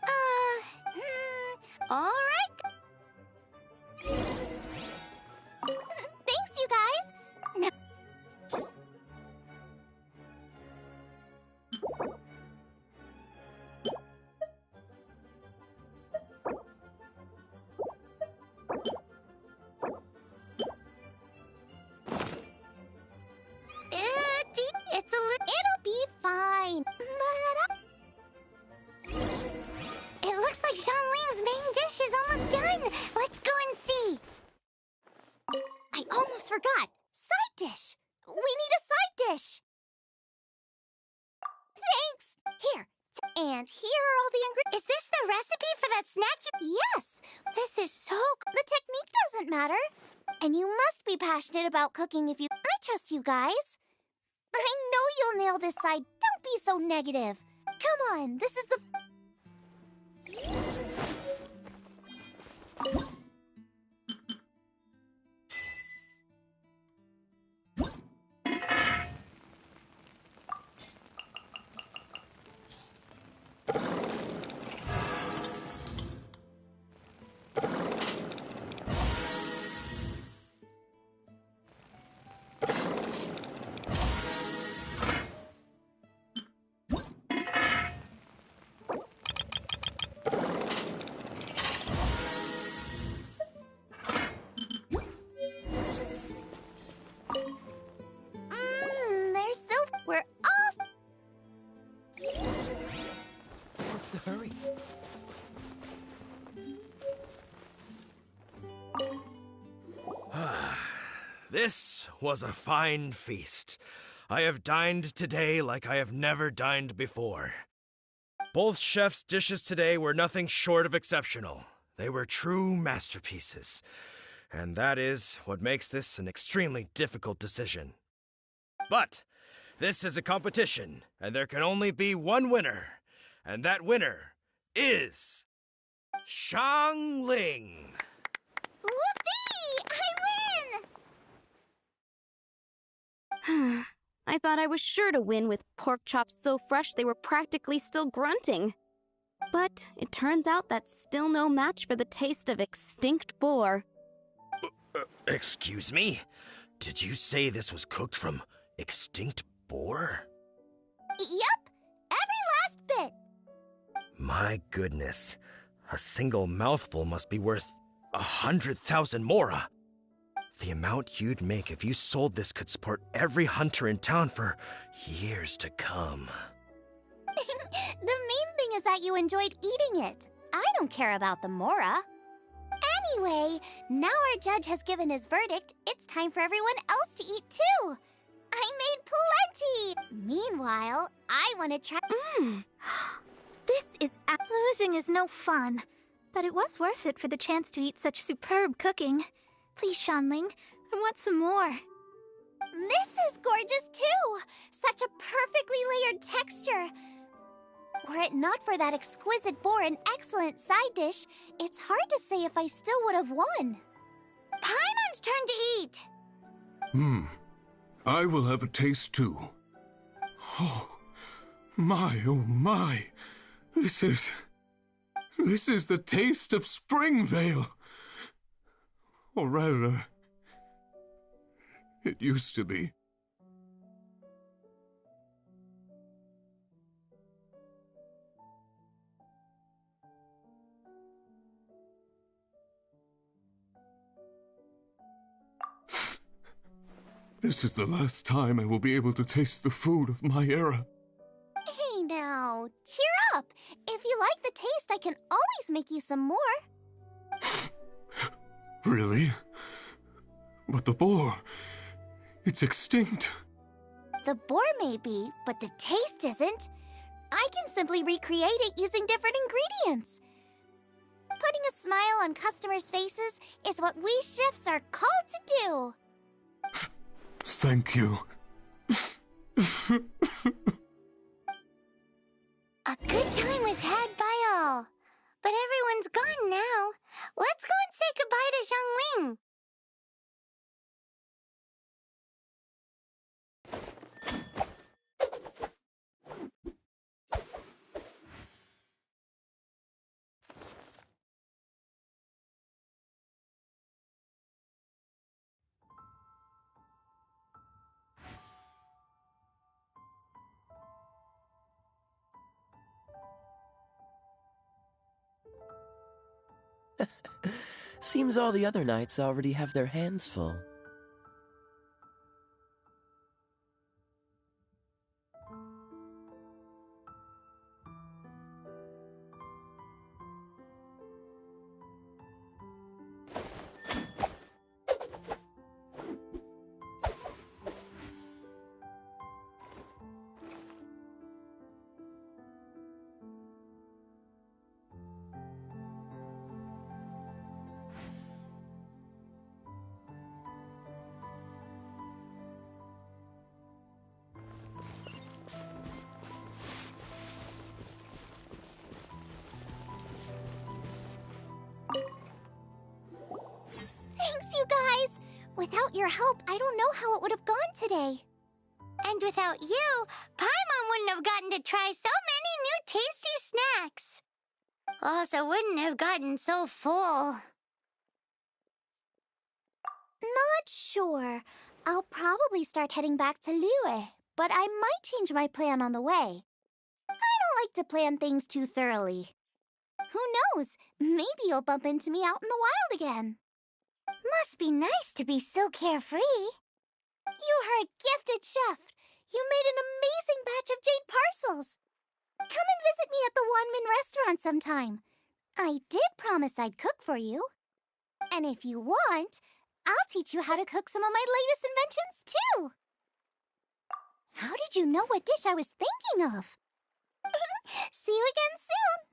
Alright. Thanks, you guys! Now... It'll be fine. It looks like Shanling's main dish is almost done. Let's go and see. I almost forgot. Side dish. We need a side dish. Thanks. Here. And here are all the ingredients. Is this the recipe for that snack Yes. This is so The technique doesn't matter. And you must be passionate about cooking if you... I trust you guys. I know you'll nail this side. Don't be so negative. Come on, this is the... We're all... What's the hurry? This was a fine feast. I have dined today like I have never dined before. Both chefs' dishes today were nothing short of exceptional. They were true masterpieces. And that is what makes this an extremely difficult decision. But this is a competition, and there can only be one winner. And that winner is... Xiangling! Whoopee! I win! I thought I was sure to win with pork chops so fresh they were practically still grunting. But it turns out that's still no match for the taste of extinct boar. Excuse me? Did you say this was cooked from extinct boar? Yep, every last bit. My goodness. A single mouthful must be worth 100,000 mora. The amount you'd make if you sold this could support every hunter in town for years to come. The main thing is that you enjoyed eating it. I don't care about the mora. Anyway, now our judge has given his verdict. It's time for everyone else to eat too. I made plenty. Meanwhile, I want to try... This is... Losing is no fun, but it was worth it for the chance to eat such superb cooking. Please, Xiangling, I want some more. This is gorgeous too! Such a perfectly layered texture. Were it not for that exquisite boar and excellent side dish, it's hard to say if I still would have won. Paimon's turn to eat! I will have a taste too. Oh my. This is the taste of Springvale. Or rather, it used to be. This is the last time I will be able to taste the food of my era. Hey now, cheer up. If you like the taste, I can always make you some more. Really? But the boar... it's extinct. The boar may be, but the taste isn't. I can simply recreate it using different ingredients. Putting a smile on customers' faces is what we chefs are called to do. Thank you. A good time was had by all. But everyone's gone now. Let's go and say goodbye to Xiangling. Seems all the other knights already have their hands full. Thanks, you guys! Without your help, I don't know how it would have gone today. And without you, Paimon wouldn't have gotten to try so many new tasty snacks. Also wouldn't have gotten so full. Not sure. I'll probably start heading back to Liyue, but I might change my plan on the way. I don't like to plan things too thoroughly. Who knows? Maybe you'll bump into me out in the wild again. Must be nice to be so carefree. You are a gifted chef. You made an amazing batch of jade parcels. Come and visit me at the Wanmin restaurant sometime. I did promise I'd cook for you. And if you want, I'll teach you how to cook some of my latest inventions too. How did you know what dish I was thinking of? See you again soon.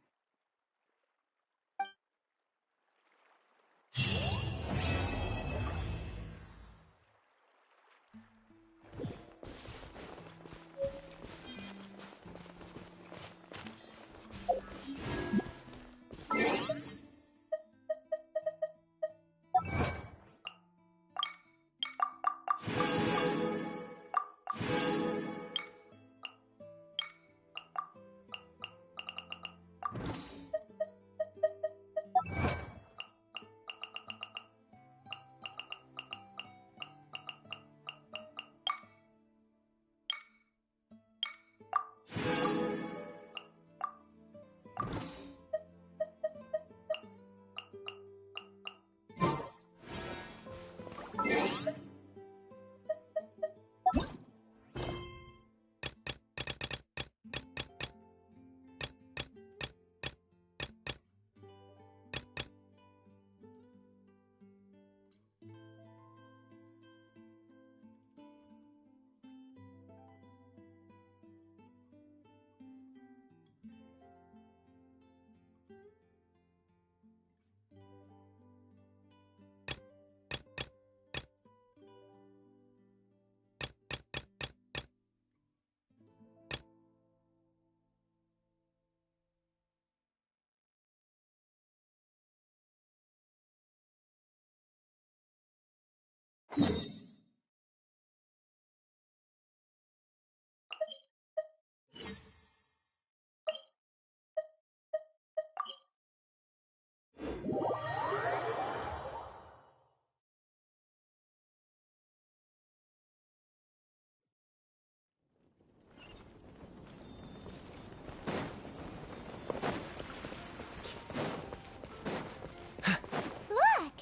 Look!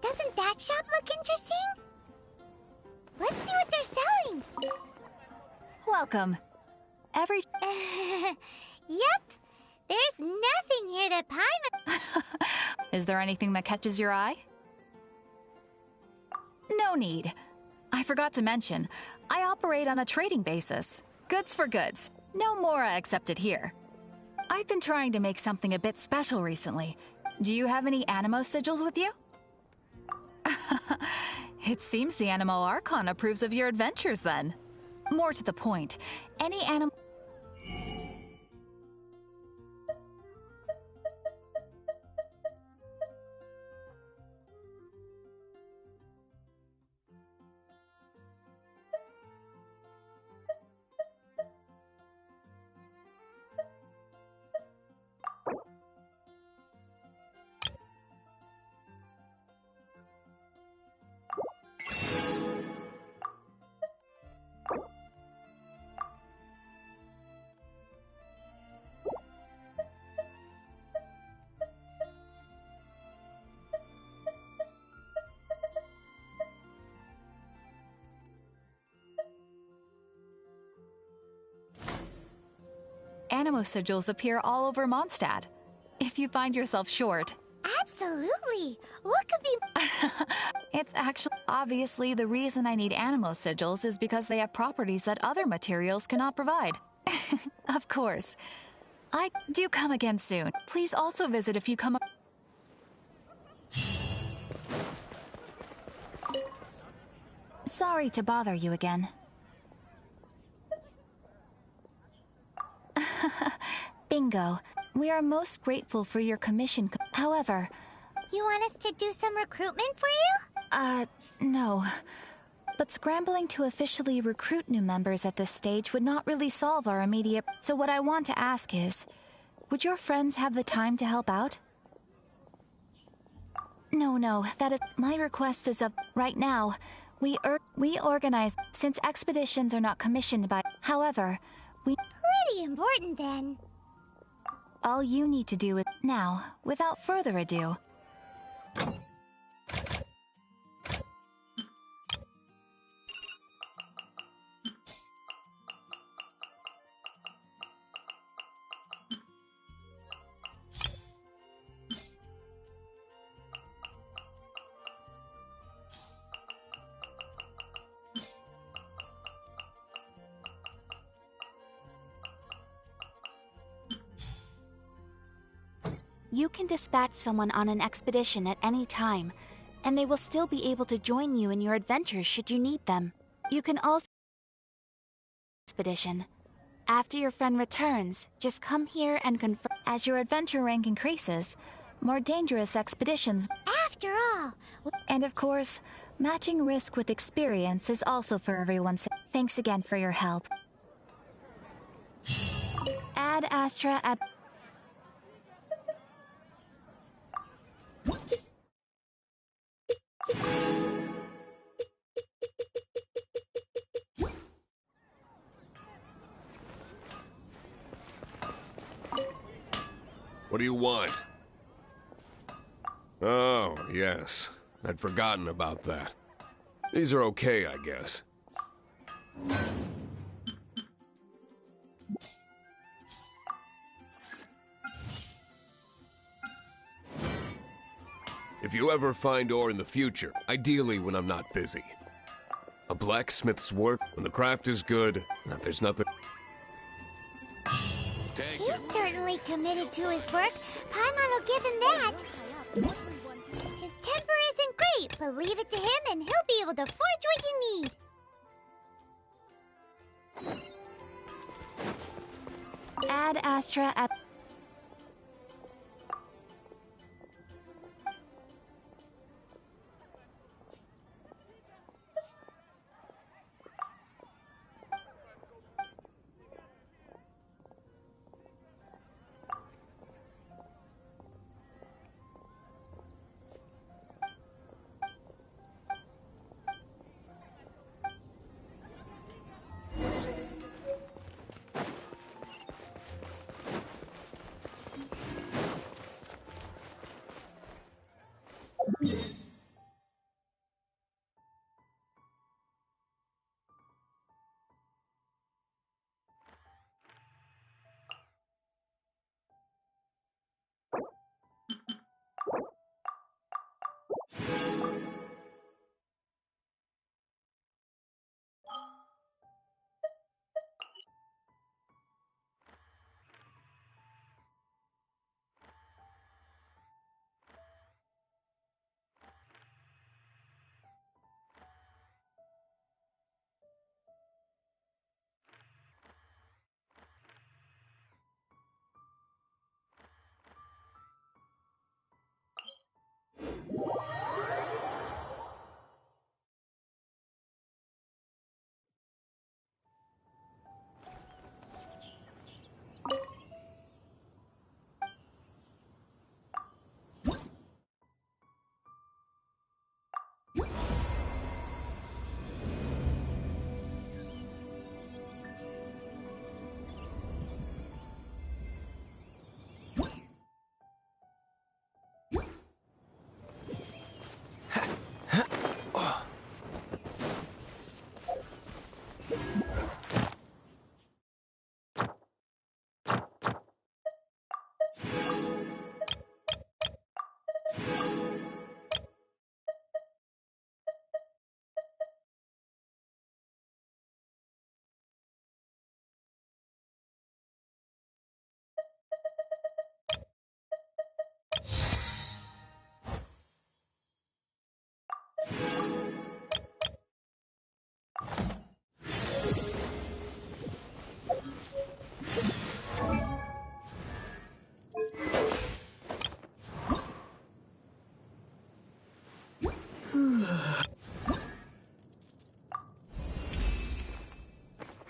Doesn't that shop look interesting? Let's see what they're selling. Welcome. Yep. There's nothing here that Paimon... Is there anything that catches your eye? No need. I forgot to mention, I operate on a trading basis. Goods for goods. No Mora accepted here. I've been trying to make something a bit special recently. Do you have any Animo sigils with you? It seems the Animo Archon approves of your adventures then. More to the point, any Animo... Animo sigils appear all over Mondstadt. If you find yourself short... Absolutely! What could be... It's actually... Obviously, the reason I need Animo sigils is because they have properties that other materials cannot provide. Of course. I do come again soon. Please also visit if you come... Sorry to bother you again. Bingo. We are most grateful for your commission. However... You want us to do some recruitment for you? No. But scrambling to officially recruit new members at this stage would not really solve our immediate... So what I want to ask is, would your friends have the time to help out? No, that is... My request is of... Right now, we organize... Since expeditions are not commissioned by... However, we... Pretty important then. All you need to do is... Now, without further ado... You can dispatch someone on an expedition at any time, and they will still be able to join you in your adventures should you need them. You can also... Expedition. After your friend returns, just come here and confirm. As your adventure rank increases, more dangerous expeditions... After all... And of course, matching risk with experience is also for everyone's... Thanks again for your help. Ad Astra at... What do you want? Oh, yes. I'd forgotten about that. These are okay, I guess. If you ever find ore in the future, ideally when I'm not busy. A blacksmith's work, when the craft is good, and if there's nothing... He's certainly committed to his work. Paimon will give him that. His temper isn't great, but leave it to him and he'll be able to forge what you need. Ad Astra at...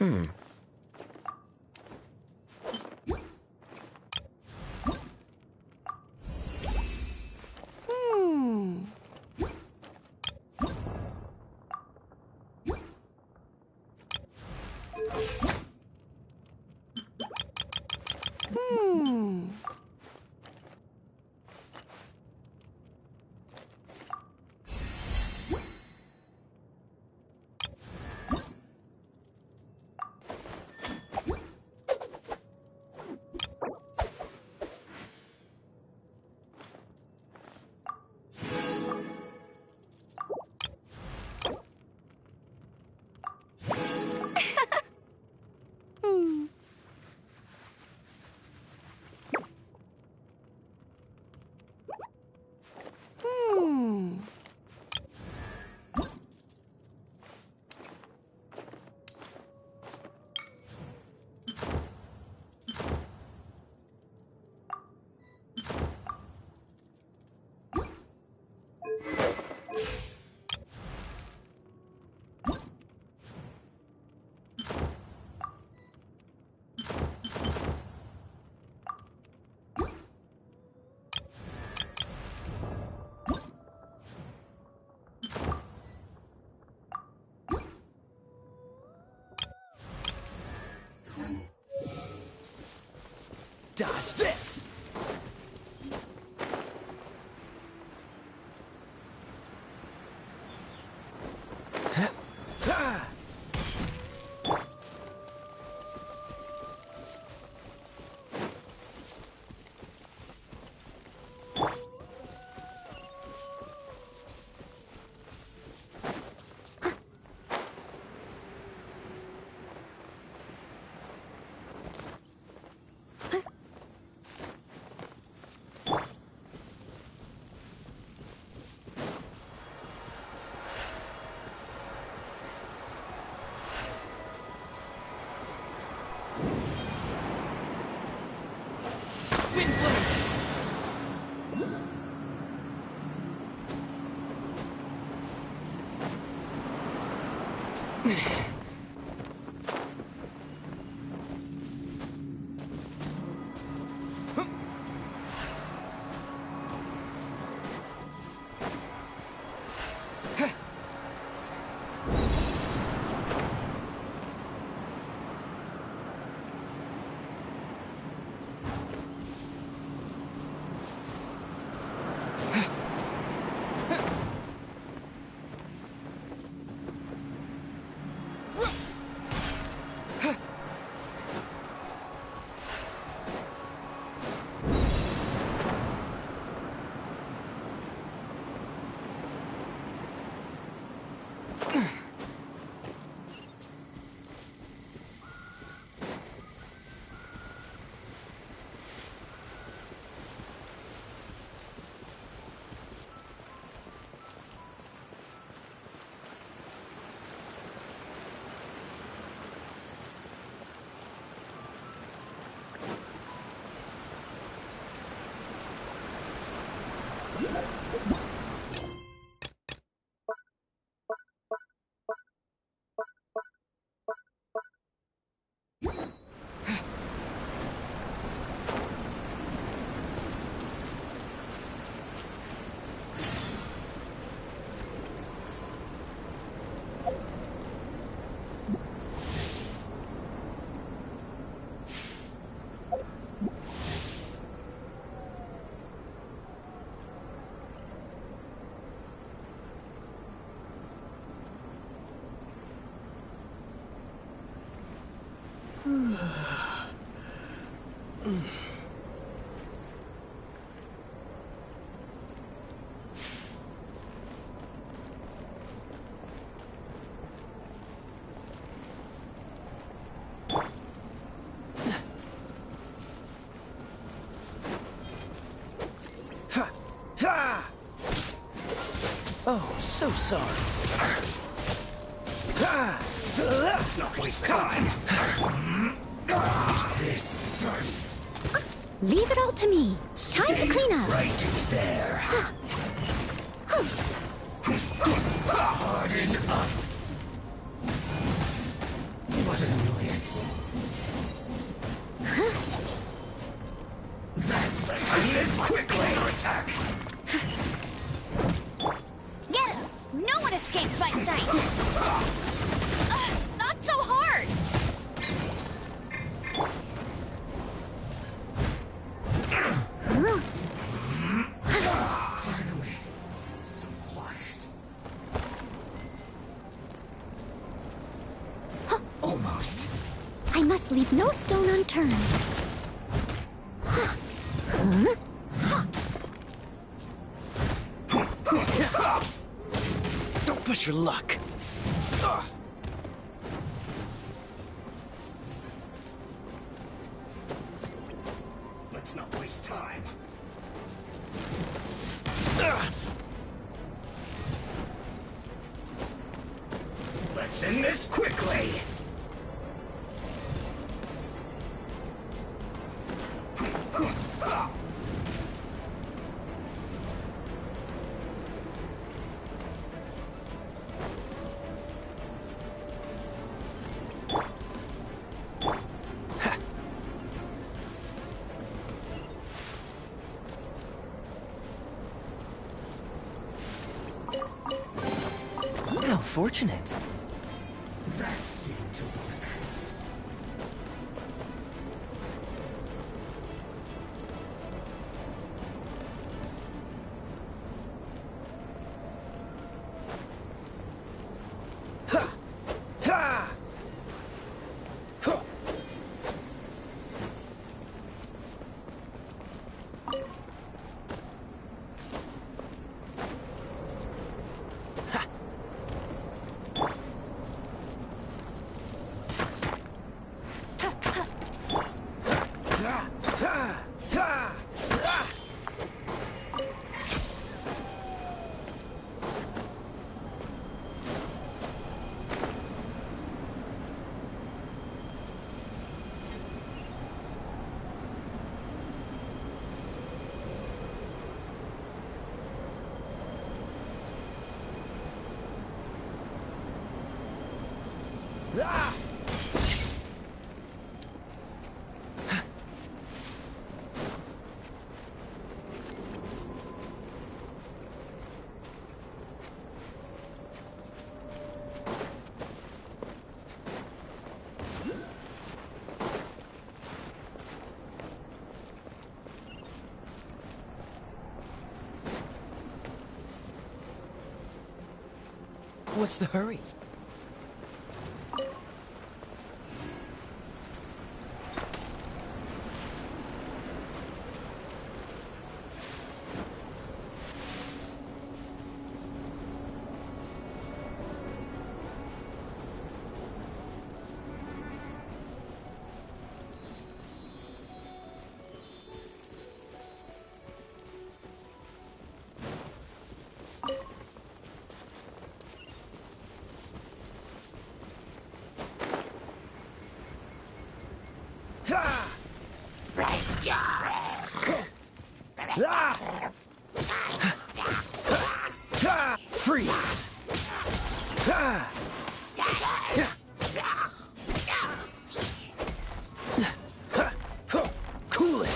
Hmm. Dodge this! Oh, so sorry. Let's not waste time. This first. Leave it all to me. Time to clean up. Right there. Harden up. What an annoyance. That's this quickly. Attack. Get him! No one escapes my sight! Not so hard! Finally. So quiet. Almost. I must leave no stone unturned. Don't push your luck. Let's not waste time. Let's end this quickly. How fortunate. That seemed to work. What's the hurry? Freeze! Cool it!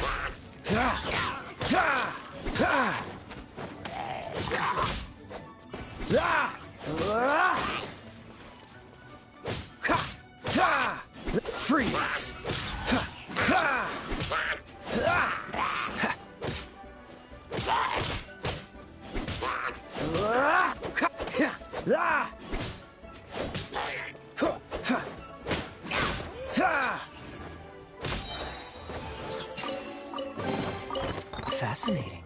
Freeze! Fascinating.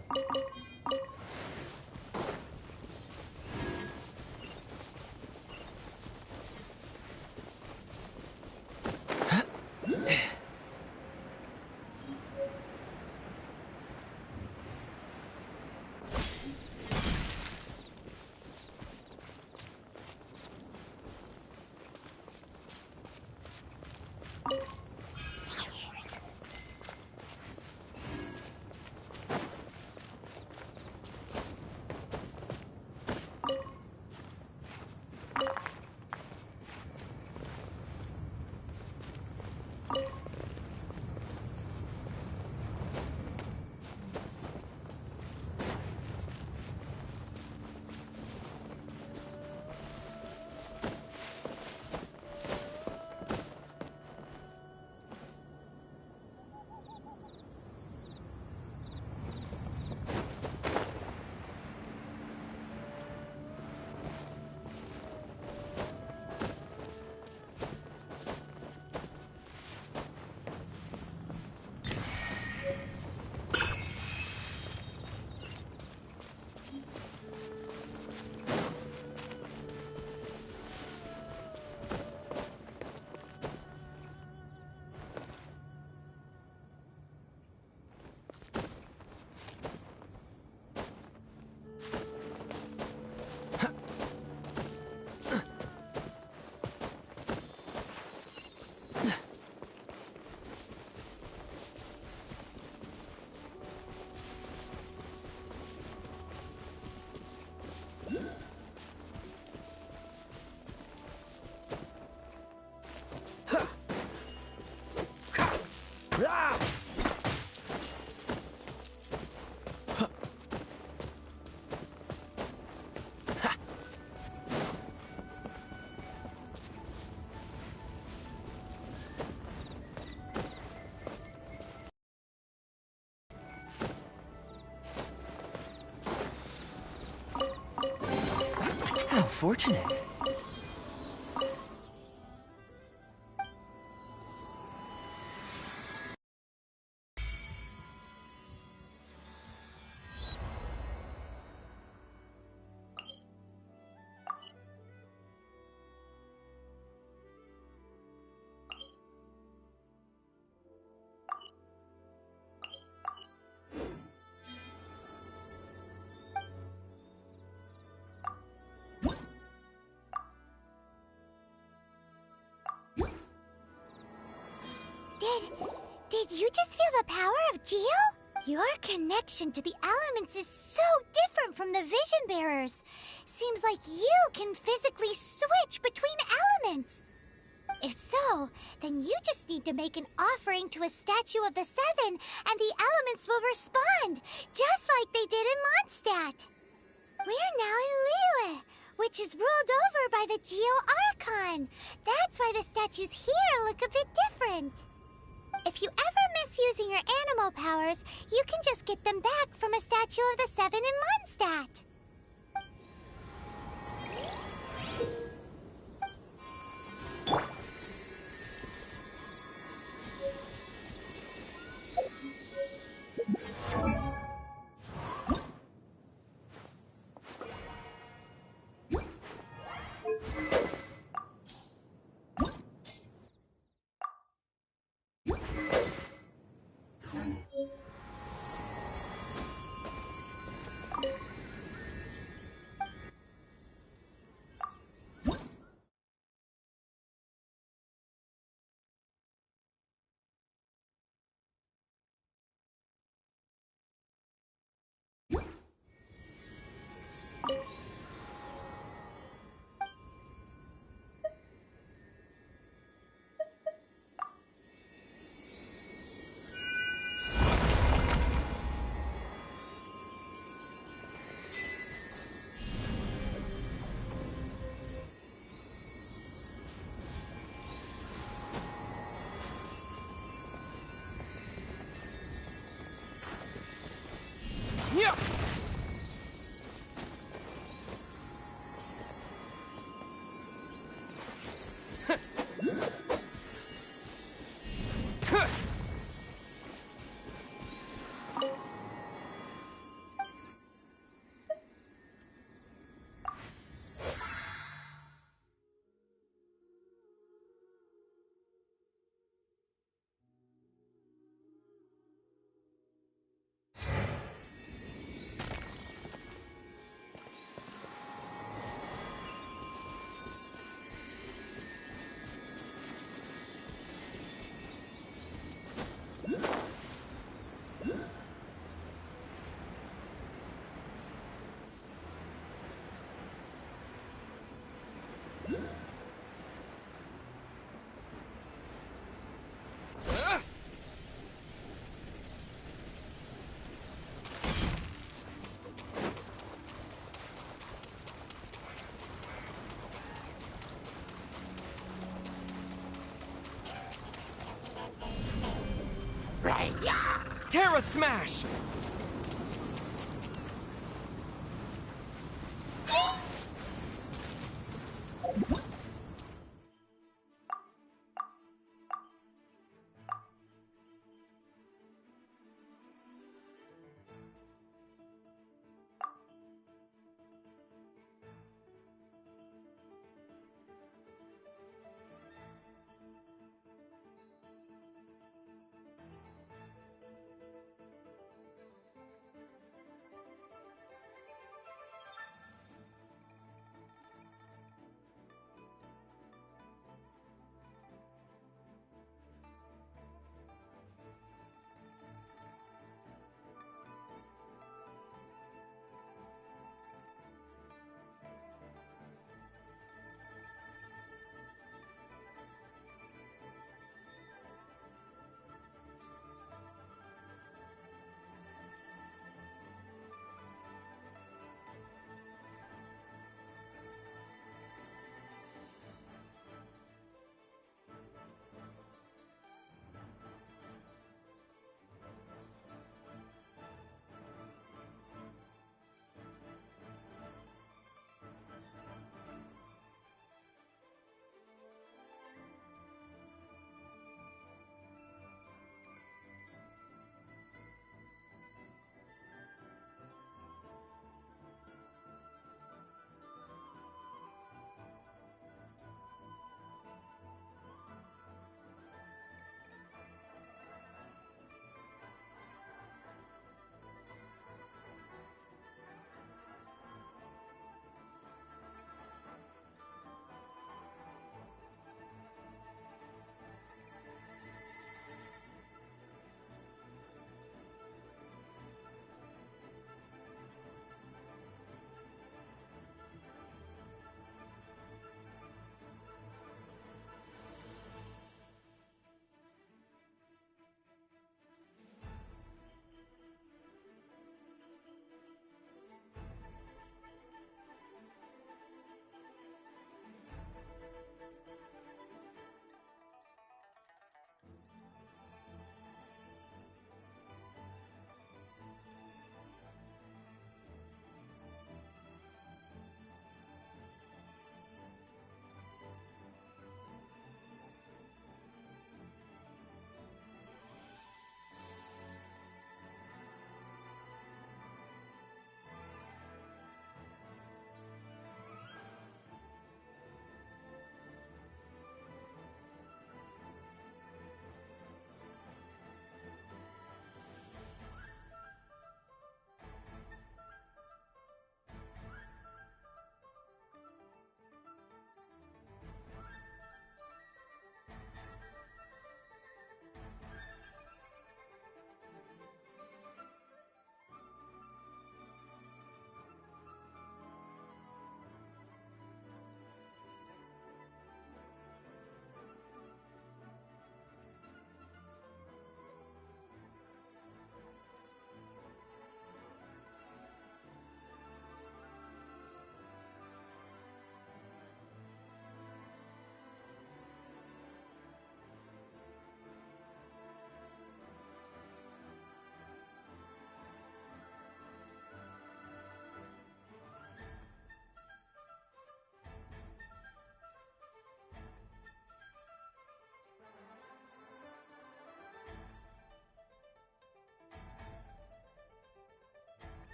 How fortunate. Did you just feel the power of Geo? Your connection to the elements is so different from the Vision Bearers. Seems like you can physically switch between elements. If so, then you just need to make an offering to a statue of the Seven, and the elements will respond, just like they did in Mondstadt. We're now in Liyue, which is ruled over by the Geo Archon. That's why the statues here look a bit different. If you ever miss using your animal powers, you can just get them back from a statue of the Seven in Mondstadt. Yeah. die! Yeah! Terra Smash!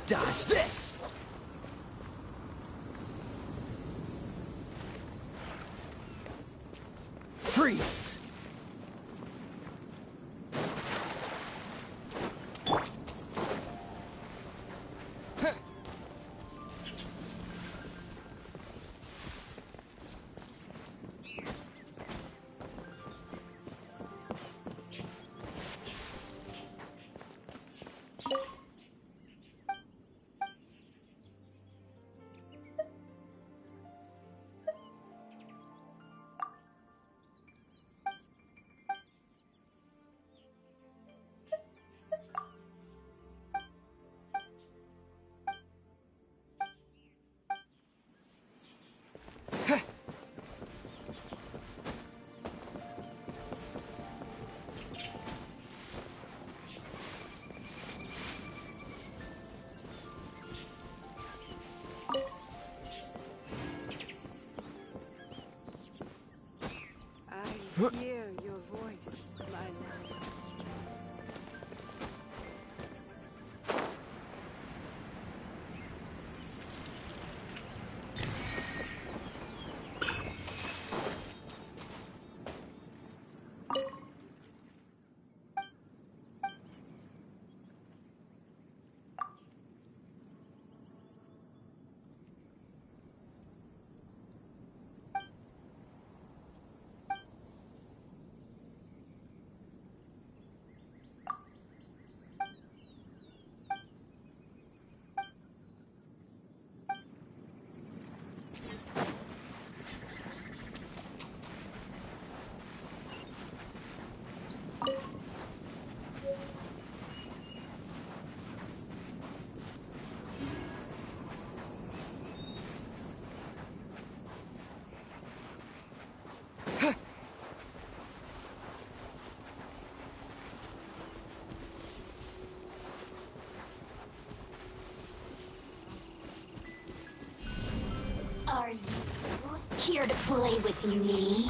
Dodge this! Freeze! I hear your voice, my love. Are you here to play with me?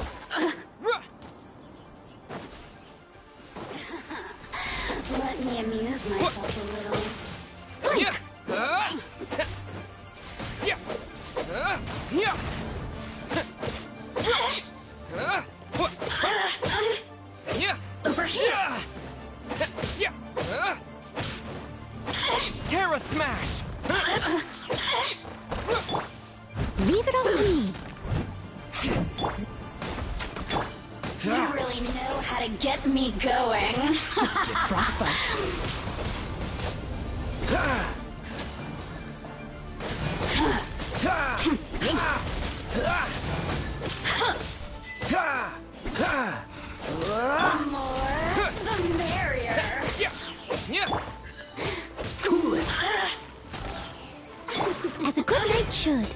Let me amuse myself a little. Link! Over here! Terra Smash! Leave it up to me. You really know how to get me going. Get frostbite. The more, the merrier. Cool it. As a good knight should.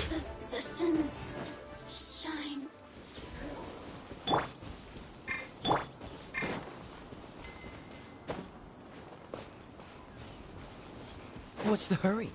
The citizens shine. What's the hurry?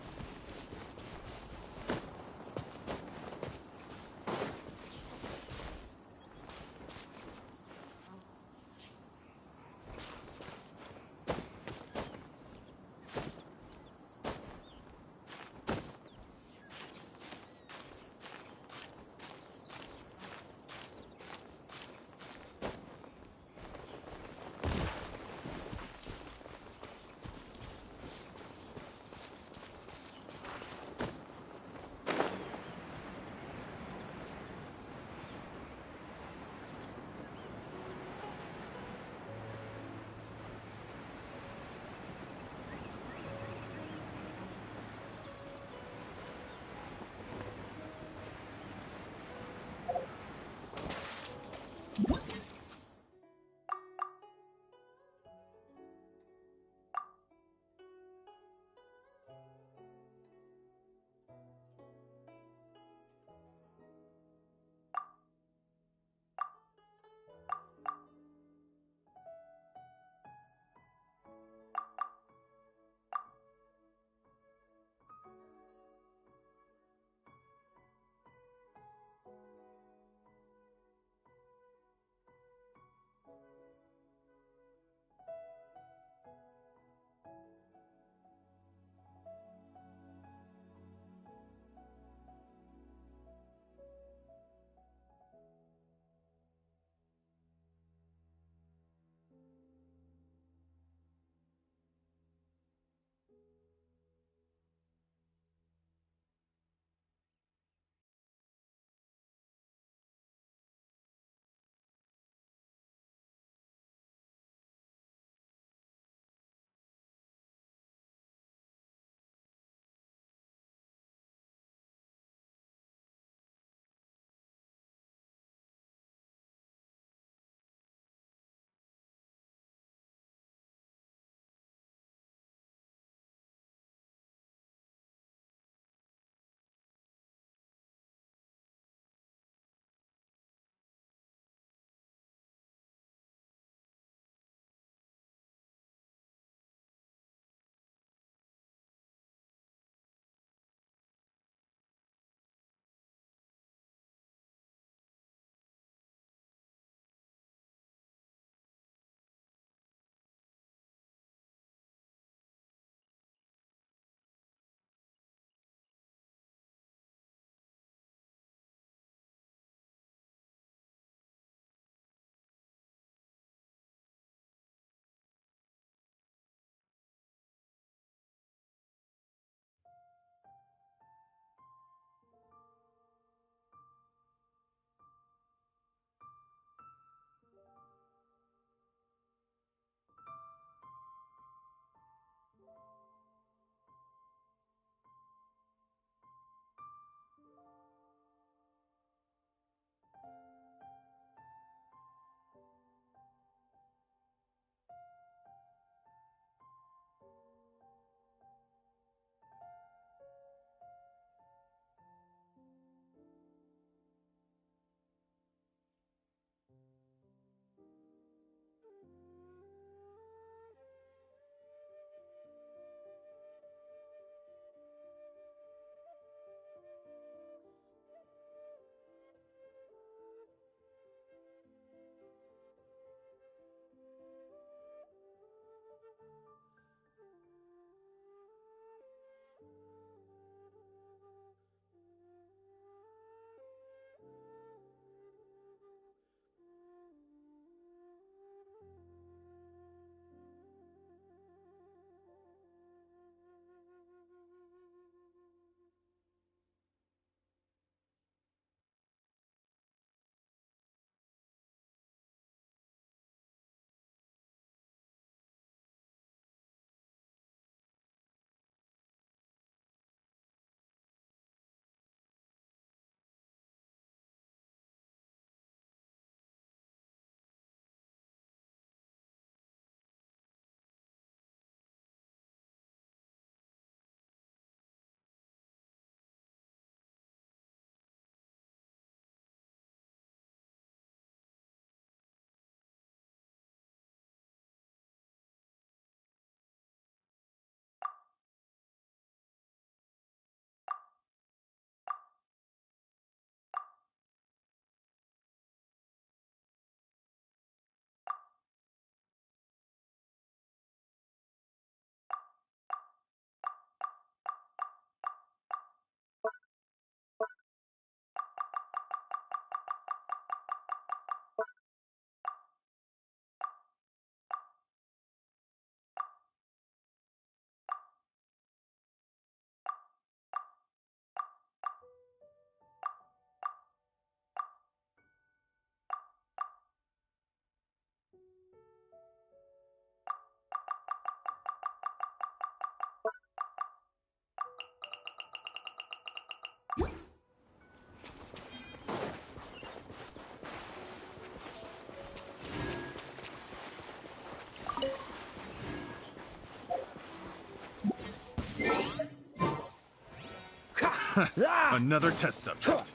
Another test subject.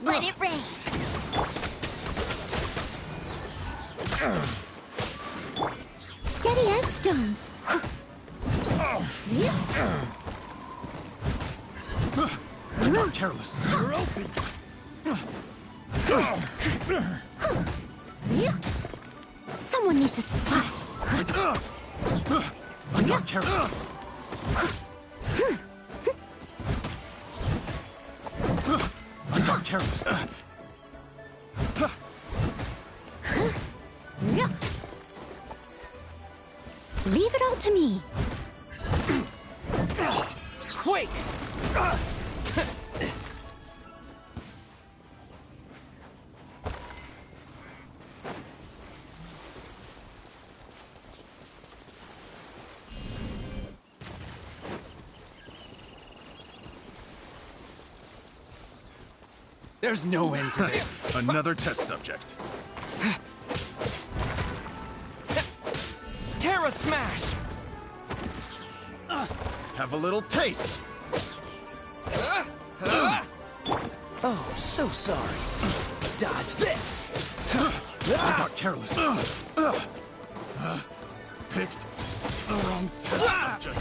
Let it rain. Steady as stone. I got careless. You're open. Someone needs to spot. I got careless. I got careless. Leave it all to me. Wait! There's no end to this. Another test subject. Terra Smash! Have a little taste. Oh, so sorry. Dodge this. I got careless. Picked the wrong test subject.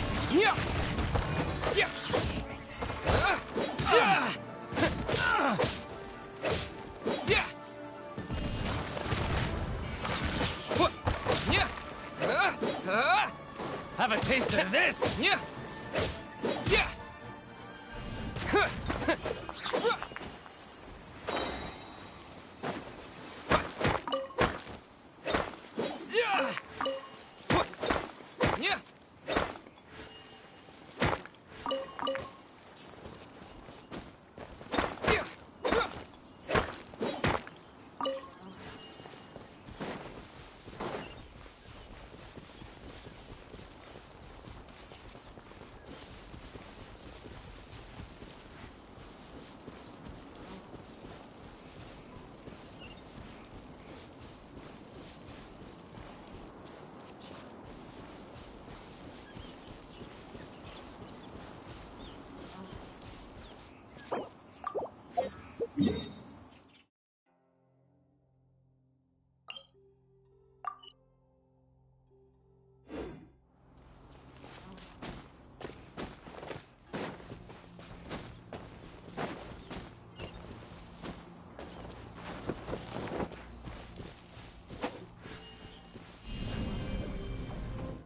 Have a taste of this.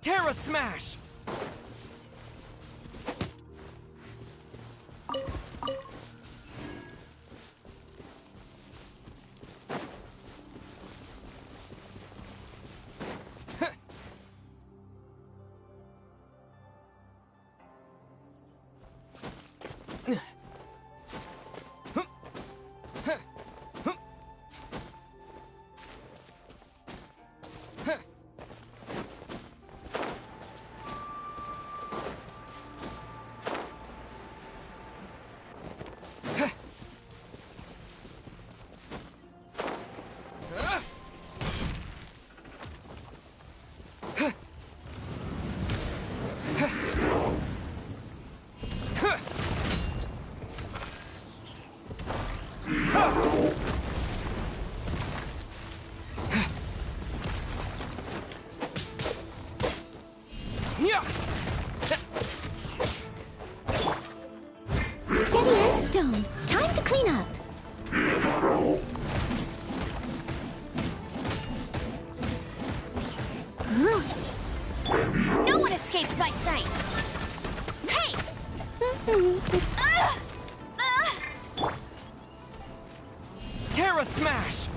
Terra Smash! Steady as stone. Time to clean up. No one escapes my sights. Hey! Terra Smash!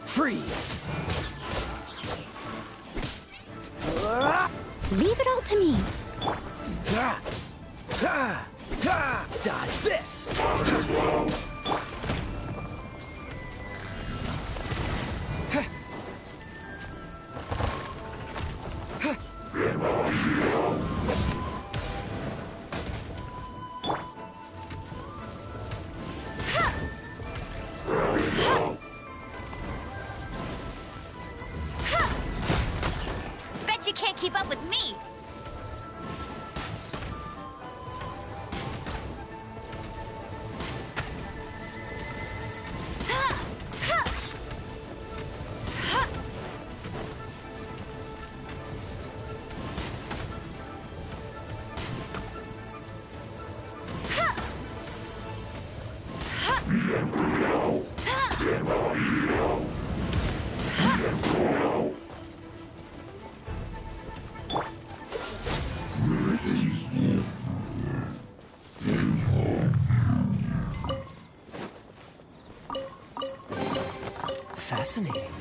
Freeze! Leave it all to me. Ha! Ha! Ha! Dodge this! Bet you can't keep up with me! Fascinating.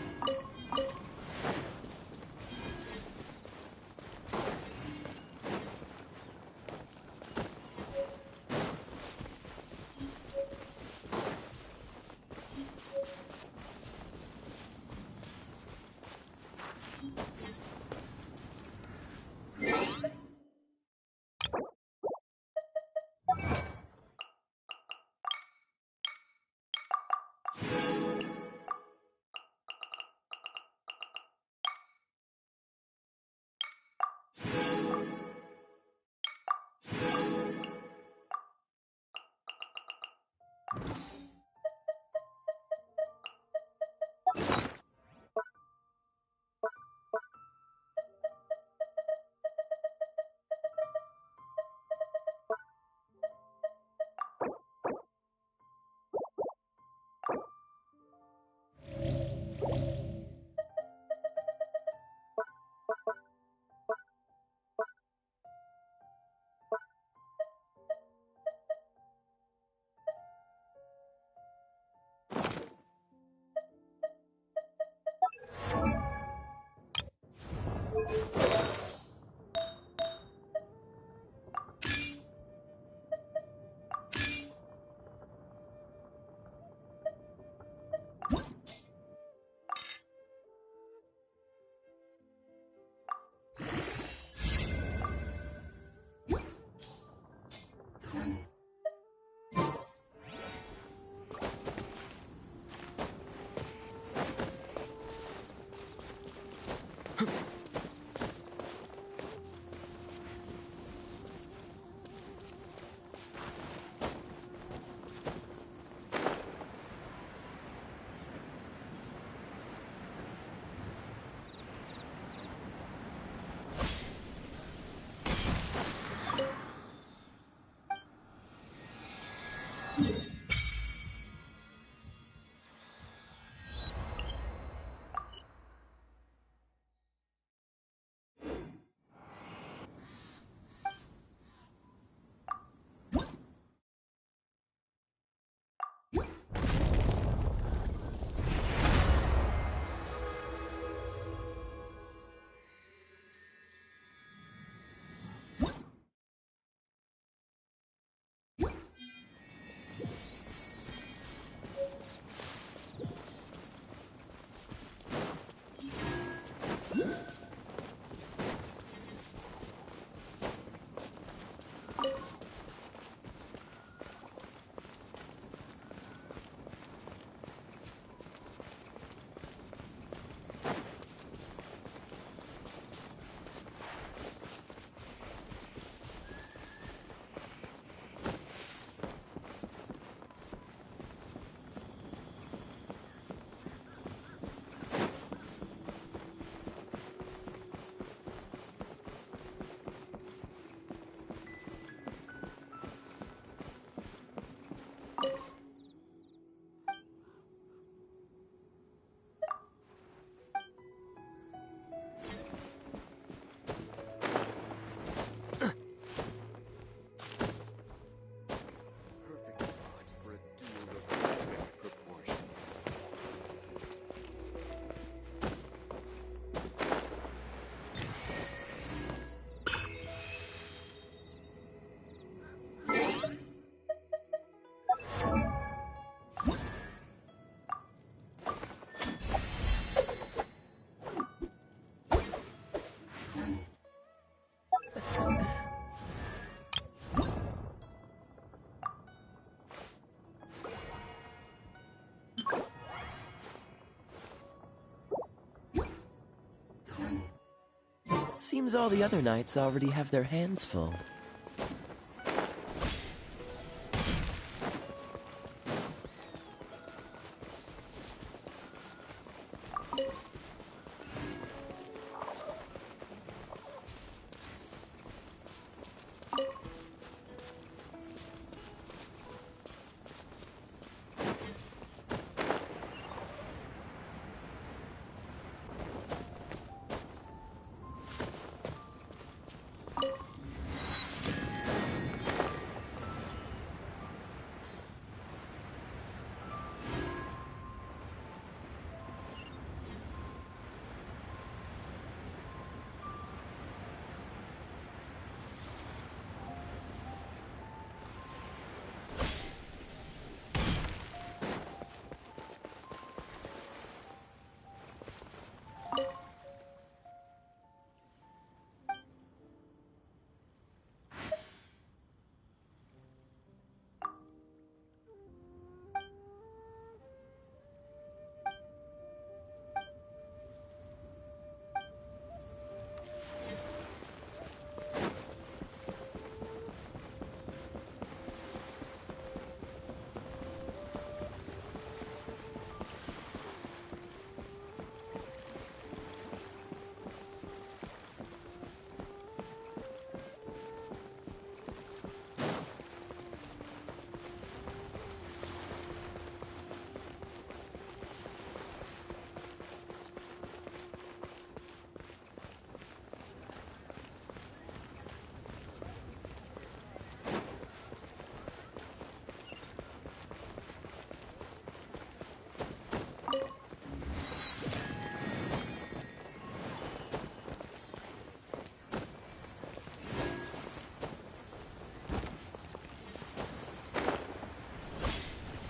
Seems all the other knights already have their hands full.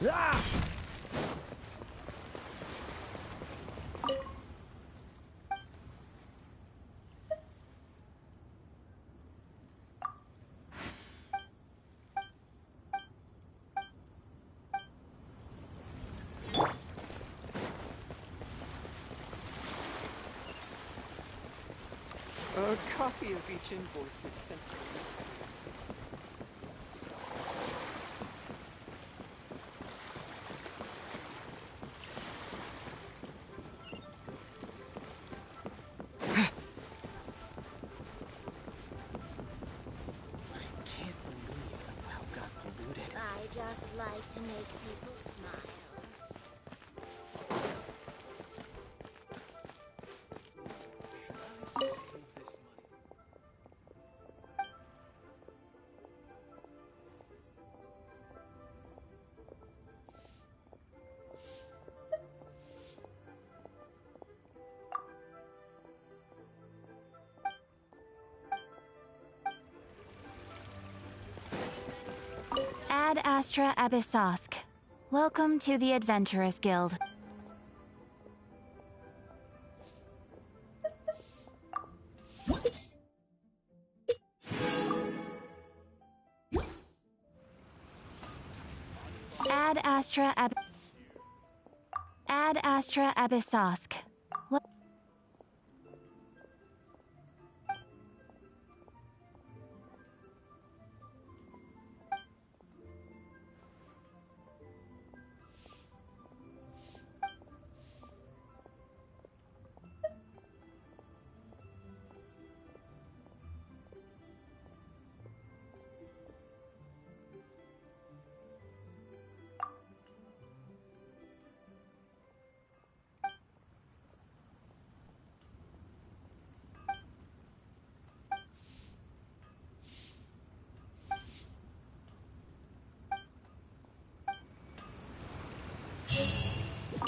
Ah! A copy of each invoice is sent to the next. I just like to make people smile. Ad Astra Abyssosk. Welcome to the Adventurers Guild. Ad Astra Abyssosk.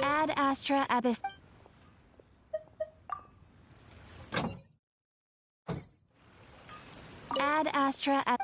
Ad Astra Abyss. Ad Astra Ab.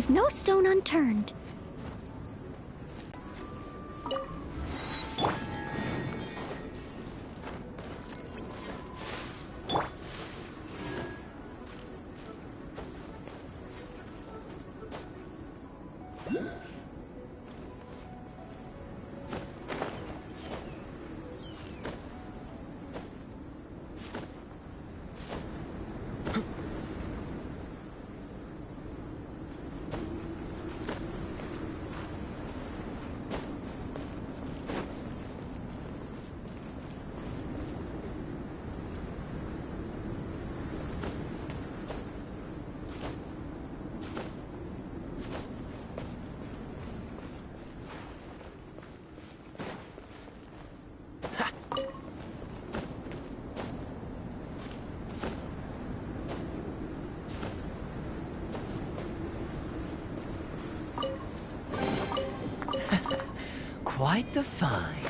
leave no stone unturned. Quite the find.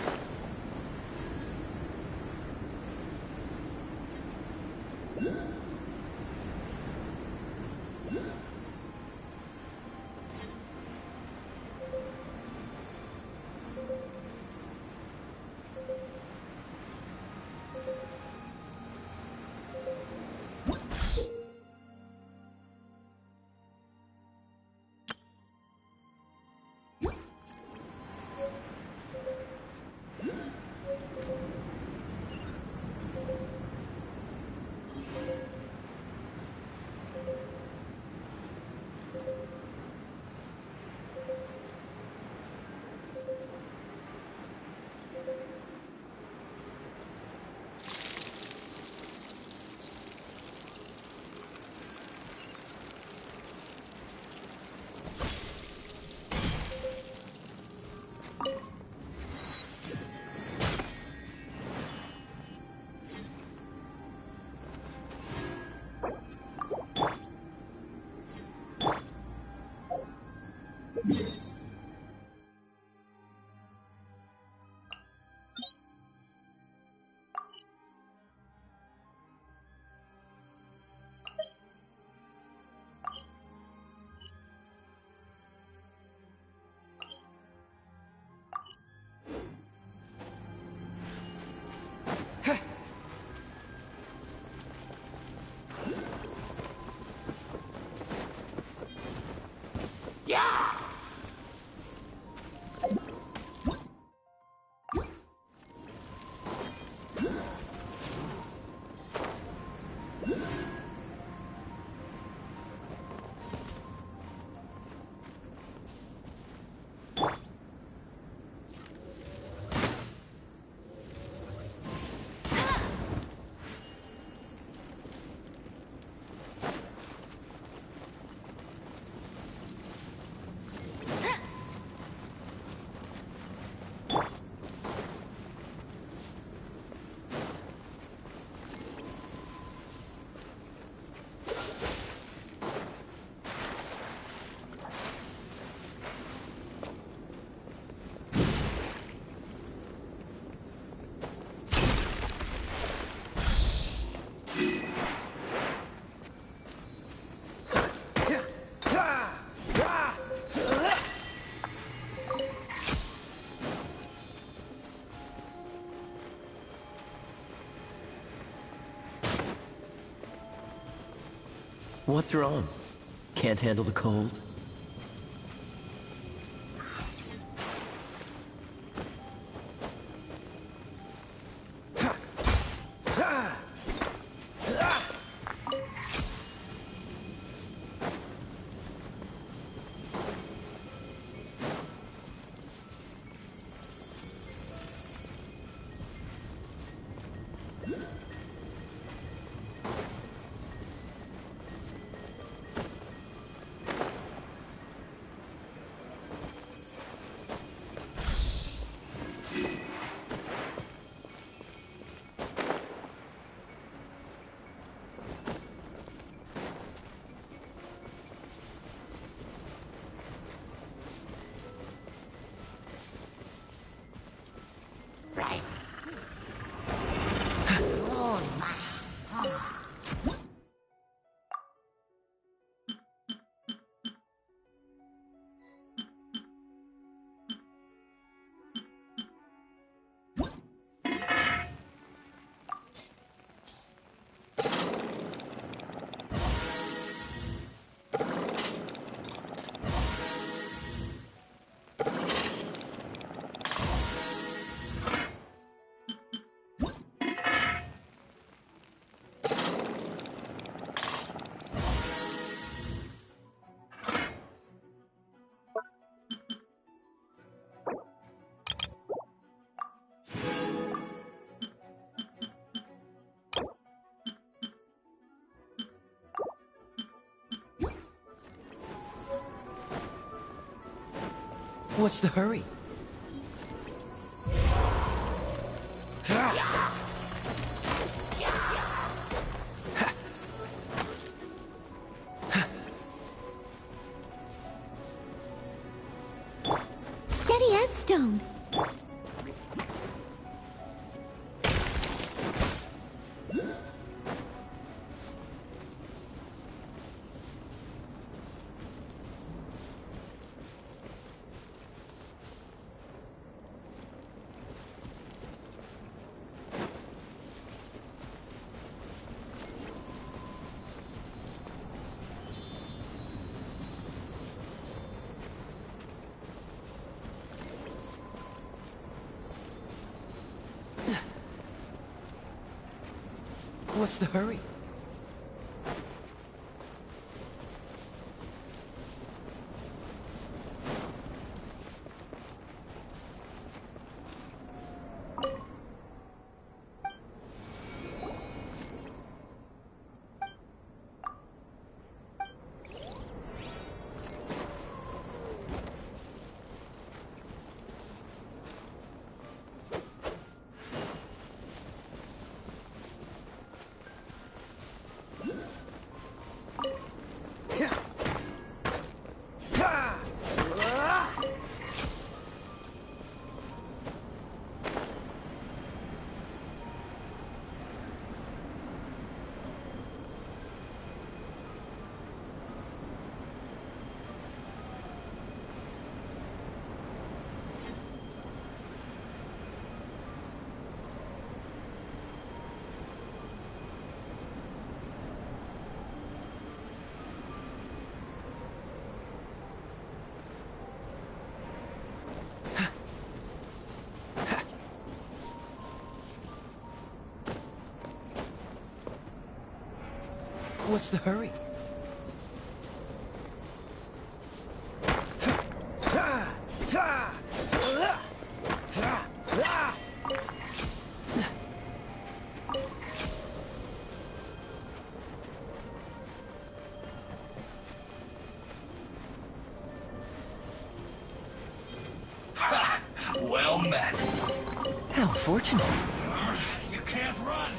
What's wrong? Can't handle the cold? What's the hurry? Steady as stone. What's the hurry? What's the hurry? Well met. How fortunate. You can't run.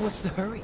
What's the hurry?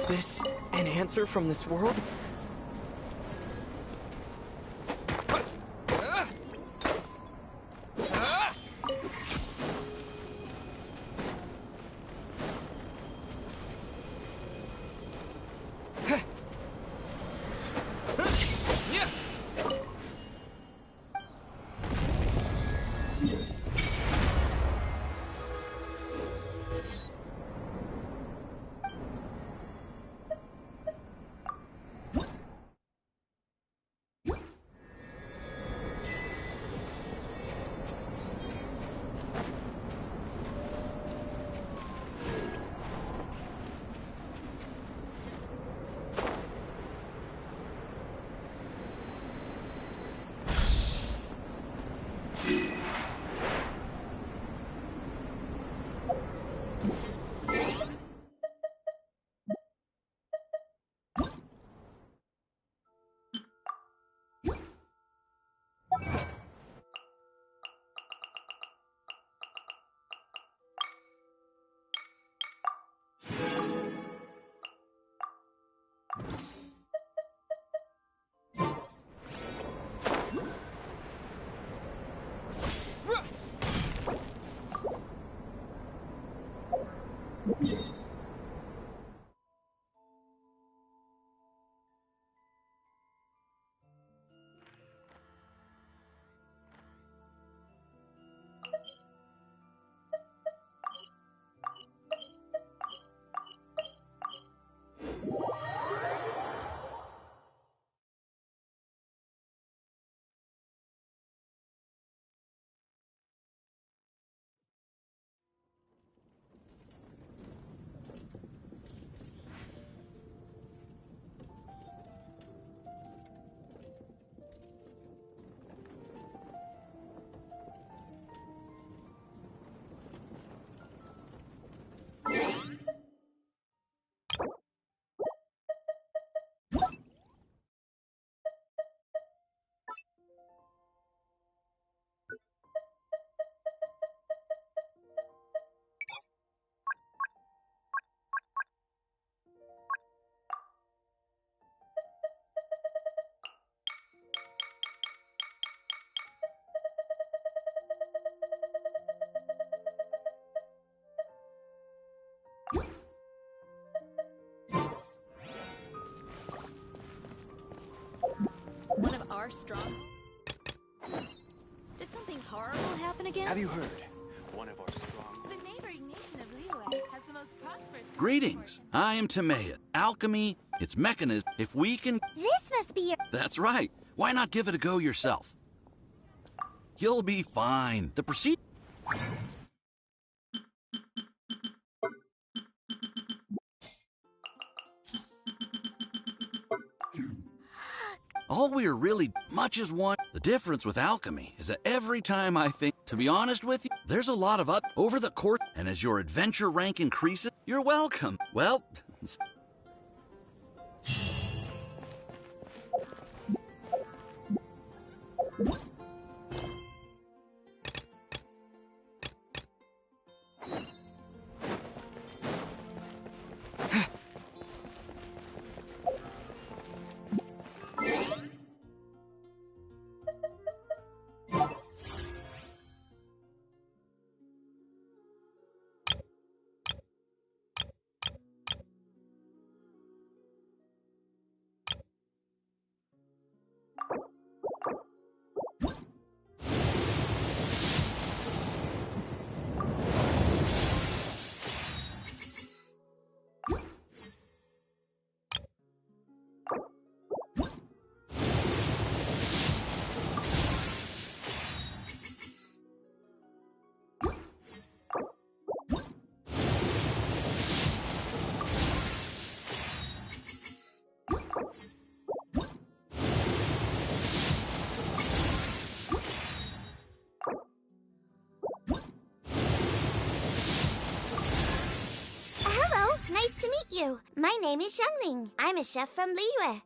this an answer from this world? One of our strong... Did something horrible happen again? Have you heard? One of our strong... The neighboring nation of Liyue has the most prosperous... Greetings. I am Timea. Alchemy, its mechanism, if we can... This must be your... That's right. Why not give it a go yourself? You'll be fine. The procedure... All we're really much as one. The difference with alchemy is that every time I think, to be honest with you, there's a lot of up over the course, and as your adventure rank increases, you're welcome. Well, Nice to meet you. My name is Xiangling. I'm a chef from Liyue.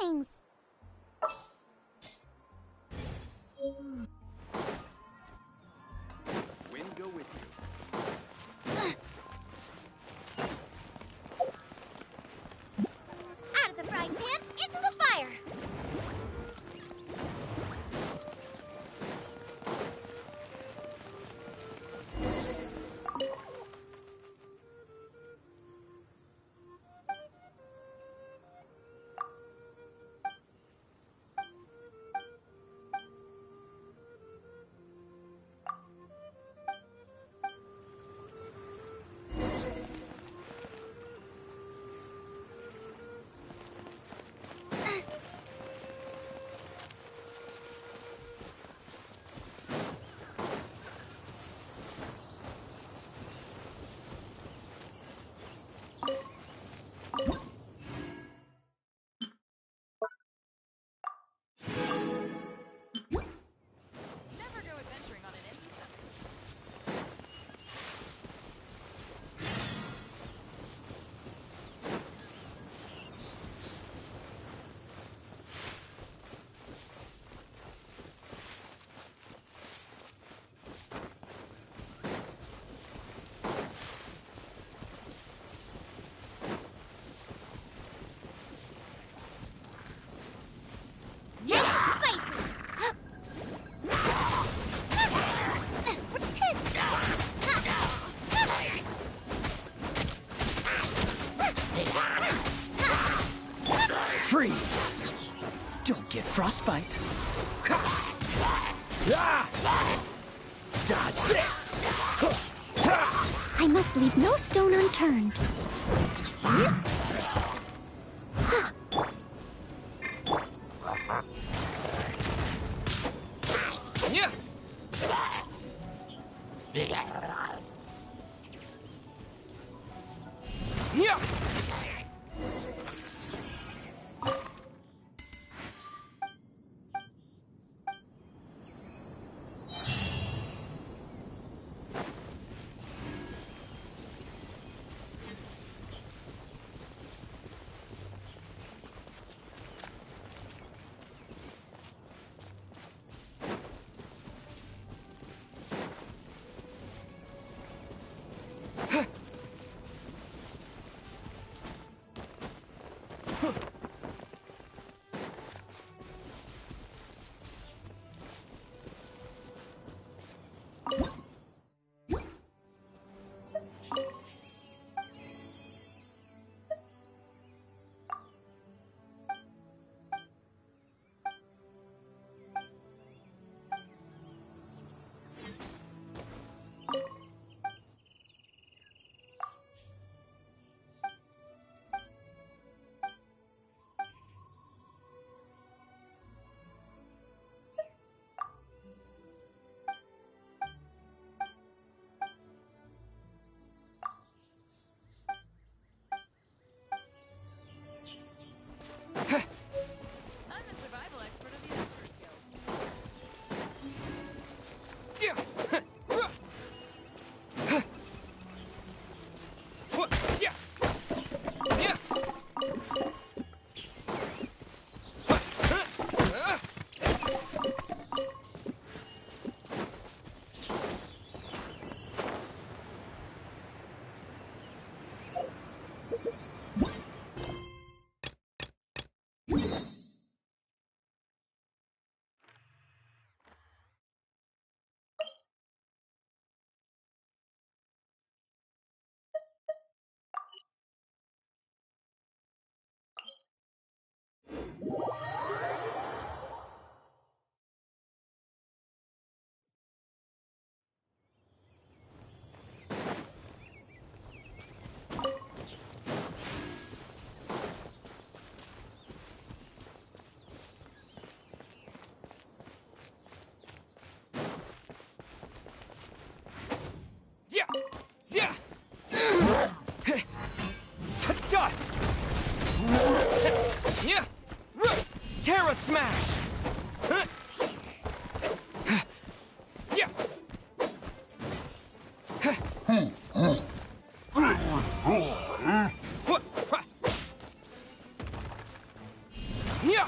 things. Wind go with you. Out of the frying pan, into the fire! Never go adventuring on an empty stomach. Nice and spicy! Freeze! Don't get frostbite. Dodge this! I must leave no stone unturned. Yeah! Yeah! I'm the survival expert of the Adventurers Guild. Yeah! To dust! Yeah! Terra Smash! Yeah! Yeah!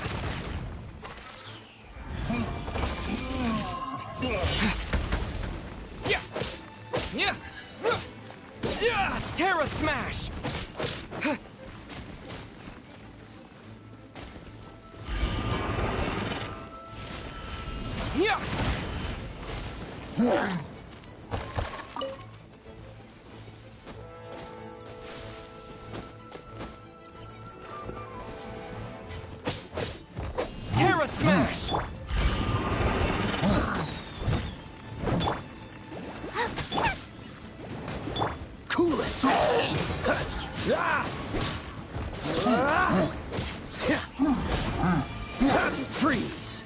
Yeah! Yeah! Yeah! Terra Smash! Yeah! Terra Smash! Cool it! Freeze!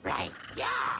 Right, yeah!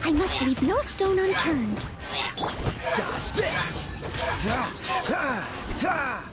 I must leave no stone unturned. Dodge this! Ha! Ha! Ha!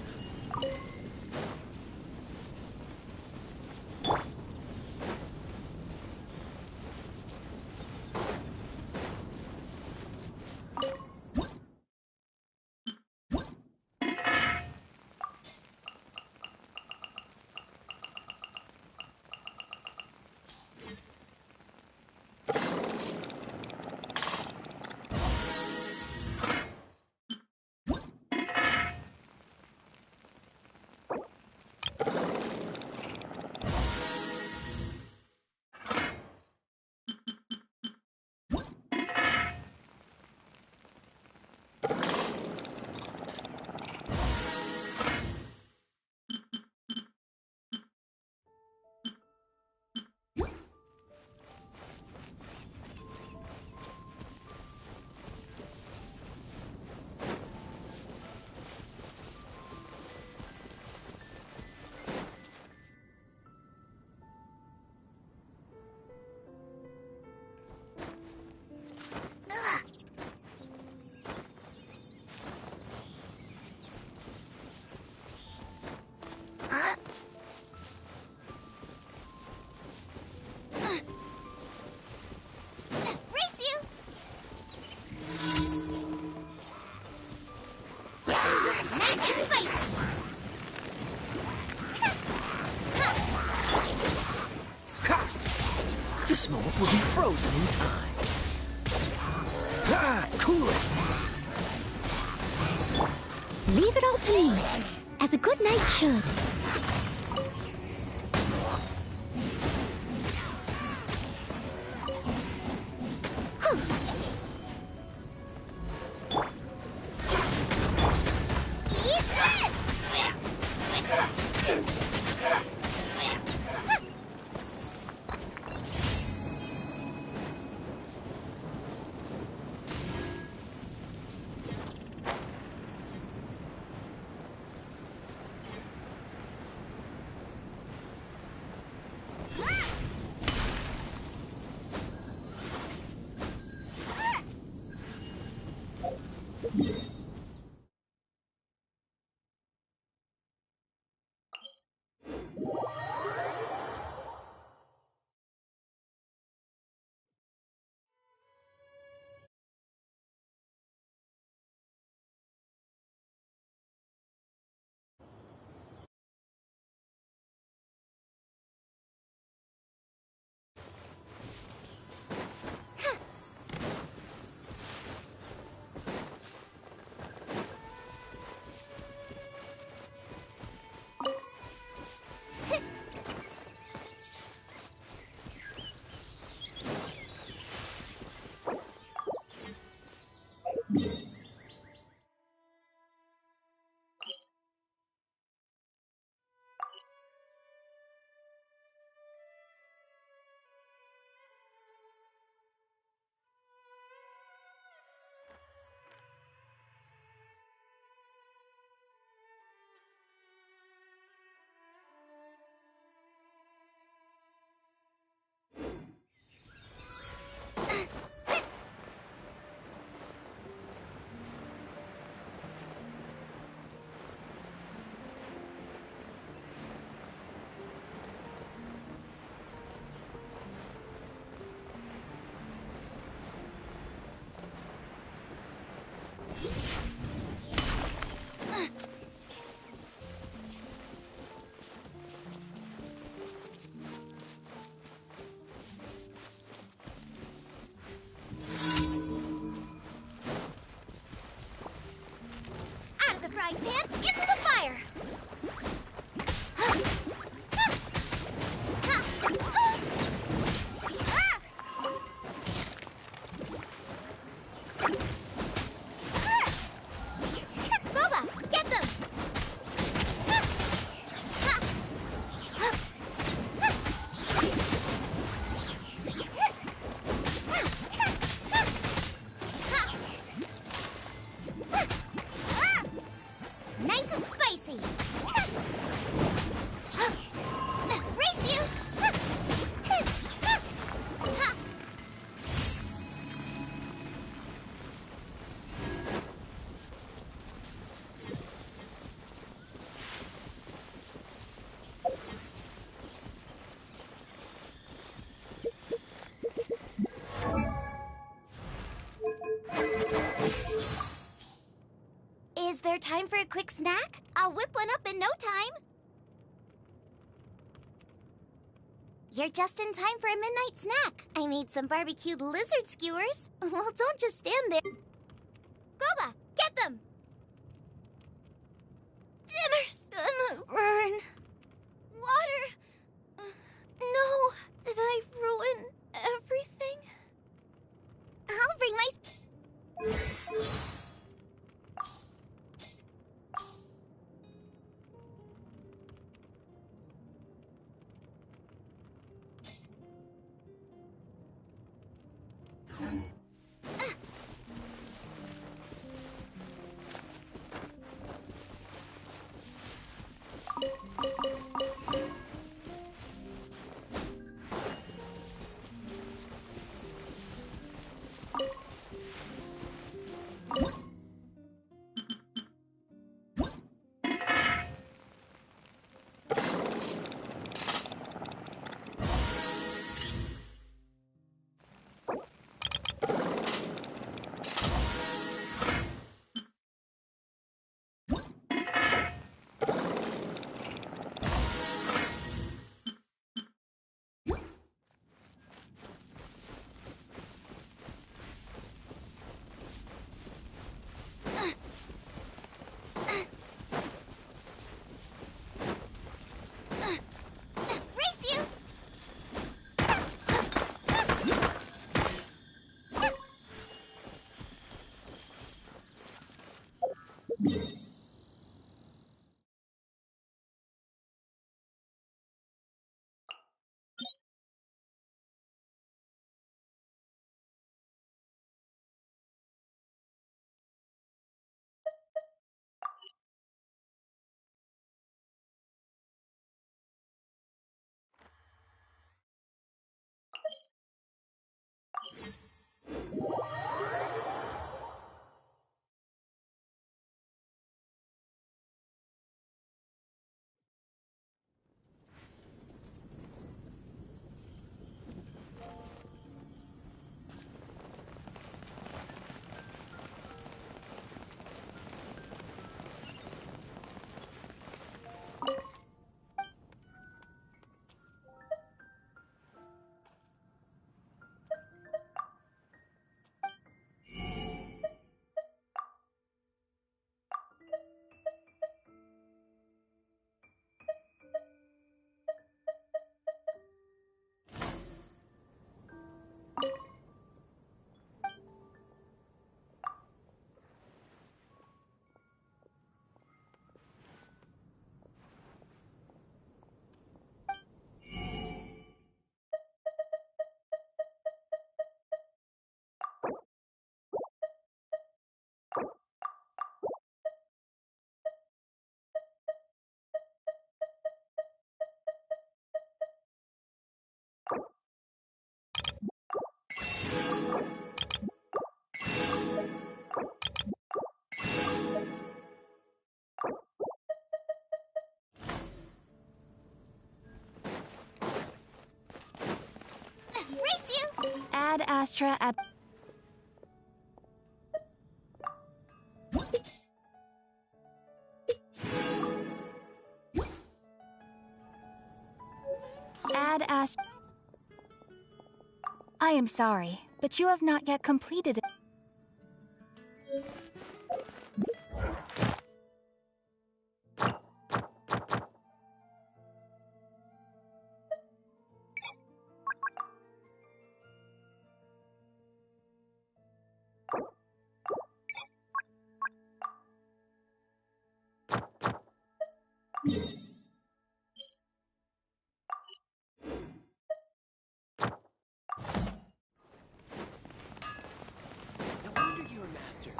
This moment will be frozen in time. Ah, cool it! Leave it all to me, as a good knight should. Time for a quick snack? I'll whip one up in no time. You're just in time for a midnight snack. I made some barbecued lizard skewers. Well, don't just stand there. Goba, get them! Dinner's gonna burn. Water! No, did I ruin everything? I'll bring my... Race you! Ad Astra ab... Ad Astra... I am sorry, but you have not yet completed it. No wonder you're a master.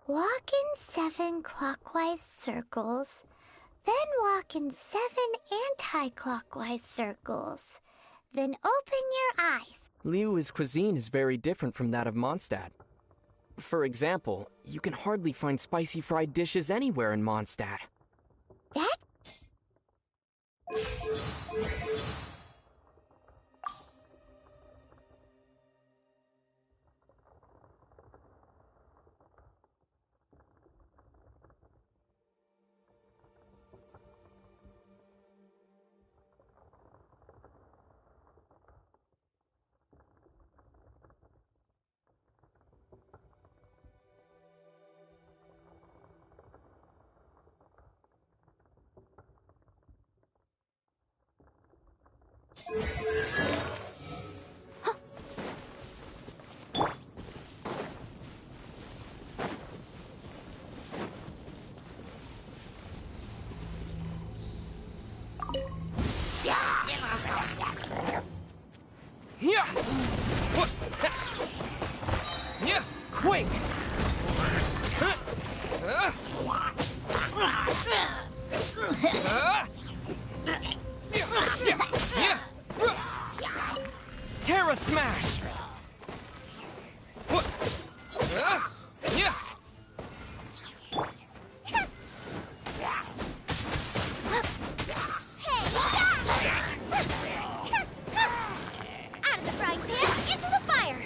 Walk in 7 clockwise circles, then walk in 7 anti-clockwise circles. Then open your eyes. Liyue's cuisine is very different from that of Mondstadt. For example, you can hardly find spicy fried dishes anywhere in Mondstadt. That? Quake! Terra Smash! Out of the frying pan, into the fire!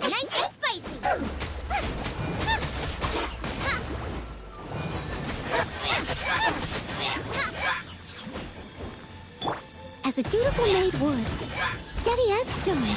Nice and spicy! As a dutiful maid would, steady as stone.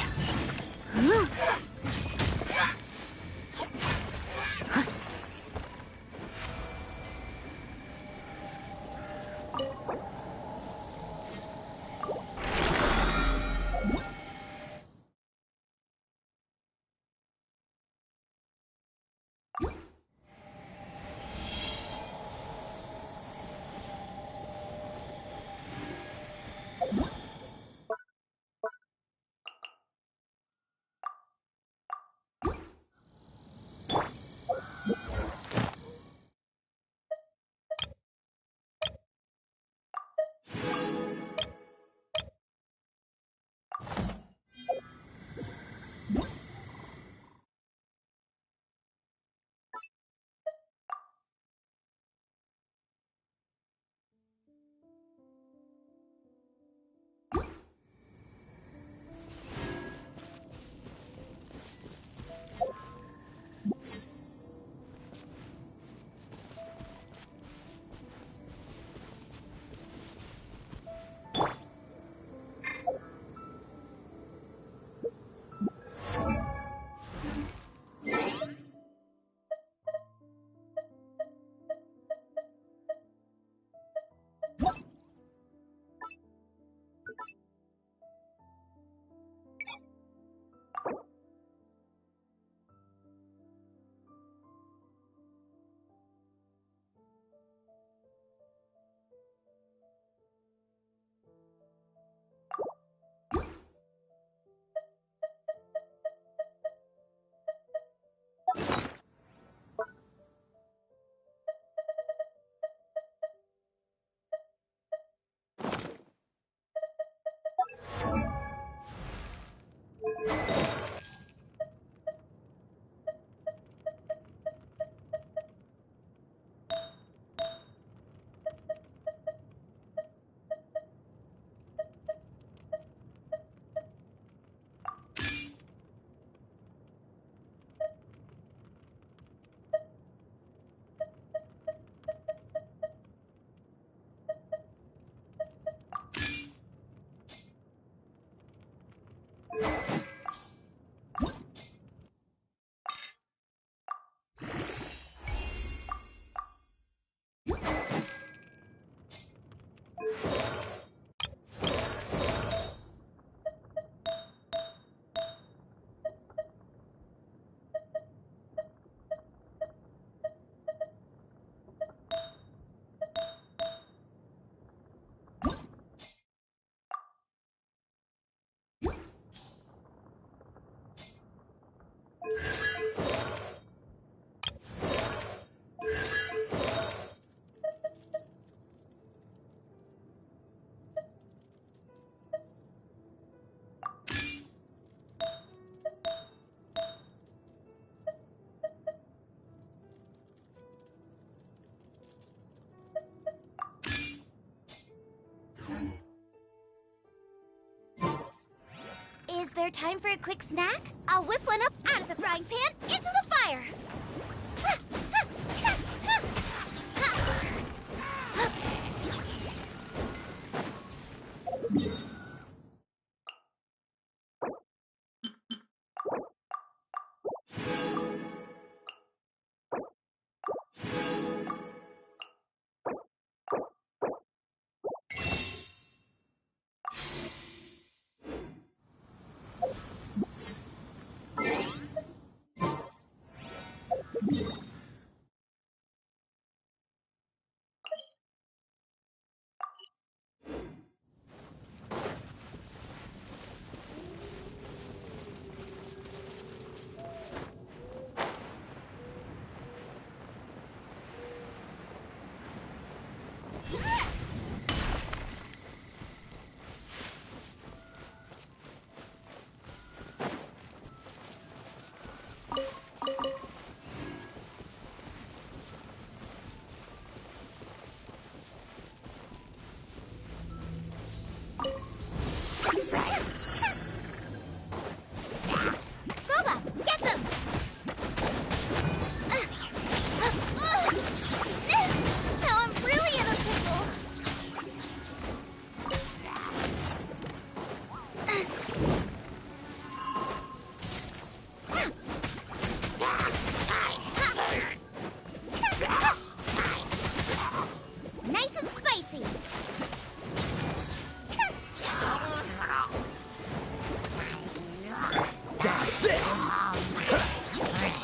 there time for a quick snack? I'll whip one up out of the frying pan into the fire.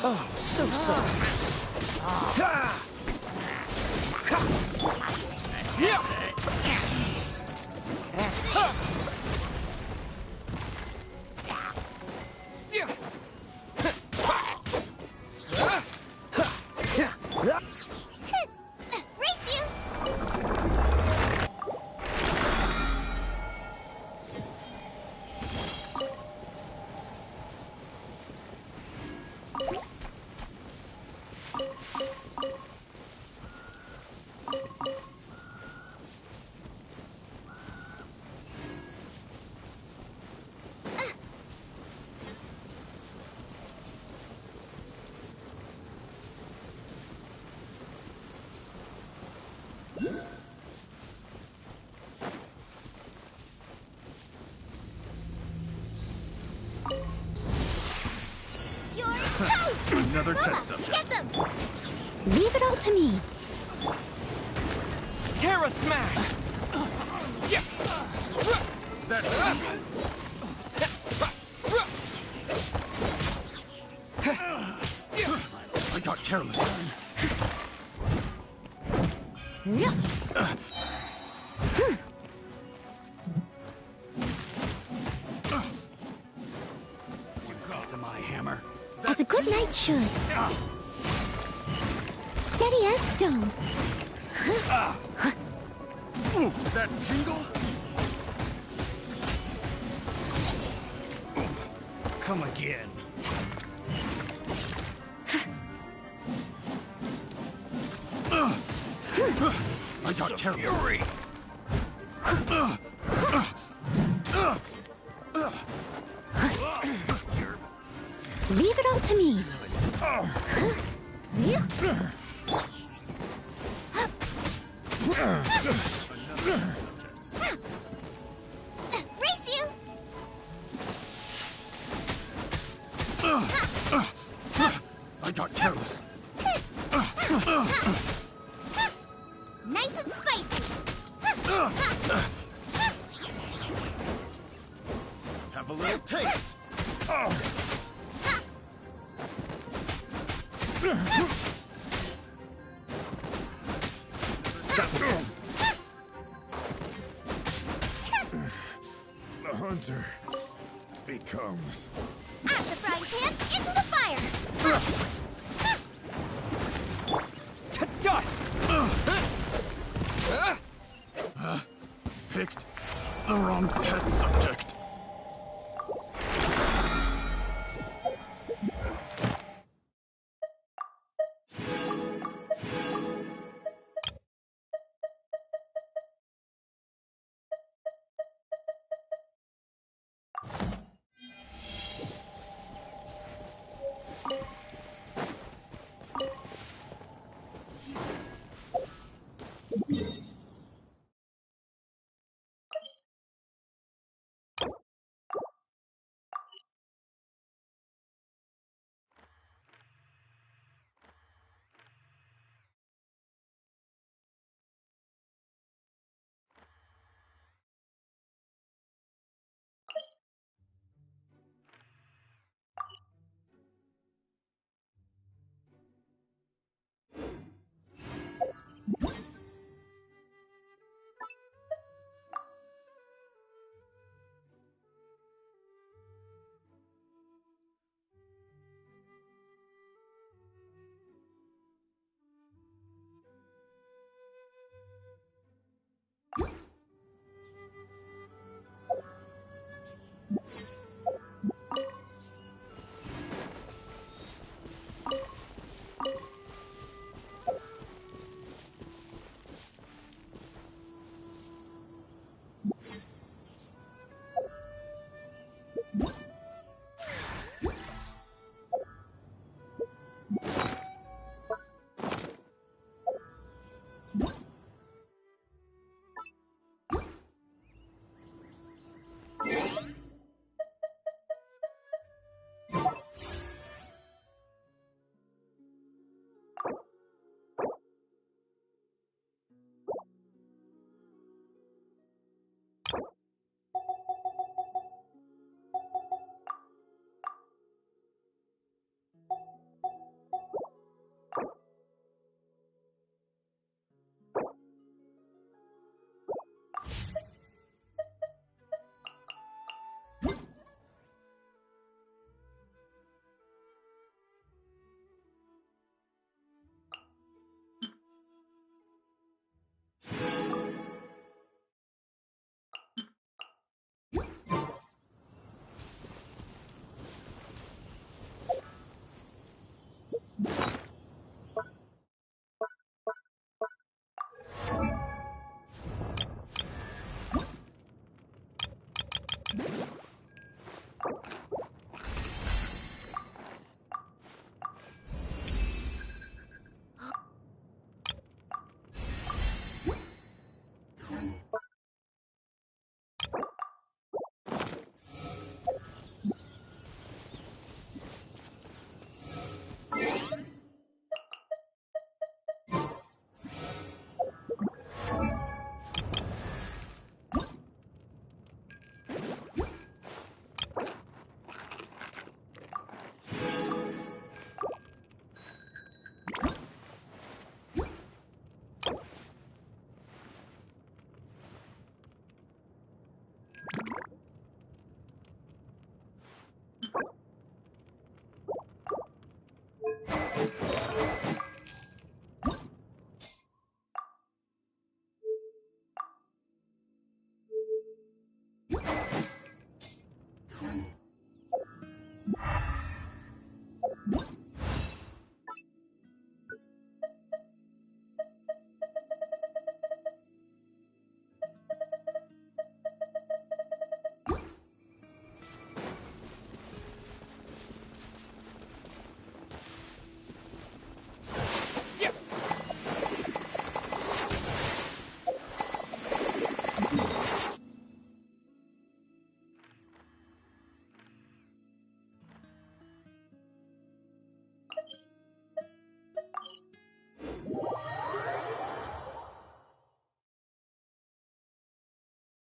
Oh, so sorry. Another test subject. Get them! Leave it all to me. Terra Smash! I got careless. To my hammer. As a good knight should. Steady as stone. That tingle? Come again. I got careless. Fury. Leave it all to me. Race you! I got careless. Nice and spicy. Have a little taste. The hunter becomes. Out the frying pan, into the fire! To dust! Picked the wrong test subject.